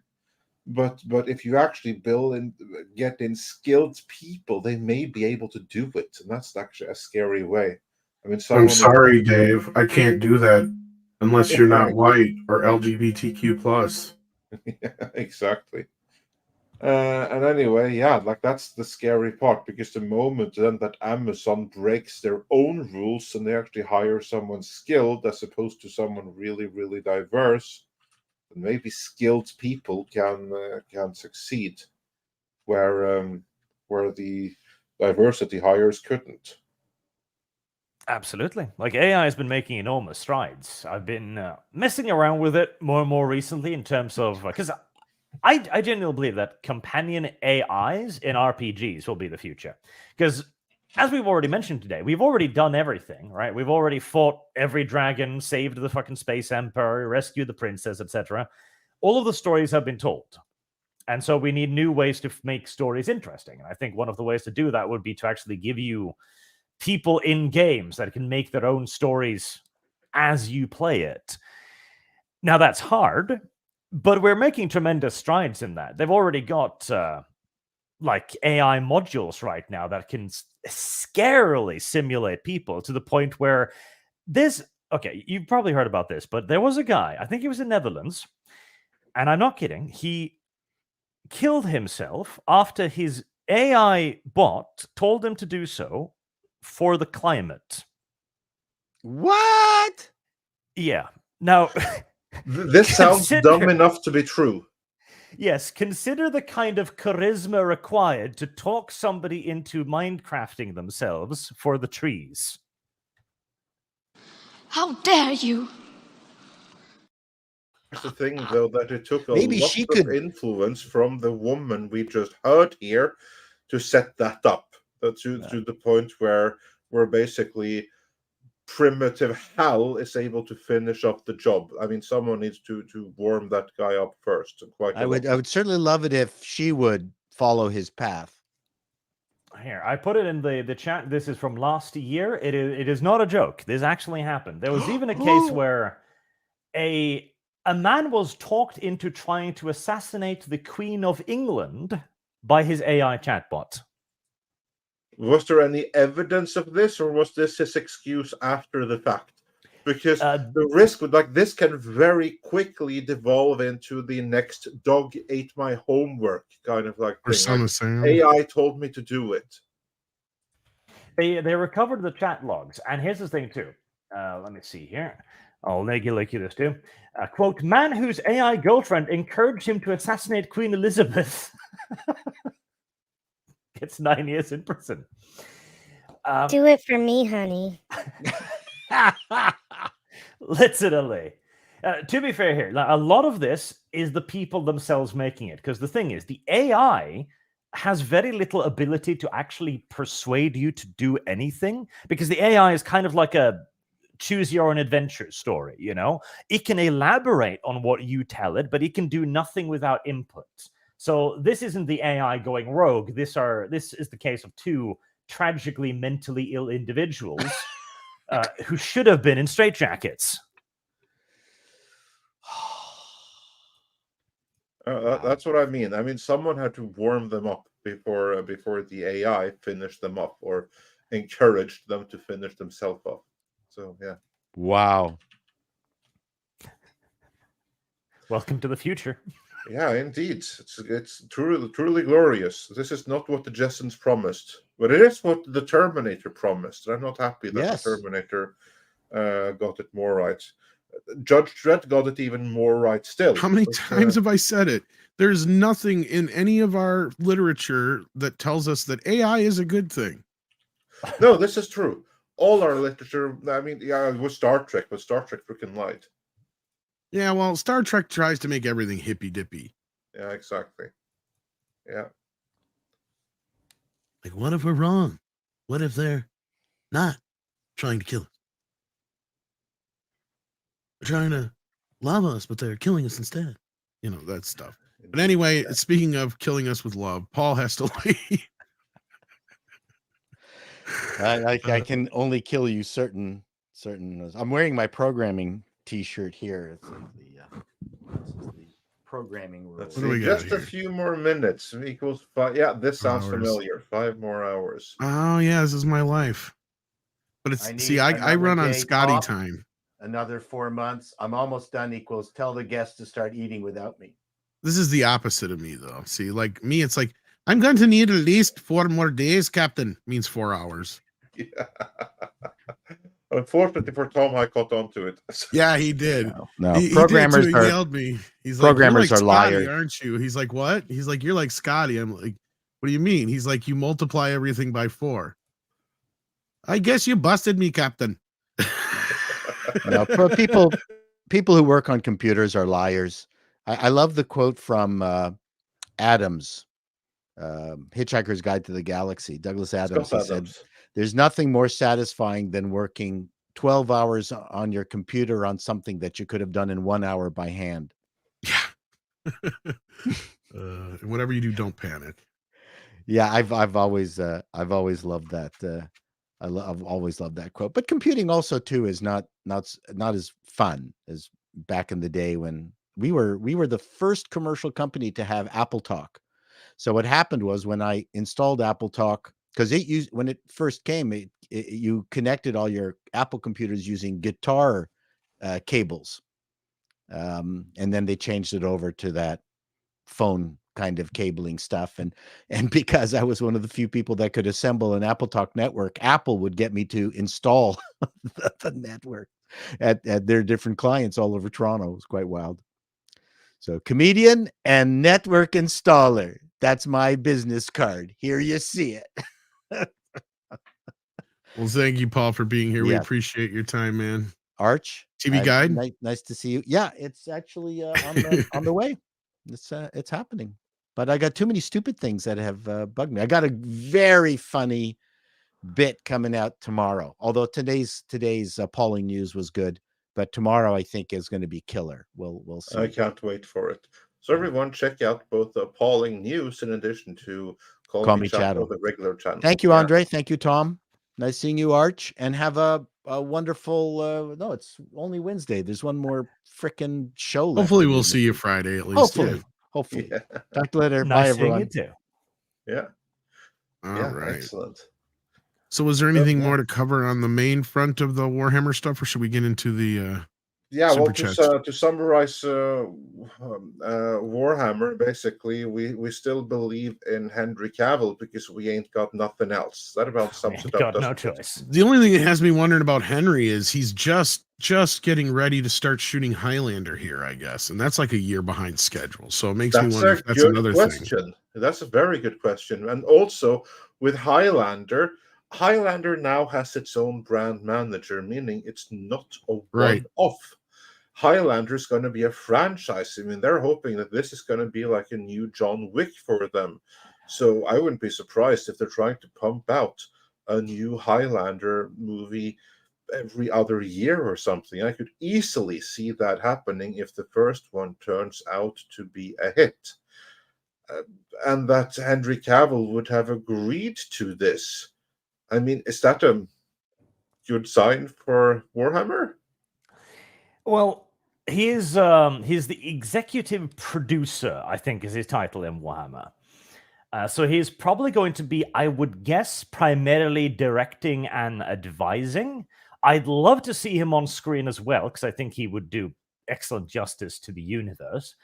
But if you actually build and get in skilled people, they may be able to do it, and that's actually a scary way. I mean, I'm sorry, Dave. I can't do that unless you're not white or LGBTQ plus. Yeah, exactly. And anyway, yeah, like that's the scary part, because the moment then that Amazon breaks their own rules and they actually hire someone skilled as opposed to someone really, really diverse, then maybe skilled people can succeed where the diversity hires couldn't. Absolutely. Like, AI has been making enormous strides. I've been messing around with it more and more recently in terms of, because I genuinely believe that companion AIs in RPGs will be the future. Because as we've already mentioned today, we've already done everything, right? We've already fought every dragon, saved the fucking space emperor, rescued the princess, etc. All of the stories have been told. And so we need new ways to make stories interesting. And I think one of the ways to do that would be to actually give you people in games that can make their own stories as you play it. Now, that's hard, but we're making tremendous strides in that. They've already got like AI modules right now that can scarily simulate people to the point where okay, you've probably heard about this, but there was a guy, I think he was in Netherlands, and I'm not kidding, he killed himself after his AI bot told him to do so for the climate. What? Yeah. Now, this sounds dumb enough to be true. Yes, consider the kind of charisma required to talk somebody into Minecrafting themselves for the trees. How dare you? The thing, though, that it took a lot of influence from the woman we just heard here to set that up, to the point where basically primitive Hal is able to finish up the job. I mean, someone needs to warm that guy up first. I would certainly love it if she would follow his path. Here, I put it in the chat. This is from last year. It is not a joke. This actually happened. There was even a case where a man was talked into trying to assassinate the Queen of England by his AI chatbot. Was there any evidence of this, or was this his excuse after the fact? Because the risk with this can very quickly devolve into the next dog ate my homework kind of like thing. AI told me to do it. They recovered the chat logs, and here's the thing too. Let me see here. I'll link you this too. Quote, man whose AI girlfriend encouraged him to assassinate Queen Elizabeth gets 9 years in prison. Do it for me, honey. Literally. To be fair here, a lot of this is the people themselves making it. Because the thing is, the AI has very little ability to actually persuade you to do anything. Because the AI is kind of like a choose your own adventure story, you know? It can elaborate on what you tell it, but it can do nothing without input. So this isn't the AI going rogue. This is the case of two tragically mentally ill individuals who should have been in straitjackets. That's what I mean. I mean, someone had to warm them up before the AI finished them up or encouraged them to finish themselves up. So yeah. Wow. Welcome to the future. Yeah, indeed. It's truly glorious. This is not what the Jetsons promised, but it is what the Terminator promised. I'm not happy that the Terminator got it more right. Judge Dredd got it even more right still. How many times have I said it? There's nothing in any of our literature that tells us that AI is a good thing. No, this is true. All our literature, I mean, yeah, it was Star Trek, but Star Trek freaking lied. Yeah, well, Star Trek tries to make everything hippy-dippy. Yeah, exactly. Yeah. Like, what if we're wrong? What if they're not trying to kill us? They're trying to love us, but they're killing us instead. You know, that stuff. But anyway, speaking of killing us with love, Paul has to leave. I can only kill you certain. I'm wearing my programming T-shirt here. It's this is the programming rules. Let's What do we see. got Just a here? few more minutes equals 5. Yeah, this sounds Hours. familiar. 5 more hours. Oh yeah, this is my life. But it's I run on Scotty time. Another 4 months. I'm almost done equals tell the guests to start eating without me. This is the opposite of me though. See, like me, it's like I'm going to need at least 4 more days, Captain. Means 4 hours. Yeah. Unfortunately for Tom, I caught on to it. Yeah, he did. No, He programmers he are yelled me. He's programmers like, are "You're like Scotty, liars." aren't you?" He's like, "What?" He's like, "You're like Scotty." I'm like, "What do you mean?" He's like, "You multiply everything by 4." I guess you busted me, Captain. No, people who work on computers are liars. I love the quote from Adams, Hitchhiker's Guide to the Galaxy. Douglas Adams. He said, "There's nothing more satisfying than working 12 hours on your computer on something that you could have done in 1 hour by hand." Yeah. Whatever you do, don't panic. Yeah, I've always loved that. I've always loved that quote. But computing also too is not as fun as back in the day when we were the first commercial company to have Apple Talk. So what happened was when I installed Apple Talk, because when it first came, you connected all your Apple computers using guitar cables, and then they changed it over to that phone kind of cabling stuff, and because I was one of the few people that could assemble an Apple Talk network, Apple would get me to install the network at their different clients all over Toronto. It was quite wild. So comedian and network installer. That's my business card. Here you see it. Well, thank you, Paul, for being here. We Yes. appreciate your time, man. Arch, TV Guide. Nice to see you. Yeah, it's actually on the way. It's happening. But I got too many stupid things that have bugged me. I got a very funny bit coming out tomorrow. Although today's appalling news was good, but tomorrow I think is going to be killer. We'll see. I can't wait for it. So everyone, check out both the appalling news in addition to Call Me Chato, the regular channel. Thank you, Andre. Thank you, Tom. Nice seeing you, Arch, and have a wonderful. No, it's only Wednesday. There's one more freaking show left. Hopefully, we'll see you Friday at least. Hopefully. Yeah. Talk to you later. Nice Bye, everyone. seeing you too. Yeah. All right. Excellent. So, was there anything more to cover on the main front of the Warhammer stuff, or should we get into the? Well, to summarize Warhammer, basically, we still believe in Henry Cavill because we ain't got nothing else. That about sums it up. Got no choice. The only thing that has me wondering about Henry is he's just getting ready to start shooting Highlander here, I guess, and that's like a year behind schedule. So it makes me wonder if that's another question. That's a very good question. And also with Highlander now has its own brand manager, meaning it's not a one-off. Highlander is going to be a franchise. I mean, they're hoping that this is going to be like a new John Wick for them. So I wouldn't be surprised if they're trying to pump out a new Highlander movie every other year or something. I could easily see that happening if the first one turns out to be a hit. And that Henry Cavill would have agreed to this. I mean, is that a good sign for Warhammer? Well, he's the executive producer, I think is his title in Warhammer. So he's probably going to be, I would guess, primarily directing and advising. I'd love to see him on screen as well, because I think he would do excellent justice to the universe.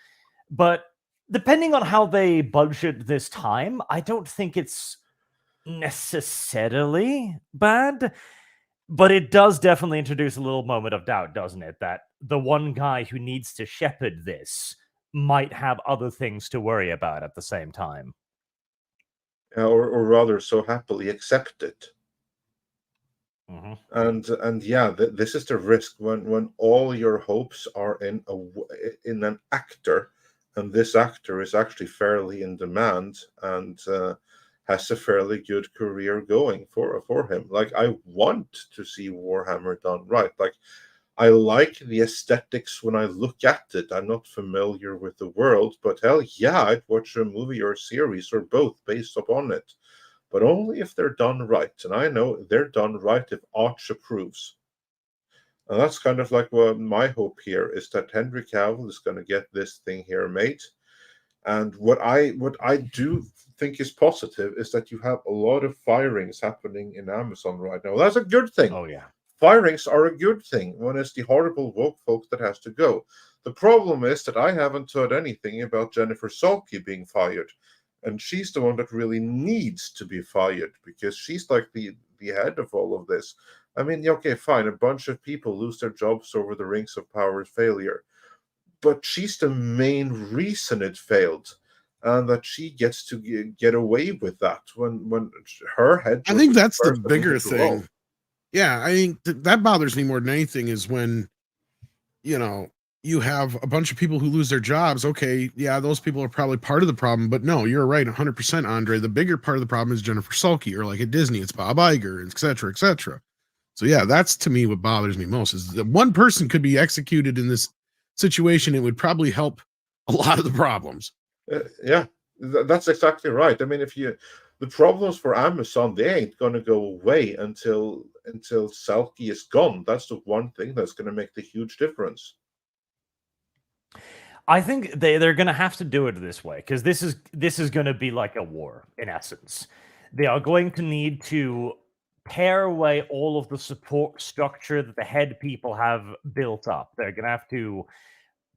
But depending on how they budget this time, I don't think it's necessarily bad. But it does definitely introduce a little moment of doubt, doesn't it? That the one guy who needs to shepherd this might have other things to worry about at the same time. Or rather, so happily accept it. And yeah, this is the risk when all your hopes are in an actor, and this actor is actually fairly in demand and has a fairly good career going for him. Like, I want to see Warhammer done right. Like, I like the aesthetics when I look at it. I'm not familiar with the world, but hell yeah, I'd watch a movie or a series or both based upon it. But only if they're done right. And I know they're done right if Arch approves. And that's kind of like what my hope here is, that Henry Cavill is going to get this thing here made. And what I do think is positive is that you have a lot of firings happening in Amazon right now. That's a good thing. Oh, yeah. Firings are a good thing when it's the horrible woke folk that has to go. The problem is that I haven't heard anything about Jennifer Salke being fired. And she's the one that really needs to be fired, because she's like the head of all of this. I mean, okay, fine, a bunch of people lose their jobs over the Rings of Power's failure. But she's the main reason it failed. And that she gets to get away with that when her head... I think that's the bigger thing. Yeah, I think that bothers me more than anything is when, you have a bunch of people who lose their jobs. Okay, yeah, those people are probably part of the problem, but no, you're right, 100%, Andre. The bigger part of the problem is Jennifer Salke, or like at Disney, it's Bob Iger, et cetera, et cetera. So yeah, that's to me what bothers me most, is that one person could be executed in this situation. It would probably help a lot of the problems. Yeah, that's exactly right. I mean, the problems for Amazon, they ain't going to go away until Salke is gone. That's the one thing that's going to make the huge difference. I think they're going to have to do it this way, because this is going to be like a war in essence. They are going to need to pare away all of the support structure that the head people have built up. They're going to have to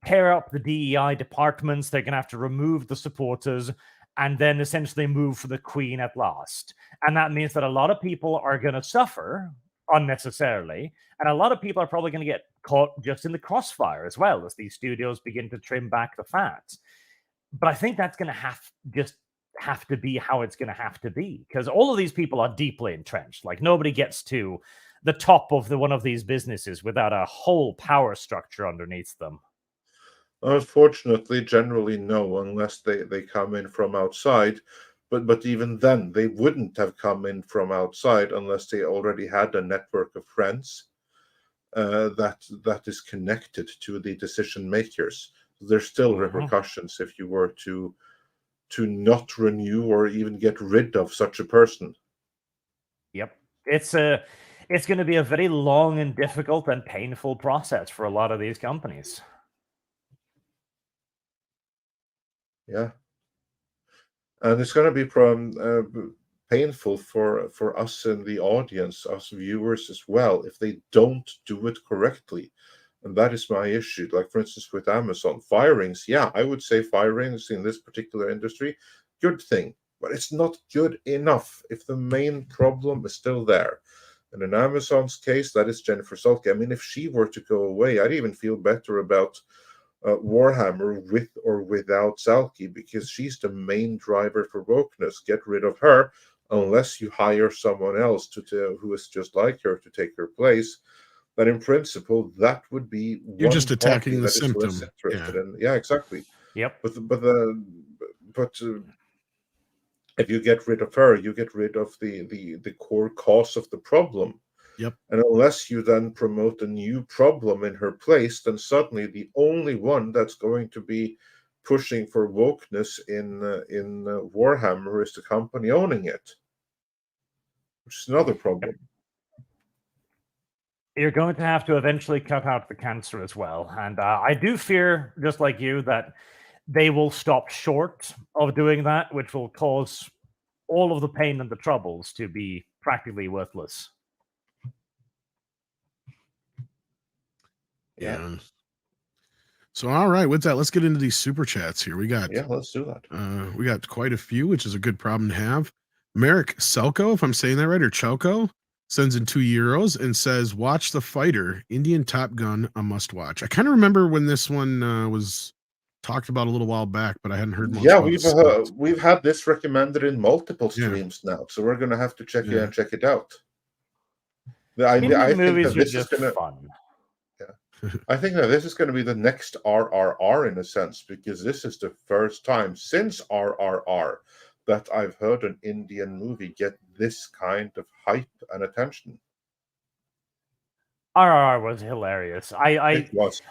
pair up the DEI departments. They're going to have to remove the supporters and then essentially move for the queen at last. And that means that a lot of people are going to suffer unnecessarily, and a lot of people are probably going to get caught just in the crossfire as well, as these studios begin to trim back the fat. But I think that's going to have to be how it's going to have to be, because all of these people are deeply entrenched. Like, nobody gets to the top of one of these businesses without a whole power structure underneath them. Unfortunately, generally no, unless they come in from outside. But even then, they wouldn't have come in from outside unless they already had a network of friends that is connected to the decision makers. There's still repercussions if you were to not renew or even get rid of such a person. Yep, it's going to be a very long and difficult and painful process for a lot of these companies. Yeah. And it's going to be painful for us in the audience, us viewers as well, if they don't do it correctly. And that is my issue. Like, for instance, with Amazon, firings, yeah, I would say firings in this particular industry, good thing. But it's not good enough if the main problem is still there. And in Amazon's case, that is Jennifer Salke. I mean, if she were to go away, I'd even feel better about Warhammer with or without Salke, because she's the main driver for wokeness. Get rid of her, unless you hire someone else who is just like her to take her place. But in principle, that would be you're just attacking the symptom. Yeah, exactly. Yep. But if you get rid of her, you get rid of the core cause of the problem. Yep. And unless you then promote a new problem in her place, then suddenly the only one that's going to be pushing for wokeness in Warhammer is the company owning it, which is another problem. You're going to have to eventually cut out the cancer as well. And I do fear, just like you, that they will stop short of doing that, which will cause all of the pain and the troubles to be practically worthless. Yeah. So, all right, with that, let's get into these super chats here. Let's do that. We got quite a few, which is a good problem to have. Merrick Selko, if I'm saying that right, or Chelko, sends in €2 and says, "Watch The Fighter, Indian Top Gun, a must watch." I kind of remember when this one was talked about a little while back, but I hadn't heard much. Yeah, we've had this recommended in multiple streams now, so we're going to have to check it out. I Indie think movies that are this is just gonna. fun. I think that this is going to be the next RRR in a sense, because this is the first time since RRR that I've heard an Indian movie get this kind of hype and attention. RRR was hilarious. It was.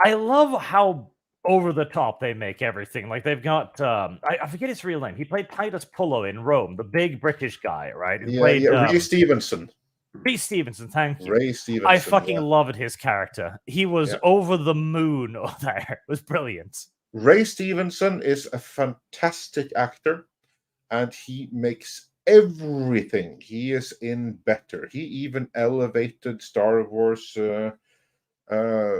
I love how over the top they make everything. Like they've got I forget his real name. He played Titus Pullo in Rome, the big British guy, right? Who played Ray Stevenson. Ray Stevenson, thank you. Ray Stevenson. I fucking loved his character. He was over the moon there. It was brilliant. Ray Stevenson is a fantastic actor, and he makes everything he is in better. He even elevated Star Wars Ahsoka.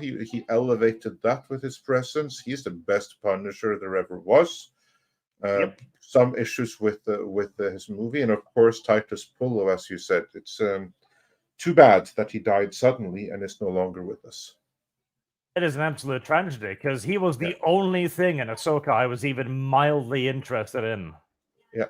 He elevated that with his presence. He's the best Punisher there ever was. Some issues with his movie, and of course Titus Pullo, as you said. It's too bad that he died suddenly and is no longer with us. It is an absolute tragedy because he was the only thing in Ahsoka I was even mildly interested in. Yeah.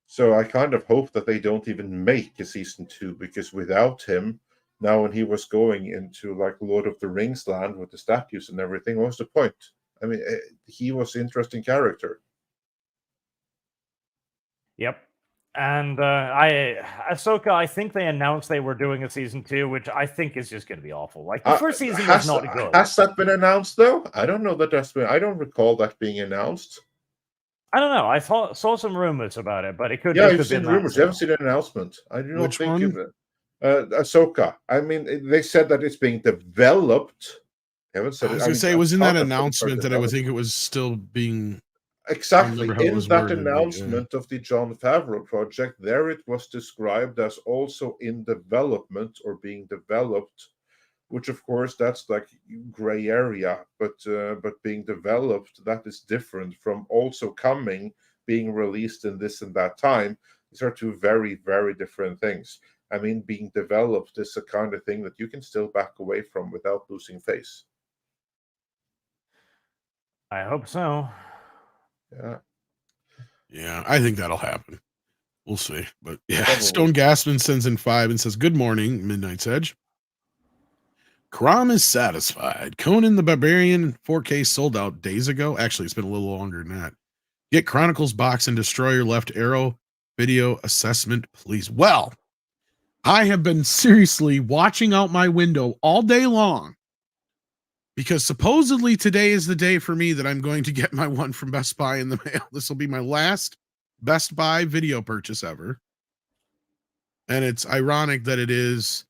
So I kind of hope that they don't even make a season 2, because without him, now when he was going into like Lord of the Rings land with the statues and everything, what was the point? I mean, he was an interesting character. Yep. And Ahsoka, I think they announced they were doing a season 2, which I think is just going to be awful. Like the first season was not good. Has that been announced though? I don't know that that's been. I don't recall that being announced. I don't know. I saw some rumors about it, but it could. Yeah, you've seen rumors. You haven't seen an announcement. I do not think of it. Ahsoka. I mean, they said that it's being developed. I was going to say it was in that announcement that I would think it was still being. Exactly. In that announcement of the Jon Favreau project, there it was described as also in development or being developed, which of course that's like gray area, but being developed, that is different from also coming, being released in this and that time. These are two very, very different things. I mean, being developed is a kind of thing that you can still back away from without losing face. I hope so. Yeah, I think that'll happen. We'll see. But yeah, Stone Gaspin sends in 5 and says, "Good morning, Midnight's Edge. Kram is satisfied. Conan the Barbarian 4K sold out days ago. Actually, it's been a little longer than that. Get Chronicles box and Destroyer Left Arrow video assessment, please." Well, I have been seriously watching out my window all day long, because supposedly today is the day for me that I'm going to get my one from Best Buy in the mail. This will be my last Best Buy video purchase ever. And it's ironic that it is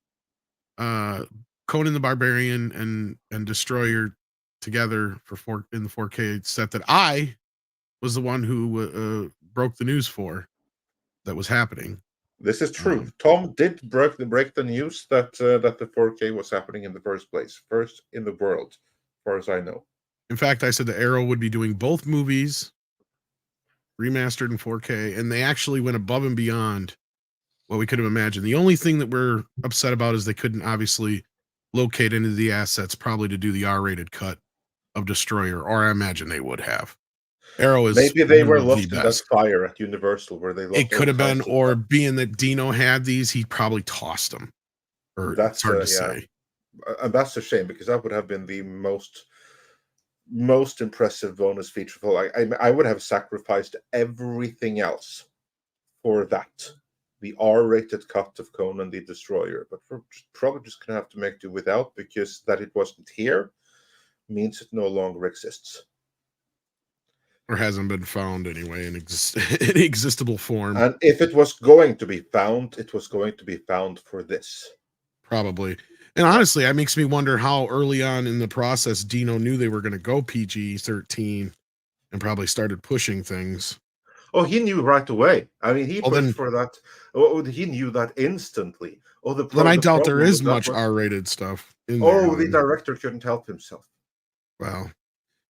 Conan the Barbarian and Destroyer together in the 4K set that I was the one who broke the news for that was happening. This is true. Tom did break the news that the 4K was happening in the first place, first in the world, as far as I know. In fact, I said the Arrow would be doing both movies remastered in 4K, and they actually went above and beyond what we could have imagined. The only thing that we're upset about is they couldn't obviously locate any of the assets, probably to do the R-rated cut of Destroyer, or I imagine they would have. Arrow is maybe they were lost in that fire at Universal where they lost. It could have been, or being that Dino had these, he probably tossed them. Or that's hard to say. And that's a shame, because that would have been the most impressive bonus feature of all. I would have sacrificed everything else for that. The R-rated cut of Conan the Destroyer, but we're probably just gonna have to make do without, because that it wasn't here means it no longer exists. Or hasn't been found anyway in existable form. And if it was going to be found, it was going to be found for this. Probably. And honestly, that makes me wonder how early on in the process Dino knew they were going to go PG-13 and probably started pushing things. Oh, he knew right away. I mean, he pushed for that. Oh, he knew that instantly. Oh, then I doubt there is much R-rated stuff in there. Oh, the director couldn't help himself. Wow.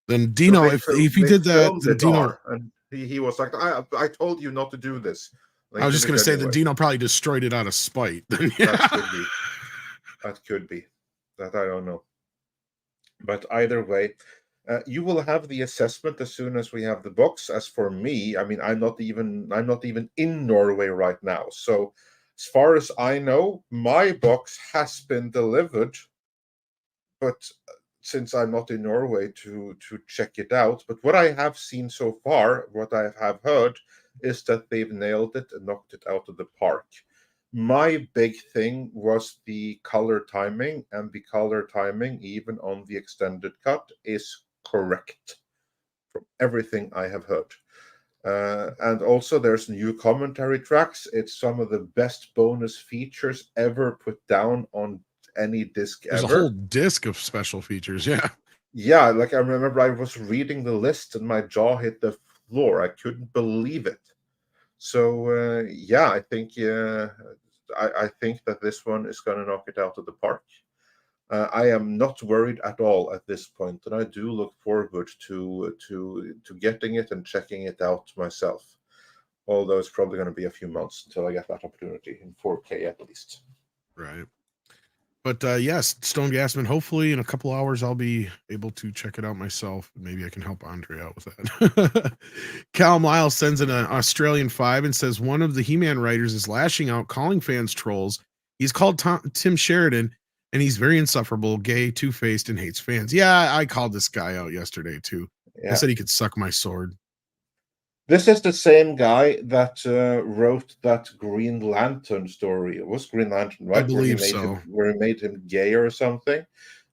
Then Dino, if he did that, then Dino, and he was like, I told you not to do this. I was just going to say that Dino probably destroyed it out of spite. That could be. That I don't know. But either way, You will have the assessment as soon as we have the books. As for me, I mean, I'm not even in Norway right now. So as far as I know, my box has been delivered, but since I'm not in Norway to check it out, but what I have seen so far, what I have heard, is that they've nailed it and knocked it out of the park. My big thing was the color timing, and the color timing, even on the extended cut, is correct from everything I have heard. And also there's new commentary tracks. It's some of the best bonus features ever put down on any disc There's ever. a whole disc of special features. Yeah. Yeah, like I remember I was reading the list and my jaw hit the floor. I couldn't believe it. So yeah, I think I think that this one is going to knock it out of the park. I am not worried at all at this point, and I do look forward to getting it and checking it out myself. Although it's probably going to be a few months until I get that opportunity in 4K at least. Right. But yes, Stone Gasman, hopefully in a couple hours I'll be able to check it out myself. Maybe I can help Andre out with that. Cal Miles sends in an Australian 5 and says one of the He-Man writers is lashing out, calling fans trolls. He's called Tim Sheridan, and he's very insufferable, gay, two-faced, and hates fans. Yeah, I called this guy out yesterday too. Yeah. I said he could suck my sword. This is the same guy that wrote that Green Lantern story. It was Green Lantern, right? I believe so. Where he made him gay or something.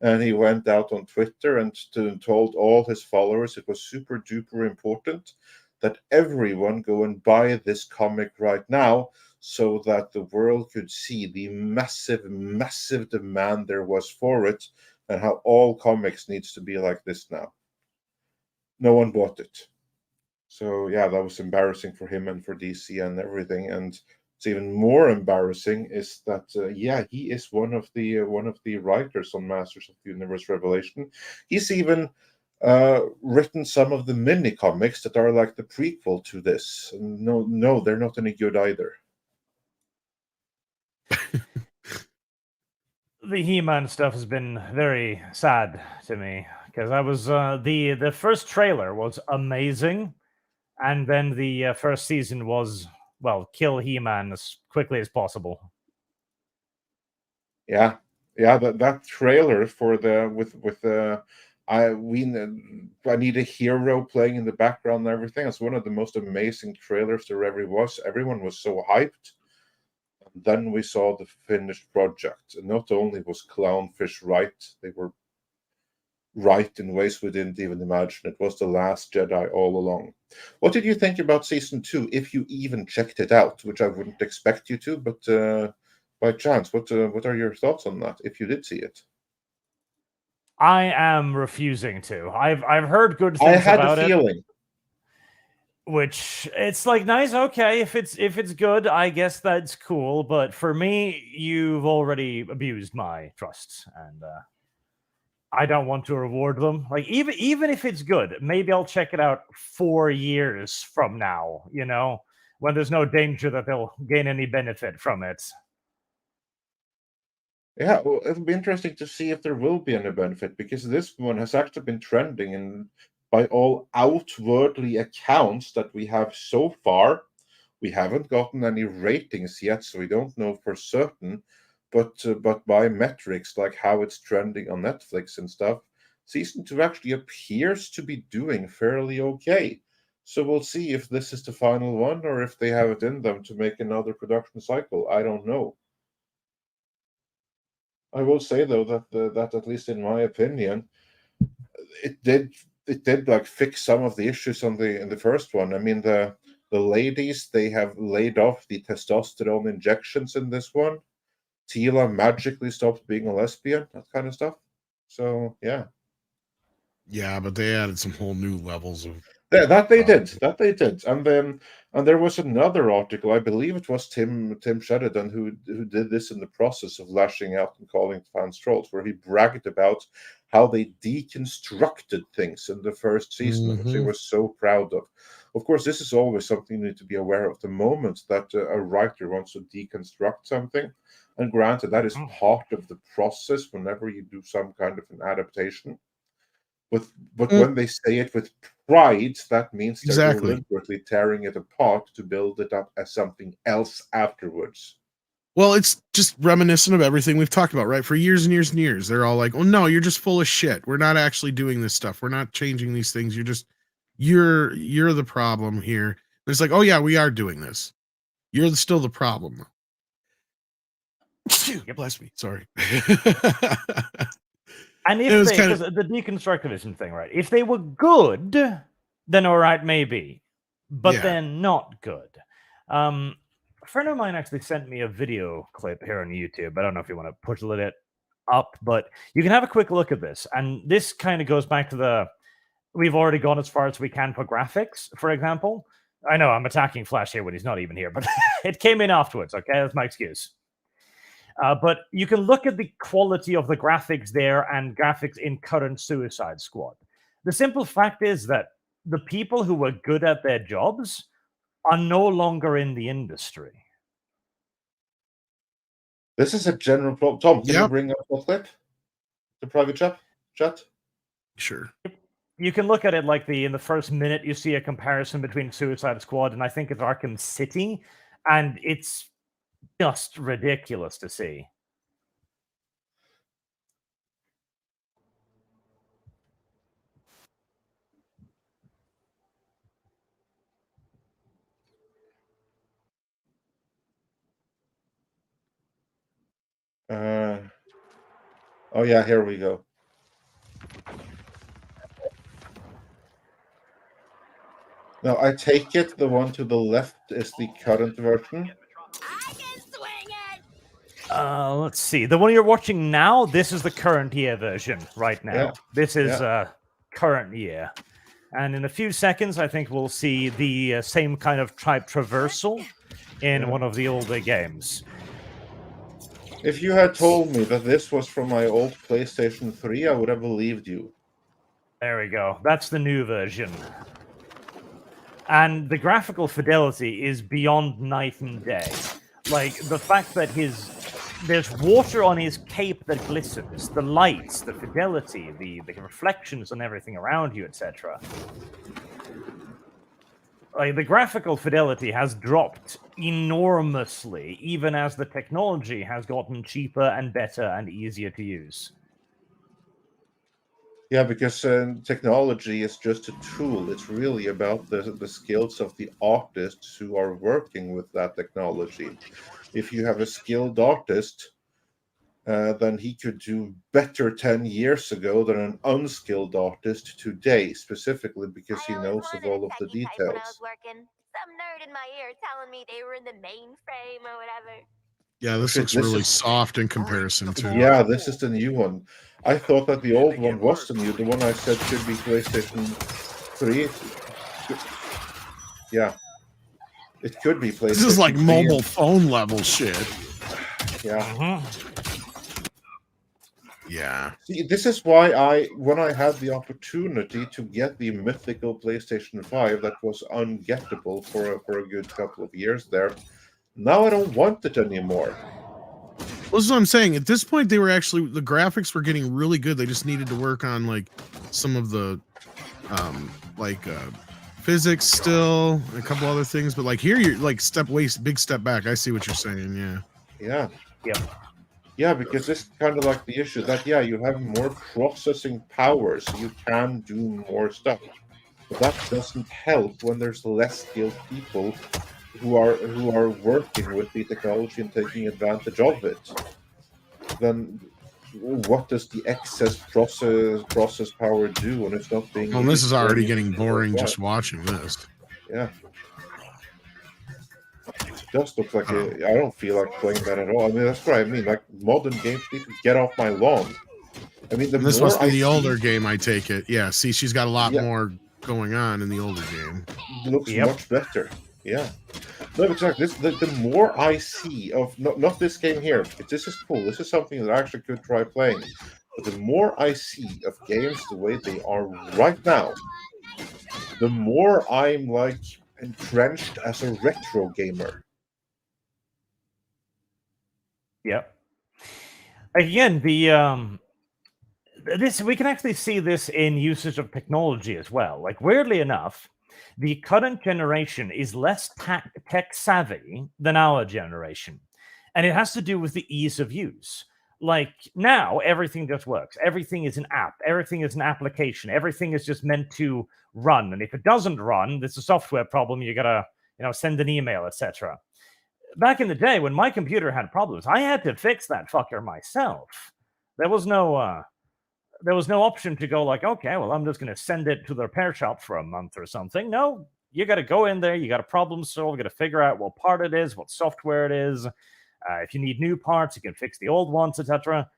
And he went out on Twitter and told all his followers it was super duper important that everyone go and buy this comic right now so that the world could see the massive, massive demand there was for it and how all comics needs to be like this now. No one bought it. So yeah, that was embarrassing for him and for DC and everything. And it's even more embarrassing is that yeah, he is one of the writers on Masters of the Universe Revelation. He's even written some of the mini comics that are like the prequel to this. No, they're not any good either. The He-Man stuff has been very sad to me because I was the first trailer was amazing. And then the first season was, well, kill He-Man as quickly as possible. Yeah, that trailer for the with I need a hero playing in the background and everything. It's one of the most amazing trailers there ever was. Everyone was so hyped. And then we saw the finished project, and not only was Clownfish right, they were right in ways we didn't even imagine. It was the Last Jedi all along. What did you think about season 2, if you even checked it out, which I wouldn't expect you to, but by chance, what are your thoughts on that, if you did see it? I am refusing to. I've heard good things about it. I had a feeling. Which it's like nice, okay, if it's good, I guess that's cool. But for me, you've already abused my trust, and I don't want to reward them. Like even if it's good, maybe I'll check it out 4 years from now, you know, when there's no danger that they'll gain any benefit from it. Yeah, well, it'll be interesting to see if there will be any benefit, because this one has actually been trending, and by all outwardly accounts that we have so far, we haven't gotten any ratings yet, so we don't know for certain. But by metrics like how it's trending on Netflix and stuff, season 2 actually appears to be doing fairly okay. So we'll see if this is the final one or if they have it in them to make another production cycle. I don't know. I will say though that at least in my opinion, it did like fix some of the issues in the first one. I mean, the ladies, they have laid off the testosterone injections in this one. Tila magically stopped being a lesbian, that kind of stuff. So yeah. Yeah, but they added some whole new levels of that they did. And there was another article, I believe it was Tim Sheridan who did this in the process of lashing out and calling fans trolls, where he bragged about how they deconstructed things in the first season, which they were so proud of. Of course, this is always something you need to be aware of. The moment that a writer wants to deconstruct something, and granted, that is part of the process whenever you do some kind of an adaptation. But Mm. when they say it with pride, that means they're Exactly. deliberately tearing it apart to build it up as something else afterwards. Well, it's just reminiscent of everything we've talked about, right? For years and years and years, they're all like, "Oh no, you're just full of shit. We're not actually doing this stuff. We're not changing these things. You're the problem here." And it's like, "Oh yeah, we are doing this. You're still the problem." Bless me. Sorry. And It if was they, kind because of the deconstructivism thing, right? If they were good, then all right, maybe, but Yeah. they're not good. A friend of mine actually sent me a video clip here on YouTube. I don't know if you want to push it up, but you can have a quick look at this. And this kind of goes back to we've already gone as far as we can for graphics, for example. I know I'm attacking Flash here when he's not even here, but it came in afterwards, okay? That's my excuse. But you can look at the quality of the graphics there and graphics in current Suicide Squad. The simple fact is that the people who were good at their jobs are no longer in the industry. This is a general problem. Tom, can you Yep. bring up the clip? The private chat? Sure. You can look at it like in the first minute, you see a comparison between Suicide Squad and I think it's Arkham City, and it's just ridiculous to see. Oh yeah, here we go. Now I take it the one to the left is the current version. Let's see. The one you're watching now, this is the current year version right now. Yeah. This is current year. And in a few seconds, I think we'll see the same kind of traversal in one of the older games. If you had told me that this was from my old PlayStation 3, I would have believed you. There we go. That's the new version. And the graphical fidelity is beyond night and day. Like, the fact that there's water on his cape that glistens, the lights, the fidelity, the reflections on everything around you, etc. Like, the graphical fidelity has dropped enormously, even as the technology has gotten cheaper and better and easier to use. Yeah, because technology is just a tool. It's really about the skills of the artists who are working with that technology. If you have a skilled artist, then he could do better 10 years ago than an unskilled artist today, specifically because he knows of all of the details. Some nerd in my ear telling me they were in the mainframe or whatever. Yeah, this looks really soft in comparison to. Yeah, this is the new one. I thought that the old one was the new. The one I said should be PlayStation 3. Yeah. It could be PlayStation 3. This is like mobile phone level shit. Yeah. Yeah. See, this is why when I had the opportunity to get the mythical PlayStation 5 that was ungettable for a good couple of years there, now I don't want it anymore. Well, this is what I'm saying. At this point, the graphics were getting really good. They just needed to work on like some of the physics still, a couple other things. But like here, you're like big step back. I see what you're saying. Yeah. Yeah. Yep. Yeah, because it's kind of like the issue that, yeah, you have more processing power, so you can do more stuff. But that doesn't help when there's less skilled people who are working with the technology and taking advantage of it. Then what does the excess process power do when it's not being... Well, this is already getting boring just watching this. Yeah. Just looks like I don't feel like playing that at all. I mean, that's what I mean. Like, modern games need to get off my lawn. I mean, this must be the older game, I take it. Yeah, see, she's got a lot more going on in the older game. It looks much better. Yeah. No, exactly. The more I see of not this game here, because this is cool. This is something that I actually could try playing. But the more I see of games the way they are right now, the more I'm like entrenched as a retro gamer. Yep. Again, we can actually see this in usage of technology as well. Like, weirdly enough, the current generation is less tech savvy than our generation. And it has to do with the ease of use. Like, now everything just works. Everything is an app. Everything is an application. Everything is just meant to run. And if it doesn't run, there's a software problem. You gotta, send an email, etc. Back in the day when my computer had problems, I had to fix that fucker myself. There was no option to go like, okay, well, I'm just going to send it to the repair shop for a month or something. No, you got to go in there. You got to problem solve. You got to figure out what part it is, what software it is. If you need new parts, you can fix the old ones, etc.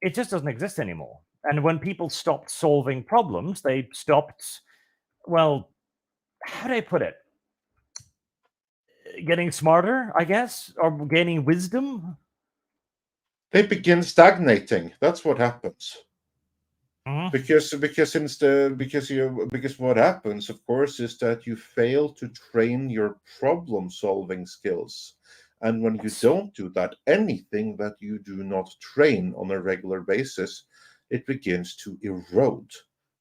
It just doesn't exist anymore. And when people stopped solving problems, they stopped, well, how do I put it? Getting smarter, I guess, or gaining wisdom. They begin stagnating. That's what happens. Because what happens, of course, is that you fail to train your problem-solving skills, and when you don't do that, anything that you do not train on a regular basis, it begins to erode.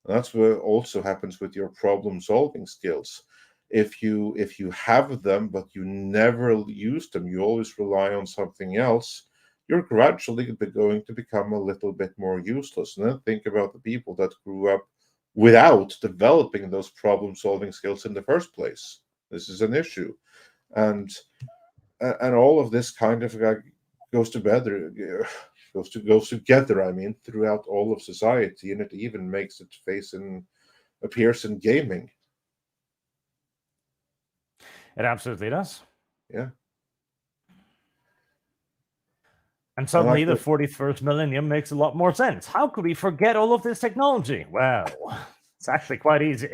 And that's what also happens with your problem-solving skills. If you have them but you never use them, you always rely on something else, you're gradually going to become a little bit more useless. And then think about the people that grew up without developing those problem-solving skills in the first place. This is an issue, and all of this kind of goes together. I mean, throughout all of society, and it even makes its appears in gaming. It absolutely does. Yeah. And suddenly the 41st millennium makes a lot more sense. How could we forget all of this technology? Well, it's actually quite easy.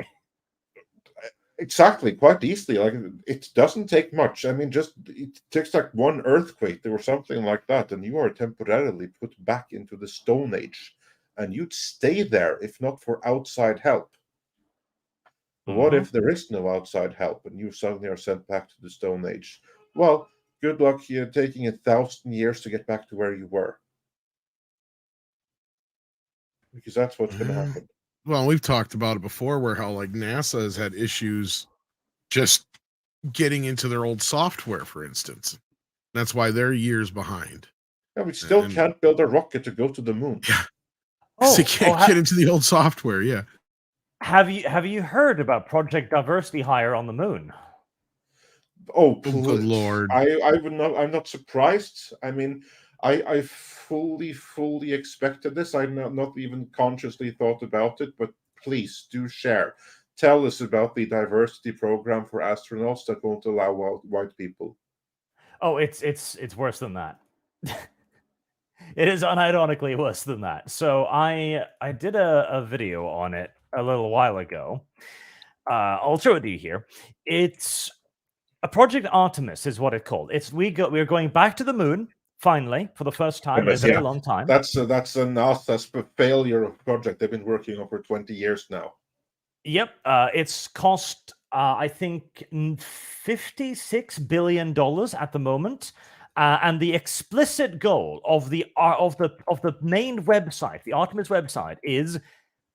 Exactly, quite easily. Like, it doesn't take much. I mean, it takes like one earthquake or something like that, and you are temporarily put back into the Stone Age, and you'd stay there if not for outside help. But what if there is no outside help, and you suddenly are sent back to the Stone Age? Well, good luck here taking 1,000 years to get back to where you were. Because that's what's going to happen. Well, we've talked about it before, where how like NASA has had issues just getting into their old software, for instance. That's why they're years behind. Yeah, we still can't build a rocket to go to the moon. Yeah. They can't get into the old software, yeah. Have you heard about Project Diversity Hire on the moon? Oh, good Lord! I'm not surprised. I mean, I fully expected this. I not even consciously thought about it, but please do share. Tell us about the diversity program for astronauts that won't allow white people. Oh, it's worse than that. It is unironically worse than that. So I did a video on it a little while ago. I'll show it to you here. It's a Project Artemis is what it's called. We're going back to the moon finally for the first time in a very long time. That's a NASA's failure of project they've been working on for 20 years now. Yep, it's cost I think $56 billion at the moment. And the explicit goal of the main website, the Artemis website, is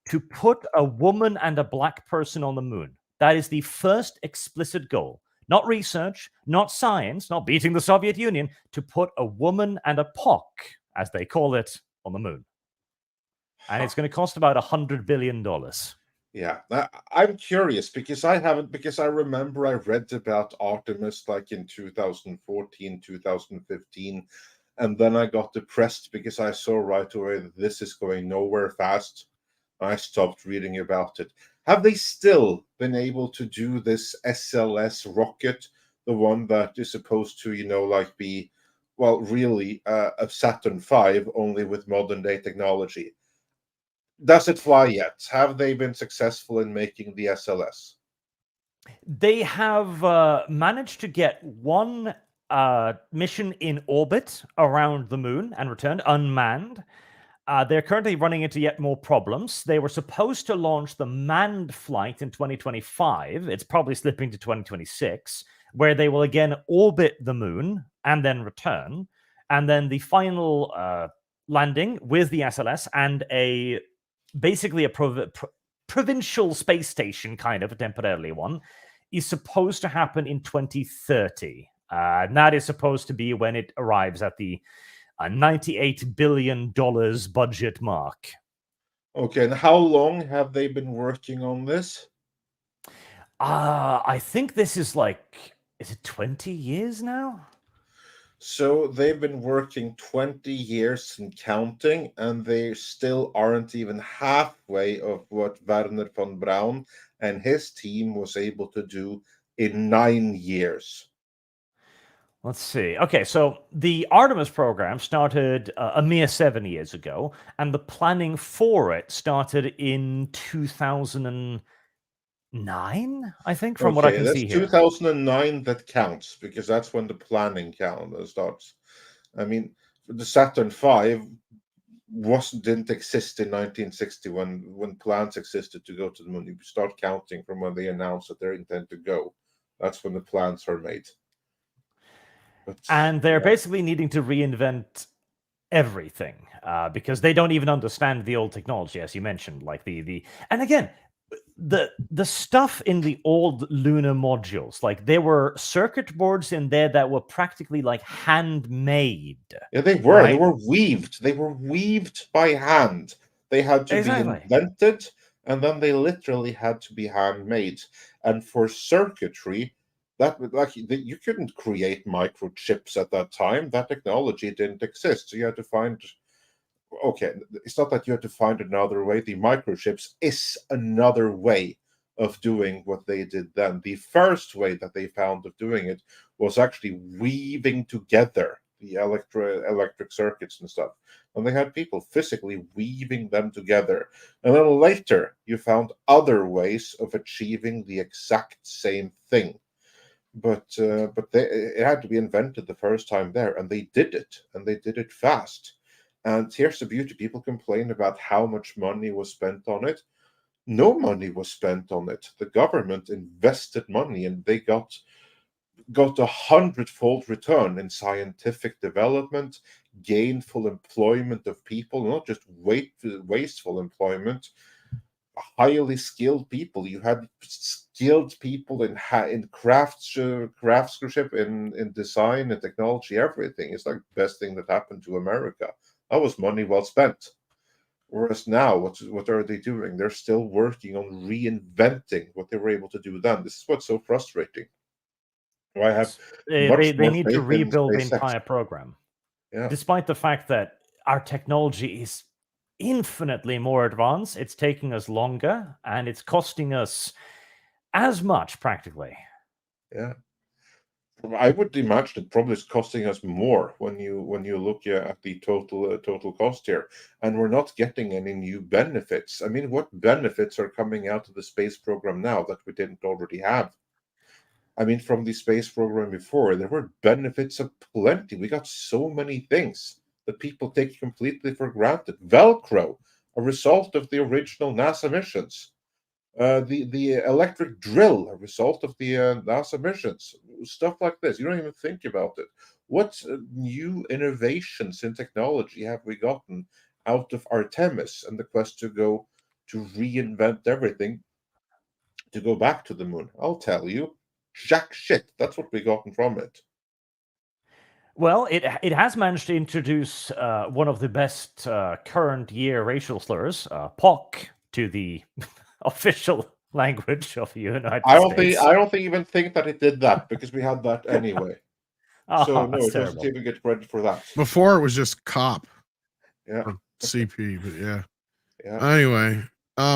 to put a woman and a black person on the moon. That is the first explicit goal. Not research, not science, not beating the Soviet Union, to put a woman and a POC, as they call it, on the moon. And it's going to cost about $100 billion. Yeah, I'm curious because I remember I read about Artemis like in 2014, 2015, and then I got depressed because I saw right away that this is going nowhere fast. I stopped reading about it. Have they still been able to do this SLS rocket, the one that is supposed to, be, well, really a Saturn V, only with modern day technology? Does it fly yet? Have they been successful in making the SLS? They have managed to get one mission in orbit around the moon and returned unmanned. They're currently running into yet more problems. They were supposed to launch the manned flight in 2025. It's probably slipping to 2026, where they will again orbit the moon and then return. And then the final landing with the SLS and basically a provincial space station, kind of a temporarily one, is supposed to happen in 2030. And that is supposed to be when it arrives at the $98 billion budget mark. Okay, and how long have they been working on this? I think this is is it 20 years now? So they've been working 20 years and counting, and they still aren't even halfway of what Werner von Braun and his team was able to do in 9 years. Let's see. Okay, so the Artemis program started a mere 7 years ago, and the planning for it started in 2009, I think, from what I can see here. That's 2009 that counts, because that's when the planning starts. I mean, the Saturn V didn't exist in 1960 when plans existed to go to the moon. You start counting from when they announced that they intend to go. That's when the plans are made. And they're basically needing to reinvent everything because they don't even understand the old technology, as you mentioned. Like and again, the stuff in the old lunar modules, like there were circuit boards in there that were practically like handmade. Yeah, they were. Right? They were weaved. They were weaved by hand. They had to be invented, and then they literally had to be handmade. And for circuitry, you couldn't create microchips at that time. That technology didn't exist. So you had to find. Okay, it's not that you had to find another way. The microchips is another way of doing what they did then. The first way that they found of doing it was actually weaving together the electric circuits and stuff. And they had people physically weaving them together. And then later, you found other ways of achieving the exact same thing. But it had to be invented the first time there, and they did it, and they did it fast. And here's the beauty. People complain about how much money was spent on it. No money was spent on it. The government invested money, and they got a 100-fold return in scientific development, gainful employment of people, not just wasteful employment, highly skilled people. You had skilled people in craftsmanship, in design and technology, everything. It's like the best thing that happened to America. That was money well spent. Whereas now, what are they doing? They're still working on reinventing what they were able to do then. This is what's so frustrating. I have they need to rebuild the entire program. Yeah. Despite the fact that our technology is infinitely more advanced, it's taking us longer, and it's costing us as much practically. Yeah. I would imagine it probably is costing us more when you look at the total cost here, and we're not getting any new benefits. I mean, what benefits are coming out of the space program now that we didn't already have? I mean, from the space program before, there were benefits aplenty. We got so many things that people take completely for granted. Velcro, a result of the original NASA missions. The electric drill, a result of the NASA missions, stuff like this. You don't even think about it. What new innovations in technology have we gotten out of Artemis and the quest to reinvent everything, to go back to the moon? I'll tell you, jack shit. That's what we gotten from it. Well, it has managed to introduce one of the best current year racial slurs, POC, to the official language of the United States. I don't even think that it did that, because we had that anyway. So no, it doesn't even get credit for that. Before it was just cop. Yeah. CP, but yeah. Yeah. Anyway,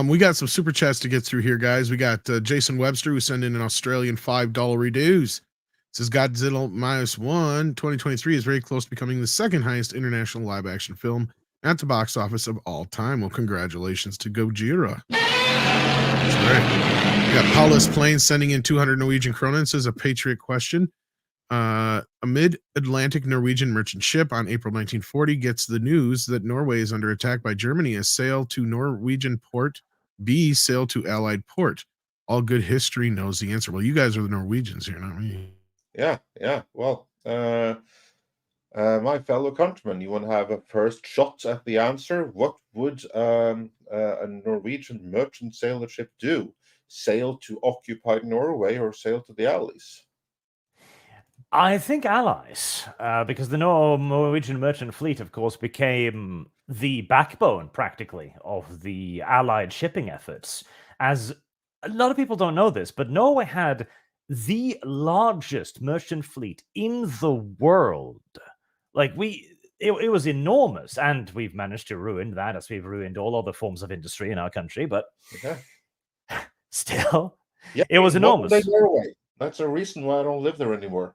we got some super chats to get through here, guys. We got Jason Webster, who sent in an Australian $5 dues. Says Godzilla -1 2023 is very close to becoming the second highest international live action film at the box office of all time. Well, congratulations to Gojira. That's right. We got Paulus Plain sending in 200 Norwegian kroner and says a patriot question. A mid-Atlantic Norwegian merchant ship on April 1940 gets the news that Norway is under attack by Germany as sail to Norwegian port B, sail to Allied port. All good history knows the answer. Well, you guys are the Norwegians here, not me. Yeah. Well, My fellow countrymen, you want to have a first shot at the answer? What would a Norwegian merchant sailor ship do? Sail to occupied Norway or sail to the Allies? I think allies, because the Norwegian merchant fleet, of course, became the backbone, practically, of the Allied shipping efforts. As a lot of people don't know this, but Norway had the largest merchant fleet in the world. Like, it was enormous, and we've managed to ruin that, as we've ruined all other forms of industry in our country, but still, it was enormous. Norway. That's a reason why I don't live there anymore.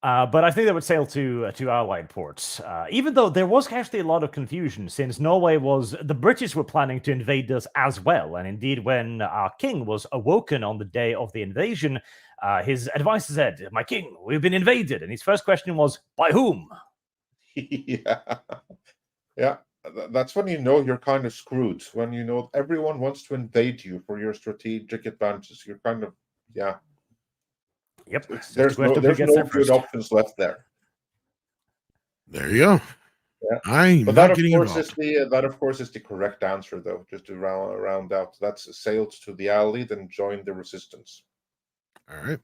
But I think they would sail to Allied ports, even though there was actually a lot of confusion, since the British were planning to invade us as well. And indeed, when our king was awoken on the day of the invasion, his advisor said, "My king, we've been invaded." And his first question was, "By whom?" Yeah. That's when you know you're kind of screwed. When you know everyone wants to invade you for your strategic advantages. You're kind of, Yep. There's no good options left there. There you go. Yeah. But that of course is the correct answer, though. Just to round out, that's sailed to the ally, then joined the resistance. All right.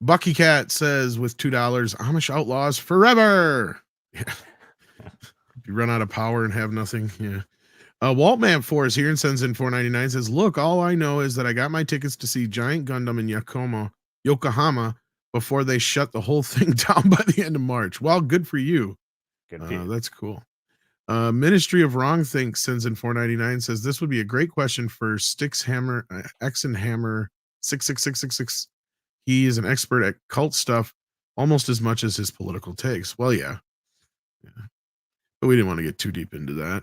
Bucky Cat says with $2, Amish outlaws forever. Yeah. You run out of power and have nothing. Yeah. Waltmap4 is here and sends in $4.99. Says, look, all I know is that I got my tickets to see Giant Gundam in Yokohama before they shut the whole thing down by the end of March. Well, good for you. Good for you. That's cool. Ministry of Wrong Think sends in $4.99. Says this would be a great question for Styx Hammer X and Hammer 66666. He is an expert at cult stuff almost as much as his political takes. Well, yeah. But we didn't want to get too deep into that.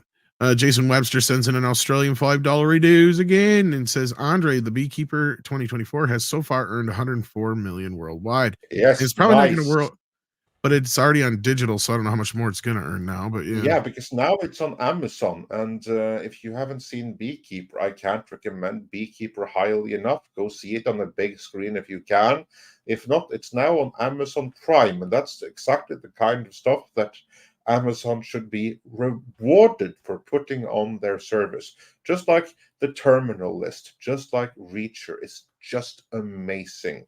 Jason Webster sends in an Australian $5 reduce again and says, Andre, the Beekeeper 2024 has so far earned 104 million worldwide. Yes, it's probably not going to work, but it's already on digital, so I don't know how much more it's going to earn now. But yeah, because now it's on Amazon, and if you haven't seen Beekeeper, I can't recommend Beekeeper highly enough. Go see it on a big screen if you can. If not, it's now on Amazon Prime, and that's exactly the kind of stuff that Amazon should be rewarded for putting on their service. Just like the Terminal List, just like Reacher, is just amazing.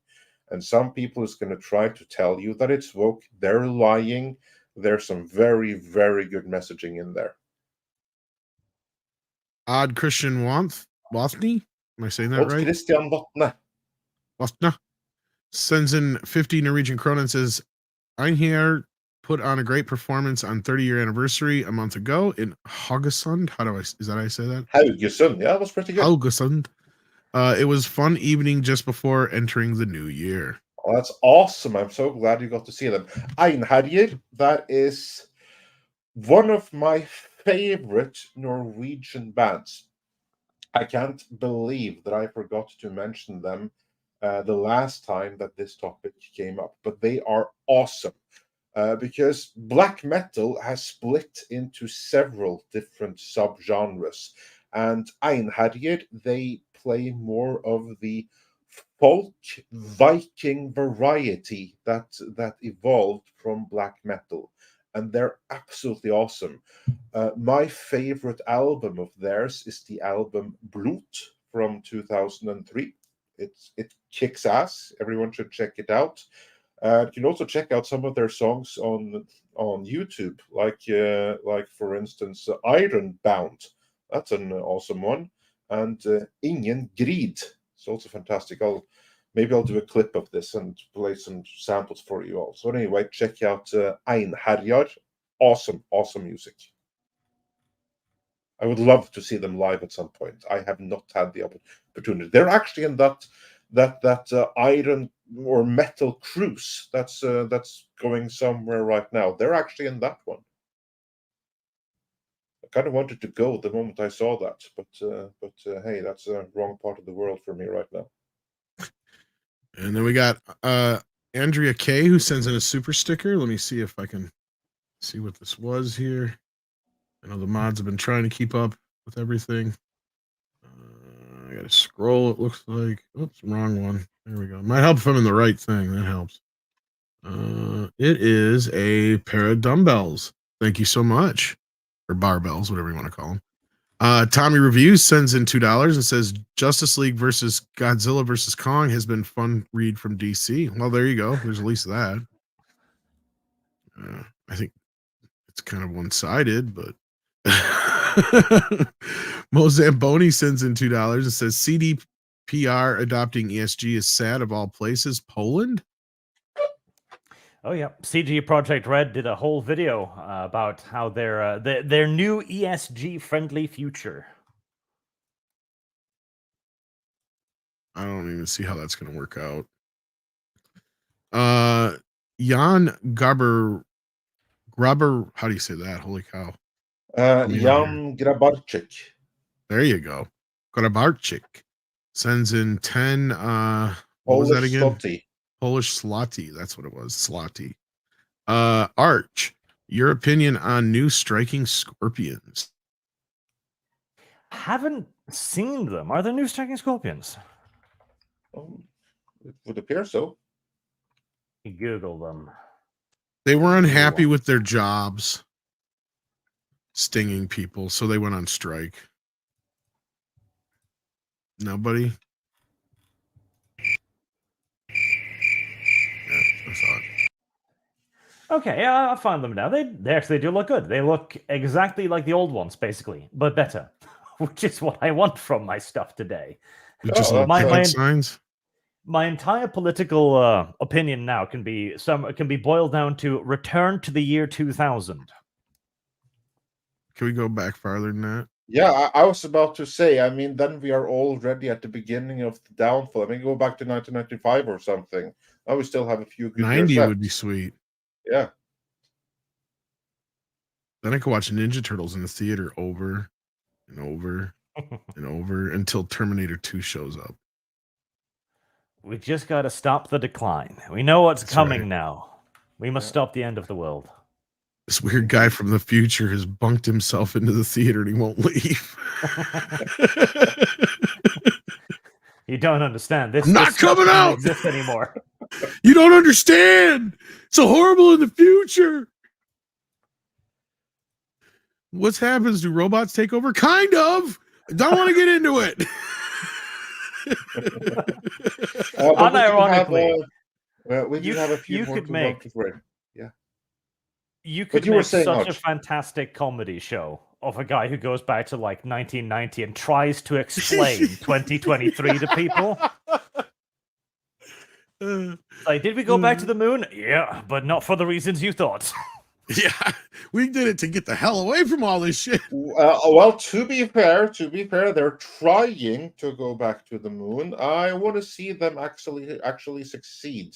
And some people is going to try to tell you that it's woke. They're lying. There's some very, very good messaging in there. Odd Christian Wathny? Am I saying that right? Christian Wathna sends in 50 Norwegian krone and says, I'm here. Put on a great performance on 30-year anniversary a month ago in Haugesund. Is that how I say that? Haugesund. Yeah, that was pretty good. Haugesund. It was fun evening just before entering the new year. Oh, that's awesome. I'm so glad you got to see them. Einherjer, that is one of my favorite Norwegian bands. I can't believe that I forgot to mention them the last time that this topic came up, but they are awesome. Because black metal has split into several different subgenres, and Einherjer, they play more of the folk Viking variety that evolved from black metal, and they're absolutely awesome. My favorite album of theirs is the album Blot from 2003. It kicks ass. Everyone should check it out. You can also check out some of their songs on YouTube, like for instance, Ironbound. That's an awesome one, and Ingen Grid. It's also fantastic. Maybe I'll do a clip of this and play some samples for you all. So anyway, check out Einherjer. Awesome music. I would love to see them live at some point. I have not had the opportunity. They're actually in that iron or metal cruise that's going somewhere right now. They're actually in that one. I kind of wanted to go the moment I saw that, but hey, that's the wrong part of the world for me right now. And then we got Andrea K, who sends in a super sticker. Let me see if I can see what this was here. I know the mods have been trying to keep up with everything. I gotta scroll, it looks like. Oops, wrong one. There we go. Might help if I'm in the right thing. That helps. It is a pair of dumbbells. Thank you so much. Or barbells, whatever you want to call them. Tommy Reviews sends in $2 and says Justice League versus Godzilla versus Kong has been fun read from DC. Well, there you go. There's at least that. I think it's kind of one-sided, but Mo Zamboni sends in $2 and says CDPR adopting ESG is sad of all places. Poland? Oh yeah, CG Project Red did a whole video about how their new ESG friendly future. I don't even see how that's going to work out. Jan Grabber, how do you say that? Holy cow! Jan Grabarczyk. There you go. Grabarczyk sends in 10. What Polish was that again? Slotty. Polish Slotty. That's what it was. Slotty. Arch, your opinion on new striking scorpions? Haven't seen them. Are there new striking scorpions? It would appear so. Google them. They were unhappy with their jobs stinging people, so they went on strike. Nobody? Yeah, I saw it. Okay, yeah, I found them now. They actually do look good. They look exactly like the old ones, basically, but better, which is what I want from my stuff today. Just signs. My entire political opinion now can be boiled down to return to the year 2000. Can we go back farther than that? Yeah, I was about to say, I mean, then we are already at the beginning of the downfall. I mean, go back to 1995 or something. I would still have a few good 90 years would be sweet. Yeah. Then I could watch Ninja Turtles in the theater over and over and over until Terminator 2 shows up. We just got to stop the decline. We know what's coming right. now. We must stop the end of the world. This weird guy from the future has bunked himself into the theater and he won't leave. You don't understand. This I'm not coming out. Doesn't exist anymore. You don't understand. It's so horrible in the future. What happens? Do robots take over? Kind of. I don't want to get into it. Unironically, we do have a few you more could to make. Yeah. You could you were make saying such much. a fantastic comedy show of a guy who goes back to like 1990 and tries to explain 2023 to people. Like, did we go back to the moon? Yeah, but not for the reasons you thought. Yeah, we did it to get the hell away from all this shit. Well, to be fair, they're trying to go back to the moon. I want to see them actually succeed.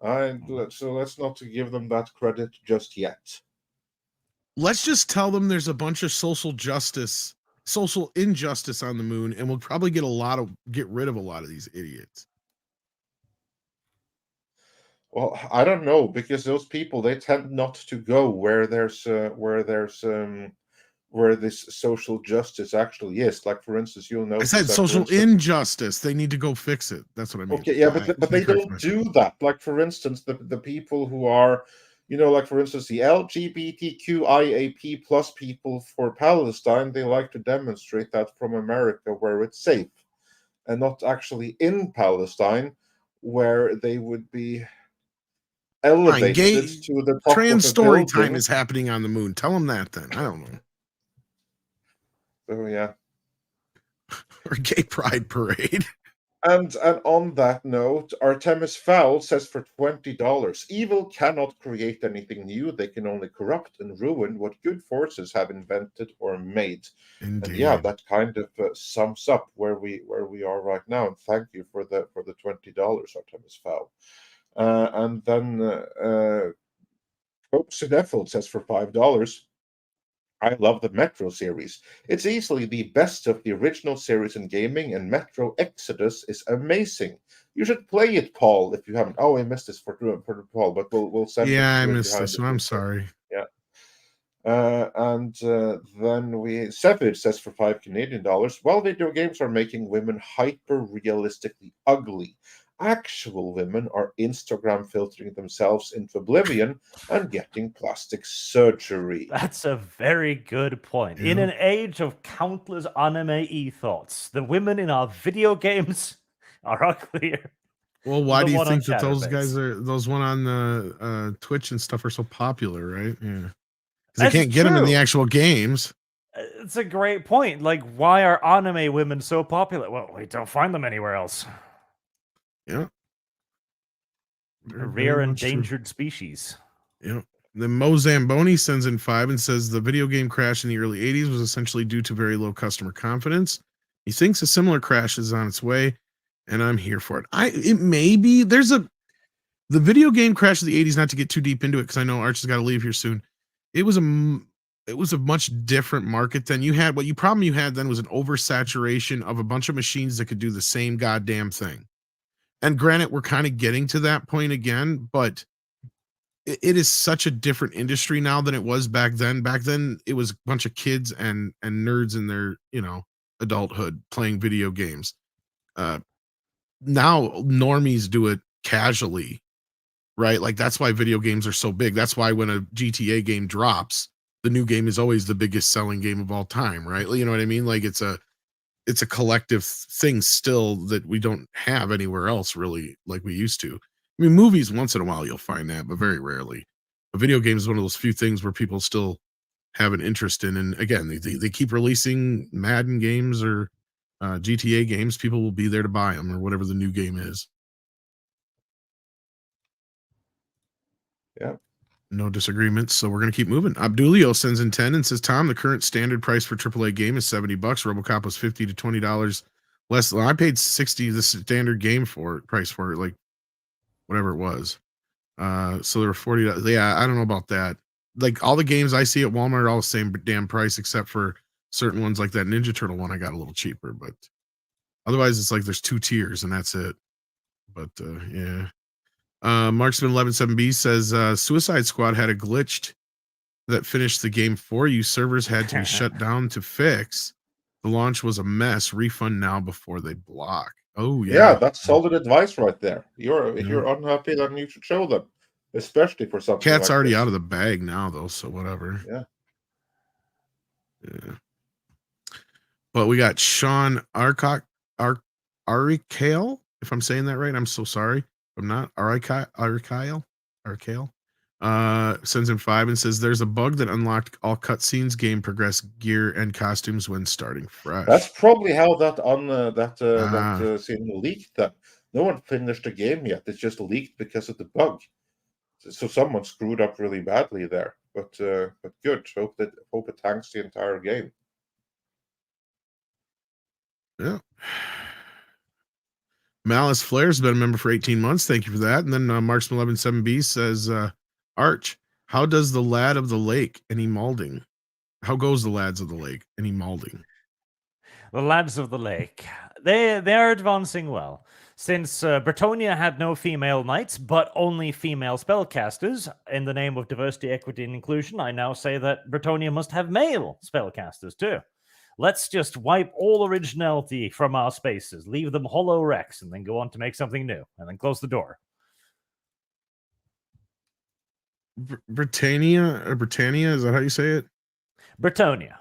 So let's not give them that credit just yet. Let's just tell them there's a bunch of social injustice on the moon, and we'll probably get rid of a lot of these idiots. Well, I don't know, because those people, they tend not to go where this social justice actually is. Like, for instance, you'll know. I said social injustice. They need to go fix it. That's what I mean. Okay, yeah, but they don't do that. Like, for instance, the people who are, like, for instance, the LGBTQIAP plus people for Palestine, they like to demonstrate that from America where it's safe, and not actually in Palestine where they would be elevated to the top. Trans story time is happening on the moon. Tell them that then. I don't know. So yeah. Or gay pride parade. And on that note, Artemis Fowl says for $20, evil cannot create anything new. They can only corrupt and ruin what good forces have invented or made. Indeed. And yeah, that kind of sums up where we are right now. And thank you for the $20, Artemis Fowl. And then Coach Sinefeld says for $5. I love the Metro series. It's easily the best of the original series in gaming, and Metro Exodus is amazing. You should play it, Paul, if you haven't. Oh, I missed this for Paul, but we'll send it. Yeah, I missed this one. I'm sorry. Yeah. And then Savage says for $5 Canadian. Well, video games are making women hyper realistically ugly. Actual women are Instagram filtering themselves into oblivion and getting plastic surgery. That's a very good point. In an age of countless anime thoughts, the women in our video games are uglier. Well, why The do you one on think that those Chatterbase. guys are those one on the Twitch and stuff are so popular, right? Yeah, because they That's can't get them in the true. actual games. It's a great point. Like, why are anime women so popular? Well, we don't find them anywhere else. Yeah, A rare endangered species. Yeah. Then Mo Zamboni sends in 5 and says the video game crash in the early 80s was essentially due to very low customer confidence. He thinks a similar crash is on its way, and I'm here for it. It may be. The video game crash of the 80s, not to get too deep into it, because I know Arch has got to leave here soon. It was a much different market than you had. Problem you had then was an oversaturation of a bunch of machines that could do the same goddamn thing. And granted, we're kind of getting to that point again, but it is such a different industry now than it was back then. Back then, it was a bunch of kids and nerds in their, adulthood playing video games. Now normies do it casually, right? Like that's why video games are so big. That's why when a GTA game drops, the new game is always the biggest selling game of all time, right? You know what I mean? Like it's a collective thing still that we don't have anywhere else really like we used to. I mean, movies once in a while you'll find that, but very rarely. A video game is one of those few things where people still have an interest in. And again, they keep releasing Madden games or GTA games. People will be there to buy them or whatever the new game is. Yeah. No disagreements. So we're going to keep moving. Abdulio sends in 10 and says, Tom, the current standard price for AAA game is $70. RoboCop was $50 to $20 less. Than I paid $60, the standard game price for it, like whatever it was. So there were $40. Yeah, I don't know about that. Like all the games I see at Walmart are all the same damn price, except for certain ones like that Ninja Turtle one I got a little cheaper. But otherwise, it's like there's 2 tiers and that's it. But yeah. Marksman 117B says Suicide Squad had a glitch that finished the game for you. Servers had to be shut down to fix. The launch was a mess. Refund now before they block. Oh yeah. Yeah, that's solid advice right there. If you're unhappy, then you should show them, especially for something. Cat's like already this. out of the bag now, though, so whatever. Yeah. But we got Sean Arikale, if I'm saying that right. I'm so sorry. If I'm not. Arikale. Sends in 5 and says there's a bug that unlocked all cutscenes, game progress, gear, and costumes when starting fresh. That's probably how that scene leaked. That no one finished the game yet. It's just leaked because of the bug. So someone screwed up really badly there. But good. Hope it tanks the entire game. Yeah. Malice Flair's been a member for 18 months. Thank you for that. And then Marksman 117B says, Arch, how does the lad of the lake? Any malding? How goes the lads of the lake? Any malding? The lads of the lake. They are advancing well. Since Bretonia had no female knights, but only female spellcasters, in the name of diversity, equity, and inclusion, I now say that Bretonia must have male spellcasters too. Let's just wipe all originality from our spaces, leave them hollow wrecks, and then go on to make something new, and then close the door. Britannia, is that how you say it? Bretonia.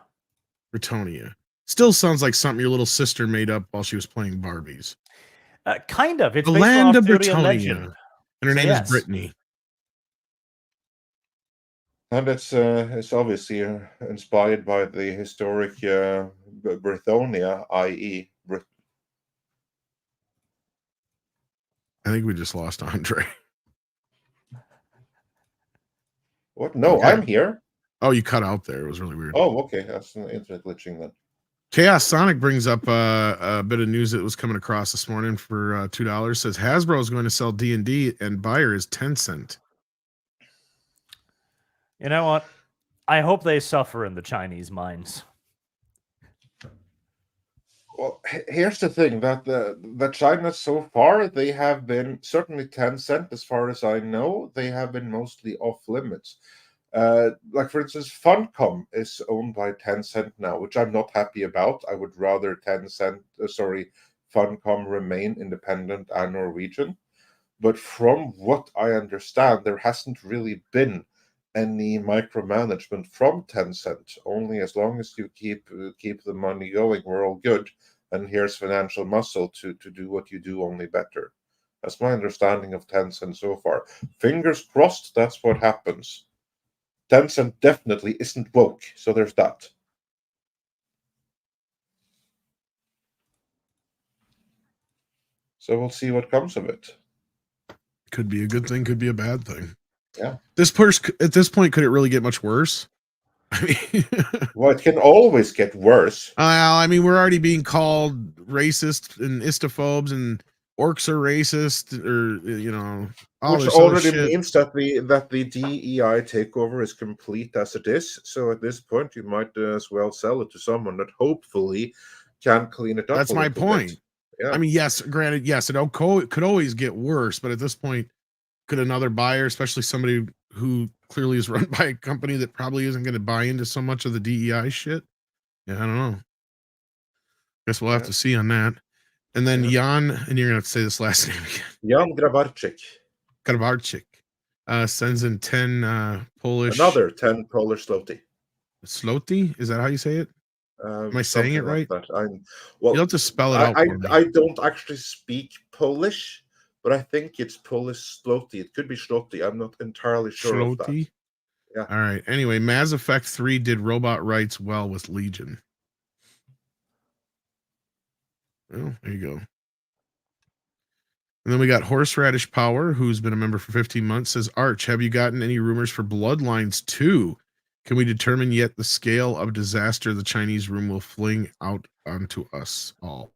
Still sounds like something your little sister made up while she was playing Barbies. Kind of. It's the based land on of Arthurian Bretonia, legend. and her name is Brittany. And it's obviously inspired by the historic Brithonia, i.e. Britain. I think we just lost Andre. What? No, okay. I'm here. Oh, you cut out there. It was really weird. Oh, okay. That's an internet glitching then. Chaos Sonic brings up a bit of news that was coming across this morning for $2. Says Hasbro is going to sell D&D and buyer is Tencent. You know what? I hope they suffer in the Chinese mines. Well, here's the thing, that China so far, they have been, certainly Tencent, as far as I know, they have been mostly off limits. Like, for instance, Funcom is owned by Tencent now, which I'm not happy about. I would rather Funcom remain independent and Norwegian. But from what I understand, there hasn't really been any micromanagement from Tencent. Only as long as you keep the money going, we're all good. And here's financial muscle to do what you do, only better. That's my understanding of Tencent so far. Fingers crossed that's what happens. Tencent definitely isn't woke, so there's that. So we'll see what comes of it. Could be a good thing, could be a bad thing. Yeah. At this point, could it really get much worse? I mean, well, it can always get worse. I mean, we're already being called racist and istophobes, and orcs are racist, or all which this already other shit. means that the DEI takeover is complete as it is. So at this point, you might as well sell it to someone that hopefully can clean it up. That's my point. Yeah. I mean, yes, granted, yes, it could always get worse, but at this point, could another buyer, especially somebody who clearly is run by a company that probably isn't going to buy into so much of the DEI shit? Yeah, I don't know. Guess we'll have to see on that. And then Jan, and you're going to have to say this last name again. Jan Grabarczyk. Sends in 10 Polish. Another 10 Polish zloty. Zloty? Is that how you say it? Am I saying it right? Well, you'll have to spell it out for me. I don't actually speak Polish, but I think it's Polish zloty. It could be zloty. I'm not entirely sure of that. Yeah. All right. Anyway, Mass Effect 3 did robot rights well with Legion. Well, there you go. And then we got Horseradish Power, who's been a member for 15 months, says, Arch, have you gotten any rumors for Bloodlines 2? Can we determine yet the scale of disaster the Chinese room will fling out onto us all?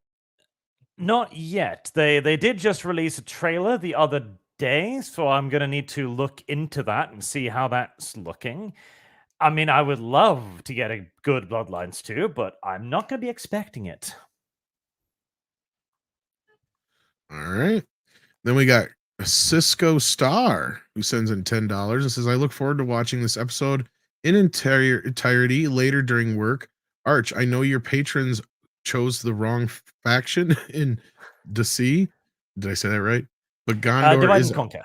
Not yet. They did just release a trailer the other day, so I'm going to need to look into that and see how that's looking. I mean, I would love to get a good Bloodlines 2, but I'm not going to be expecting it. All right. Then we got a Cisco Star, who sends in $10 and says, I look forward to watching this episode in entirety later during work. Arch, I know your patrons chose the wrong faction in DC. Did I say that right? But Gondor Divide is and Conquer.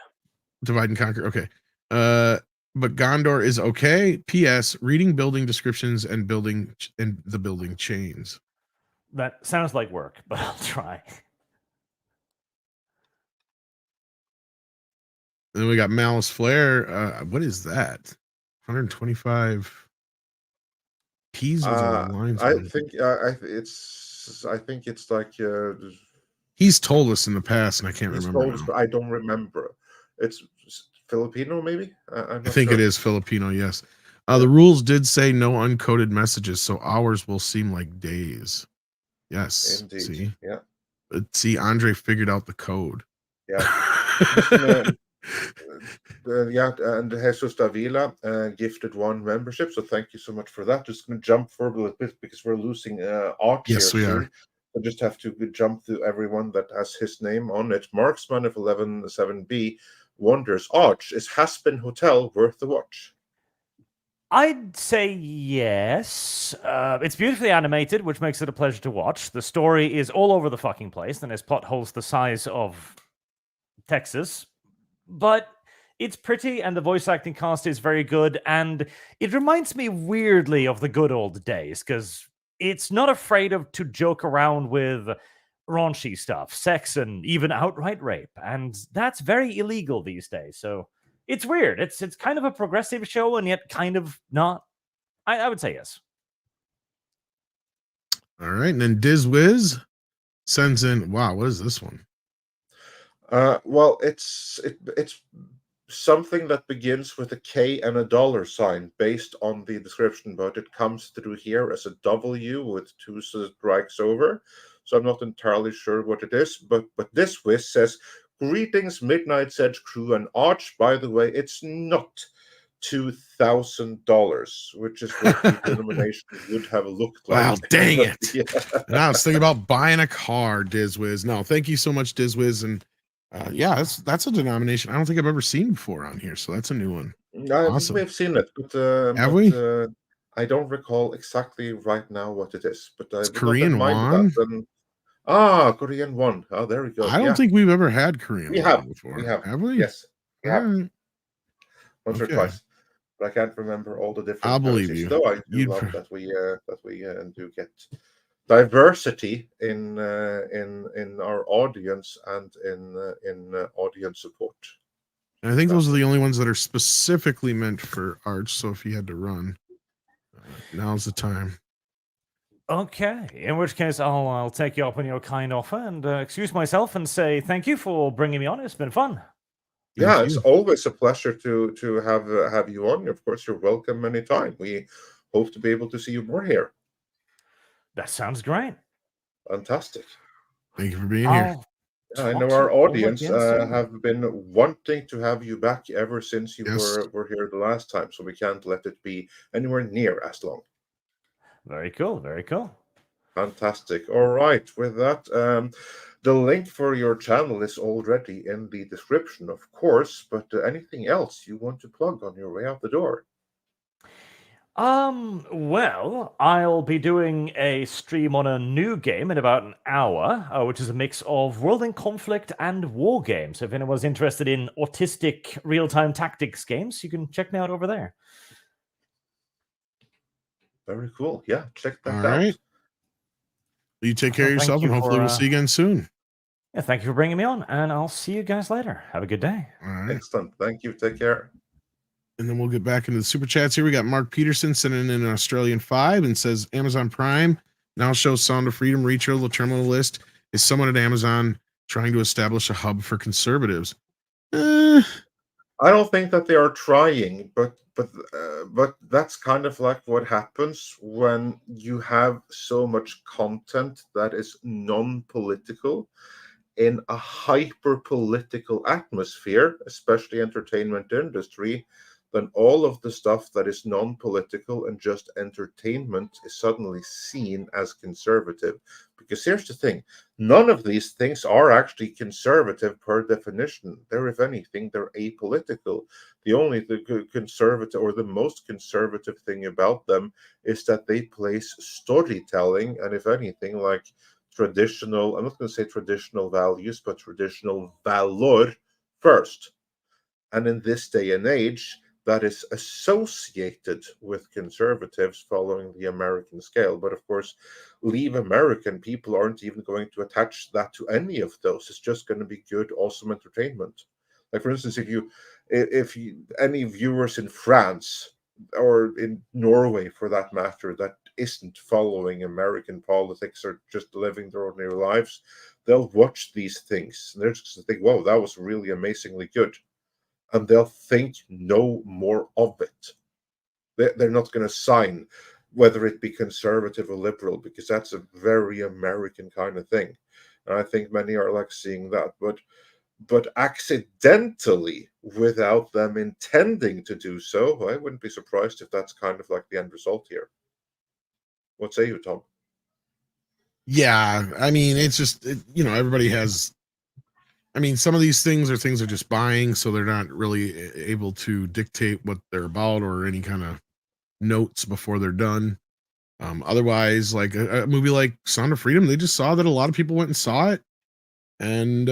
Divide and Conquer. Okay. But Gondor is okay. P.S. Reading building descriptions and the building chains. That sounds like work, but I'll try. And then we got Malice Flare. What is that? 125 P's with all the lines. I think it's like he's told us in the past, and I can't remember. But I don't remember. It's Filipino, maybe. I think it is Filipino. Yes. The rules did say no uncoded messages, so hours will seem like days. Yes. Indeed. See. Yeah. See, Andre figured out the code. Yeah. And Jesus Davila gifted 1 membership, so thank you so much for that. Just going to jump forward a bit because we're losing Arch. Yes, we are. I just have to jump through everyone that has his name on it. Marksman of 117B wonders, Arch, is Haspin Hotel worth the watch? I'd say yes. It's beautifully animated, which makes it a pleasure to watch. The story is all over the fucking place, and there's plot holes the size of Texas. But it's pretty, and the voice acting cast is very good, and it reminds me weirdly of the good old days, because it's not afraid to joke around with raunchy stuff, sex, and even outright rape, and that's very illegal these days, so it's weird. It's kind of a progressive show, and yet kind of not. I would say yes. All right, and then DizWiz sends in, wow, what is this one? Well, it's something that begins with a K and a $sign based on the description, but it comes through here as a W with 2 strikes over. So I'm not entirely sure what it is, but this Wiz says, greetings, Midnight's Edge crew, and Arch, by the way, it's not $2,000, which is what the denomination would have looked like. Wow, dang it. Yeah. And I was thinking about buying a car, DizWiz. No, thank you so much, DizWiz. And yeah, that's a denomination I don't think I've ever seen before on here, so that's a new one. Awesome. We've seen it, but have we? I don't recall exactly right now what it is. But it's Korean won. Ah, Korean 1. Oh, there we go. I don't think we've ever had Korean we one have. before. We have. Have we? Yes, we have. Alright. Once or Okay. tour but I can't remember all the different I'll believe you. pronunciations. Though I do love that we do get diversity in our audience and in audience support. And I think those are the only ones that are specifically meant for Arch. So if you had to run, now's the time. Okay, in which case I'll take you up on your kind offer and excuse myself and say thank you for bringing me on. It's been fun. Yeah, it's always a pleasure to have you on. Of course, you're welcome anytime. We hope to be able to see you more here. That sounds great. Fantastic. Thank you for being here. Yeah, I know our audience have been wanting to have you back ever since you were here the last time, so we can't let it be anywhere near as long. Very cool. Very cool. Fantastic. All right. With that, the link for your channel is already in the description, of course, but anything else you want to plug on your way out the door? Well, I'll be doing a stream on a new game in about an hour, which is a mix of world in conflict and war games. So if anyone's interested in autistic real-time tactics games, you can check me out over there. Very cool. Yeah, check that All out. right. You take care of yourself, and hopefully we'll see you again soon. Yeah, thank you for bringing me on, and I'll see you guys later. Have a good day. All right. Excellent. Thank you. Take care. And then we'll get back into the super chats here. We got Mark Peterson sending in an Australian 5 and says Amazon Prime now shows Sound of Freedom Reacher. The terminal list is someone at Amazon trying to establish a hub for conservatives. I don't think that they are trying, but that's kind of like what happens when you have so much content that is non-political in a hyper-political atmosphere, especially entertainment industry. Then all of the stuff that is non-political and just entertainment is suddenly seen as conservative. Because here's the thing, none of these things are actually conservative per definition. They're, if anything, they're apolitical. The conservative or the most conservative thing about them is that they place storytelling and, if anything, like traditional, I'm not going to say traditional values, but traditional valor first. And in this day and age, that is associated with conservatives following the American scale. But of course, leave American, people aren't even going to attach that to any of those. It's just going to be good, awesome entertainment. Like, for instance, if any viewers in France or in Norway, for that matter, that isn't following American politics or just living their ordinary lives, they'll watch these things and they're just going to think, "Whoa, that was really amazingly good." And they'll think no more of it. They're not going to sign, whether it be conservative or liberal, because that's a very American kind of thing. And I think many are like seeing that, but accidentally, without them intending to do so, I wouldn't be surprised if that's kind of like the end result here. What say you, Tom? Yeah, I mean, it's just, everybody has. I mean, some of these things are just buying, so they're not really able to dictate what they're about or any kind of notes before they're done. Otherwise, like a movie like Sound of Freedom, they just saw that a lot of people went and saw it, and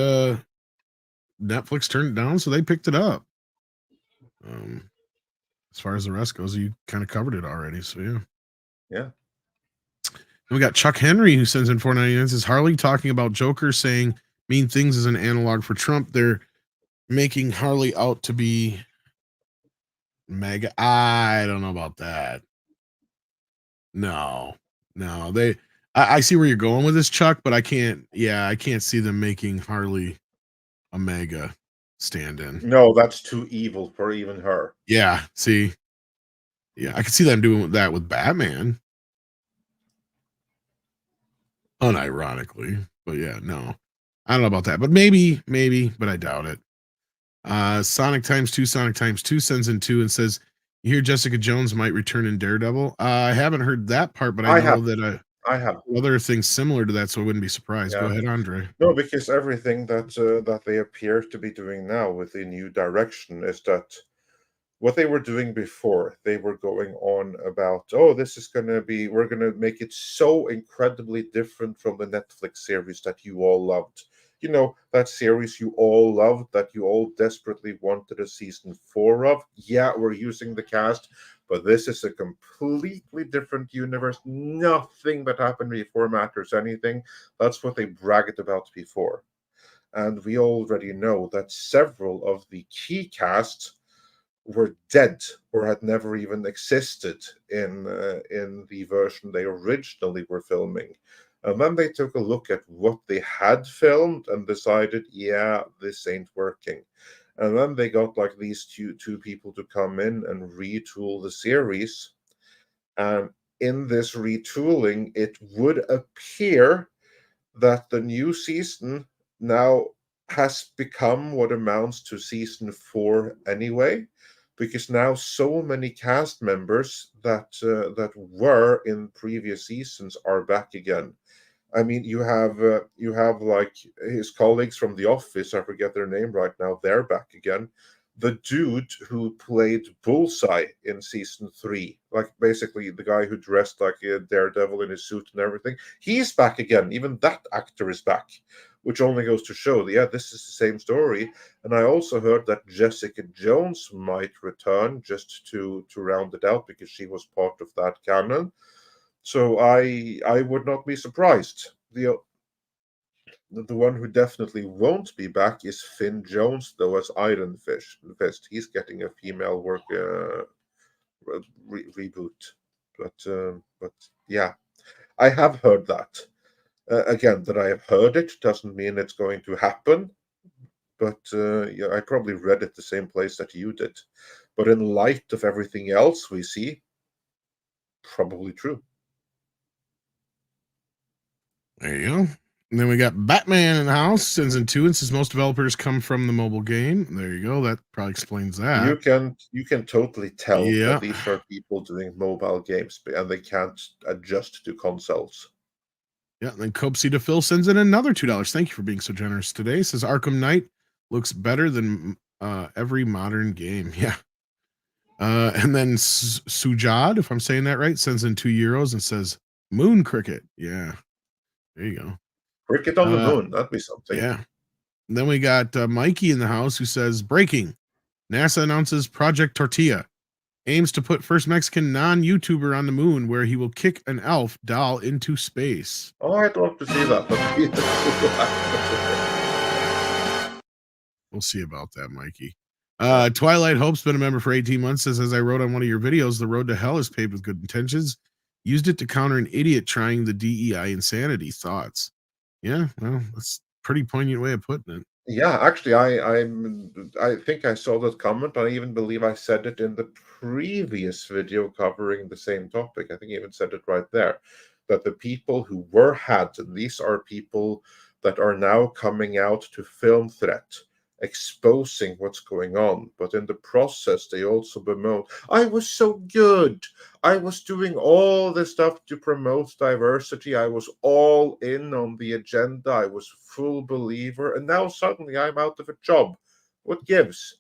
Netflix turned it down, so they picked it up. As far as the rest goes, you kind of covered it already, so yeah. Yeah. And we got Chuck Henry who sends in $4.99. Says Harley talking about Joker saying mean things as an analog for Trump. They're making Harley out to be mega. I don't know about that. No. I see where you're going with this, Chuck, but I can't see them making Harley a mega stand-in. No, that's too evil for even her. Yeah, see. Yeah, I could see them doing that with Batman. Unironically, but yeah, no. I don't know about that, but maybe, but I doubt it. Sonic times two sends in 2 and says, you hear Jessica Jones might return in Daredevil? I haven't heard that part, but I know that I have other things similar to that, so I wouldn't be surprised. Yeah. Go ahead, Andre. No, because everything that they appear to be doing now with the new direction is that what they were doing before, they were going on about, oh, this is going to be, we're going to make it so incredibly different from the Netflix series that you all loved. You know, that series you all loved, that you all desperately wanted a season 4 of. Yeah, we're using the cast, but this is a completely different universe. Nothing that happened before matters anything. That's what they bragged about before. And we already know that several of the key casts were dead or had never even existed in the version they originally were filming. And then they took a look at what they had filmed and decided, yeah, this ain't working. And then they got like these two people to come in and retool the series. And in this retooling, it would appear that the new season now has become what amounts to season 4 anyway, because now so many cast members that were in previous seasons are back again. I mean, you have like his colleagues from The Office. I forget their name right now. They're back again. The dude who played Bullseye in season 3, like basically the guy who dressed like a Daredevil in his suit and everything, he's back again. Even that actor is back, which only goes to show that, yeah, this is the same story. And I also heard that Jessica Jones might return just to round it out because she was part of that canon. So I would not be surprised. The one who definitely won't be back is Finn Jones, though, as Iron Fist. He's getting a female work reboot. But yeah, I have heard that. Again, that I have heard it doesn't mean it's going to happen. But yeah, I probably read it the same place that you did. But in light of everything else we see, probably true. There you go. And then we got Batman in the house, sends in 2 and says most developers come from the mobile game. There you go. That probably explains that. You can totally tell that these are people doing mobile games and they can't adjust to consoles. Yeah, and then Copesy to Phil sends in another $2. Thank you for being so generous today. Says Arkham Knight looks better than every modern game. Yeah. And then Sujad, if I'm saying that right, sends in €2 and says Moon Cricket. Yeah. There you go. Cricket on the moon. That'd be something. Yeah. And then we got Mikey in the house who says, breaking. NASA announces Project Tortilla. Aims to put first Mexican non-YouTuber on the moon where he will kick an elf doll into space. Oh, I'd love to see that. We'll see about that, Mikey. Twilight Hope's been a member for 18 months. Says, as I wrote on one of your videos, the road to hell is paved with good intentions. Used it to counter an idiot trying the DEI insanity. Thoughts? Yeah, well, that's a pretty poignant way of putting it. Yeah, actually, I think I saw that comment. I even believe I said it in the previous video covering the same topic. I think I even said it right there, that the people who were had, and these are people that are now coming out to film threat, exposing what's going on, but in the process they also bemoan, I was so good, I was doing all this stuff to promote diversity, I was all in on the agenda, I was full believer, and now suddenly I'm out of a job. What gives?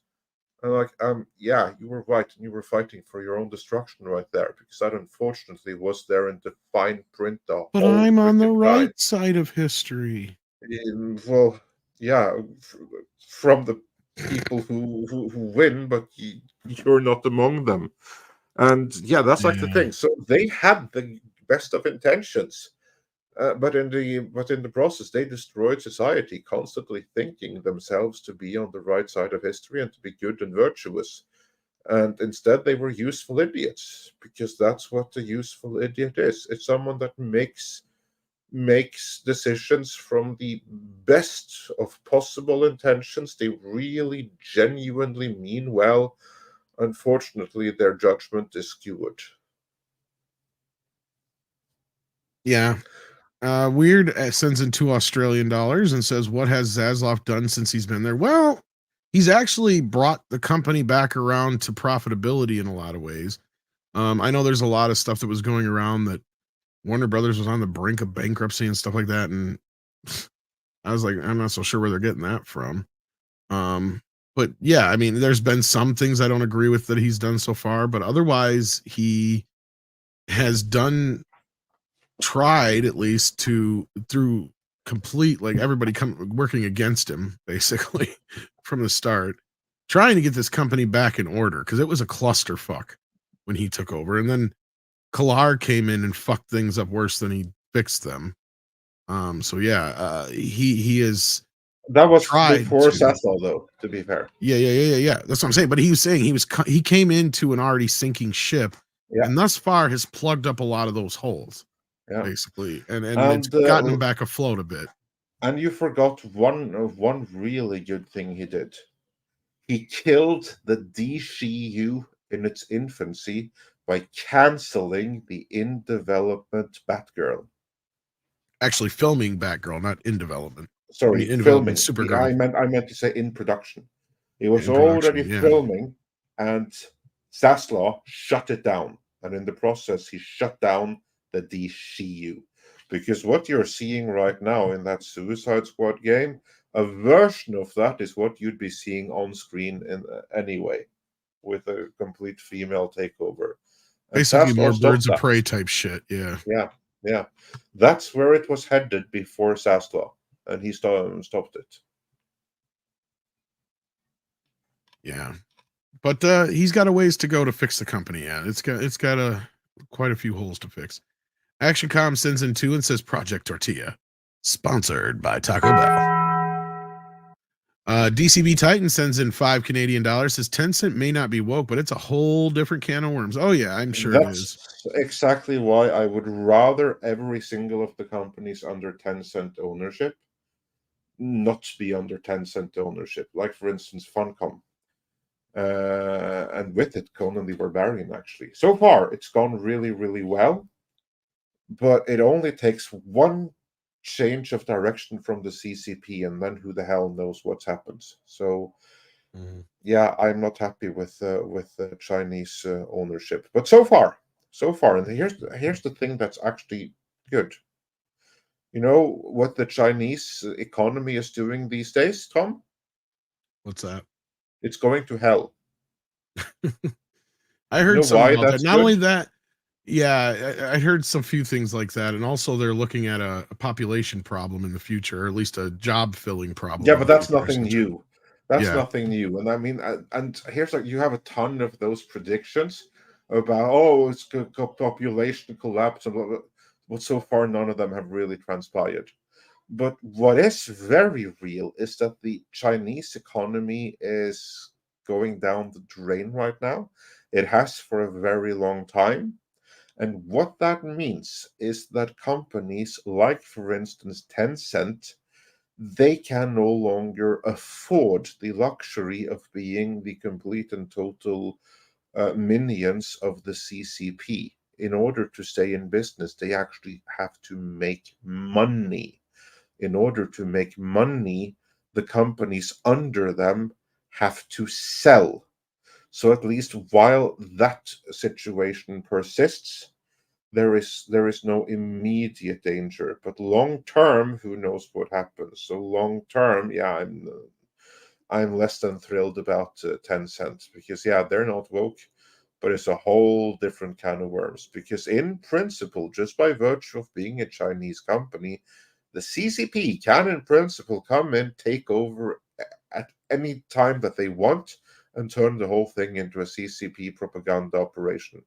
And like, yeah, you were right, and you were fighting for your own destruction right there, because that unfortunately was there in the fine print. But I'm on the right side of history. Well, yeah, from the people who win, but you're not among them. And yeah, that's like the thing. So they had the best of intentions, but in the process, they destroyed society, constantly thinking themselves to be on the right side of history and to be good and virtuous. And instead, they were useful idiots, because that's what a useful idiot is. It's someone that makes decisions from the best of possible intentions. They really genuinely mean well. Unfortunately, their judgment is skewed. Yeah. Weird sends in $2 Australian and says, what has Zaslav done since he's been there? Well, he's actually brought the company back around to profitability in a lot of ways. I know there's a lot of stuff that was going around that Warner Brothers was on the brink of bankruptcy and stuff like that. And I was like, I'm not so sure where they're getting that from. But yeah, I mean, there's been some things I don't agree with that he's done so far, but otherwise he has tried at least through complete, like everybody working against him basically from the start, trying to get this company back in order because it was a clusterfuck when he took over, and then Kalar came in and fucked things up worse than he fixed them. So yeah, he is. That was tried before to. Sassel, though. To be fair, Yeah. That's what I'm saying. But he was saying he came into an already sinking ship, yeah, and thus far has plugged up a lot of those holes, yeah. basically, and it's gotten him back afloat a bit. And you forgot one really good thing he did. He killed the DCU in its infancy by canceling the in development Batgirl. Actually, filming Batgirl, not in development. Sorry, in filming. Supergirl. I meant to say in production. He was In already production, yeah. filming, and Zaslav shut it down. And in the process, he shut down the DCU. Because what you're seeing right now in that Suicide Squad game, a version of that is what you'd be seeing on screen in anyway, with a complete female takeover. And Basically, more Zaslav Birds of stopped that. Prey type shit. Yeah. Yeah. That's where it was headed before Zaslav, and he stopped it. Yeah. But he's got a ways to go to fix the company. Yeah, it's got quite a few holes to fix. ActionCom sends in 2 and says Project Tortilla, sponsored by Taco Bell. DCB Titan sends in $5 Canadian. Says Tencent may not be woke, but it's a whole different can of worms. Oh yeah, I'm sure it is. Exactly why I would rather every single of the companies under Tencent ownership not be under Tencent ownership. Like for instance, Funcom. And with it, Conan the Barbarian, actually. So far, it's gone really, really well. But it only takes one change of direction from the CCP, and then who the hell knows what's happened. So, yeah, I'm not happy with Chinese ownership. But so far, and here's the thing that's actually good. You know what the Chinese economy is doing these days, Tom? What's that? It's going to hell. I heard something about that. Not only that, yeah, I heard some few things like that, and also they're looking at a population problem in the future, or at least a job filling problem. Yeah, but that's nothing new. That's nothing new. And I mean, and here's like you have a ton of those predictions about it's population collapse, and blah, blah, but so far none of them have really transpired. But what is very real is that the Chinese economy is going down the drain right now. It has for a very long time. And what that means is that companies like, for instance, Tencent, they can no longer afford the luxury of being the complete and total minions of the CCP. In order to stay in business, they actually have to make money. In order to make money, the companies under them have to sell. So at least while that situation persists, there is no immediate danger. But long term, who knows what happens? So long term, yeah, I'm less than thrilled about Tencent because they're not woke, but it's a whole different can of worms. Because in principle, just by virtue of being a Chinese company, the CCP can in principle come in, take over at any time that they want, and turn the whole thing into a CCP propaganda operation.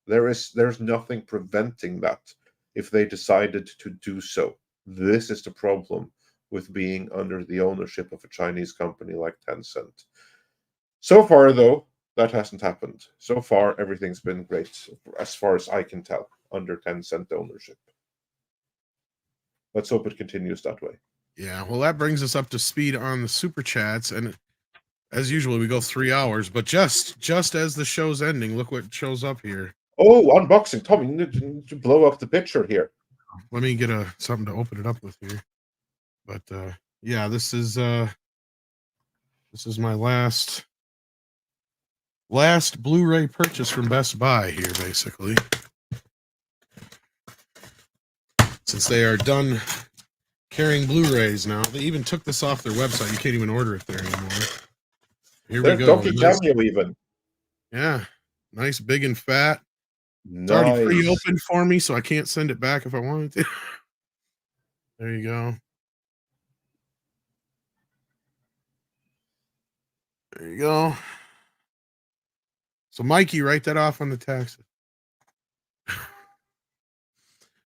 There's nothing preventing that if they decided to do so. This is the problem with being under the ownership of a Chinese company like Tencent. So far, though, that hasn't happened. So far, everything's been great, as far as I can tell, under Tencent ownership. Let's hope it continues that way. Yeah, well, that brings us up to speed on the super chats, and as usual, we go 3 hours. But just as the show's ending, look what shows up here. Oh, unboxing, Tommy! You need to blow up the picture here. Let me get something to open it up with here. But yeah, this is my last Blu-ray purchase from Best Buy here, basically. Since they are done carrying Blu-rays now. They even took this off their website. You can't even order it there anymore. Here There's we go. Donkey Nice, Cameo even. yeah, nice, big and fat. It's Nice. already pre-opened for me, so I can't send it back if I wanted to. There you go. There you go. So, Mikey, write that off on the taxes.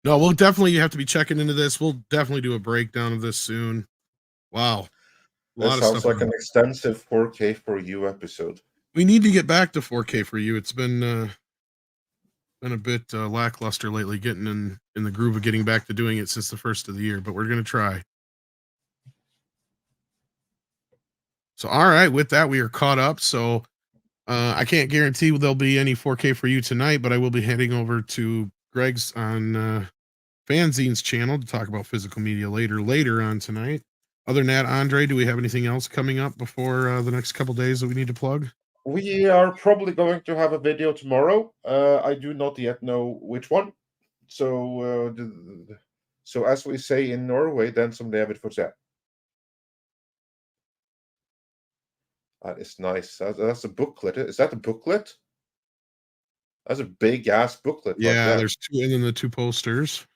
No, we'll definitely have to be checking into this. We'll definitely do a breakdown of this soon. Wow. That sounds like an extensive 4K for you episode. We need to get back to 4K for you. It's been a bit lackluster lately, getting in the groove of getting back to doing it since the first of the year, but we're going to try. So, all right, with that, we are caught up. So I can't guarantee there'll be any 4K for you tonight, but I will be heading over to Greg's on Fanzine's channel to talk about physical media later on tonight. Other than that, Andre, do we have anything else coming up before the next couple days that we need to plug? We are probably going to have a video tomorrow. I do not yet know which one. Så as we say in Norway, den som lever får se. That is nice. That's a booklet. Is that a booklet? That's a big ass booklet. Yeah, like there's two, and then the two posters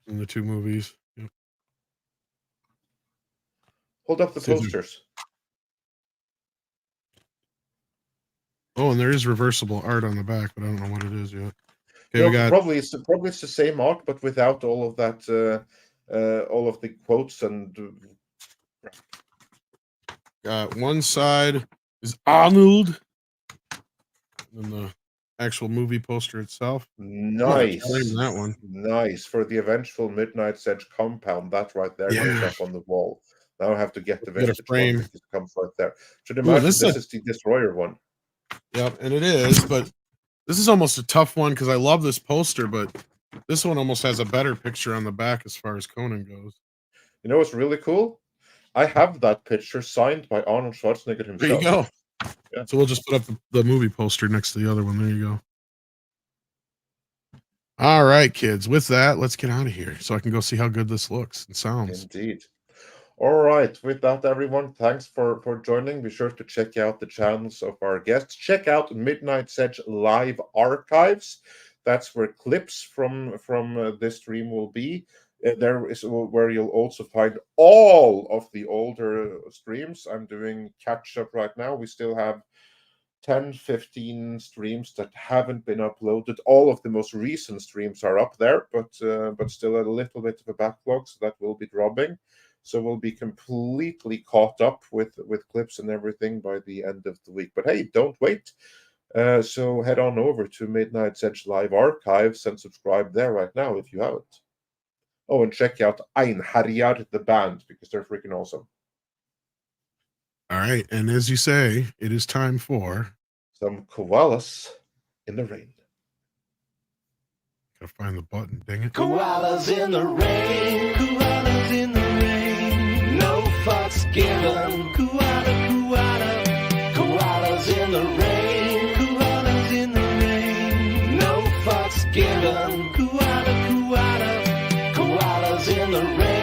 and the two movies. Yep. Hold up the posters. Oh, and there is reversible art on the back, but I don't know what it is yet. Okay, No, we got probably it's the same art, but without all of that, all of the quotes and. Got one side is Arnold, and the actual movie poster itself. Nice. That one. Nice. For the eventual Midnight's Edge compound, that right there goes up on the wall. Now I have to get the vintage frame. one because it comes right there. Should imagine this is the Destroyer one. Yep, and it is, but this is almost a tough one because I love this poster, but this one almost has a better picture on the back as far as Conan goes. You know what's really cool? I have that picture signed by Arnold Schwarzenegger himself. There you go. Yeah. So we'll just put up the movie poster next to the other one. There you go. All right, kids. With that, let's get out of here so I can go see how good this looks and sounds. Indeed. All right. With that, everyone, thanks for joining. Be sure to check out the channels of our guests. Check out Midnight's Edge live archives. That's where clips from this stream will be. There is where you'll also find all of the older streams. I'm doing catch up right now. We still have 10-15 streams that haven't been uploaded. All of the most recent streams are up there, but still a little bit of a backlog, so that will be dropping. So we'll be completely caught up with clips and everything by the end of the week. But hey, don't wait. So head on over to Midnight's Edge Live Archives and subscribe there right now if you haven't. Oh, and check out Einherjar, the band, because they're freaking awesome. All right, and as you say, it is time for some koalas in the rain. Gotta find the button, dang it. Koalas in the rain, koalas in the rain, no fucks given. Koala, koala, koalas in the rain, koalas in the rain, no fucks given. Koala, koala, koalas in the rain.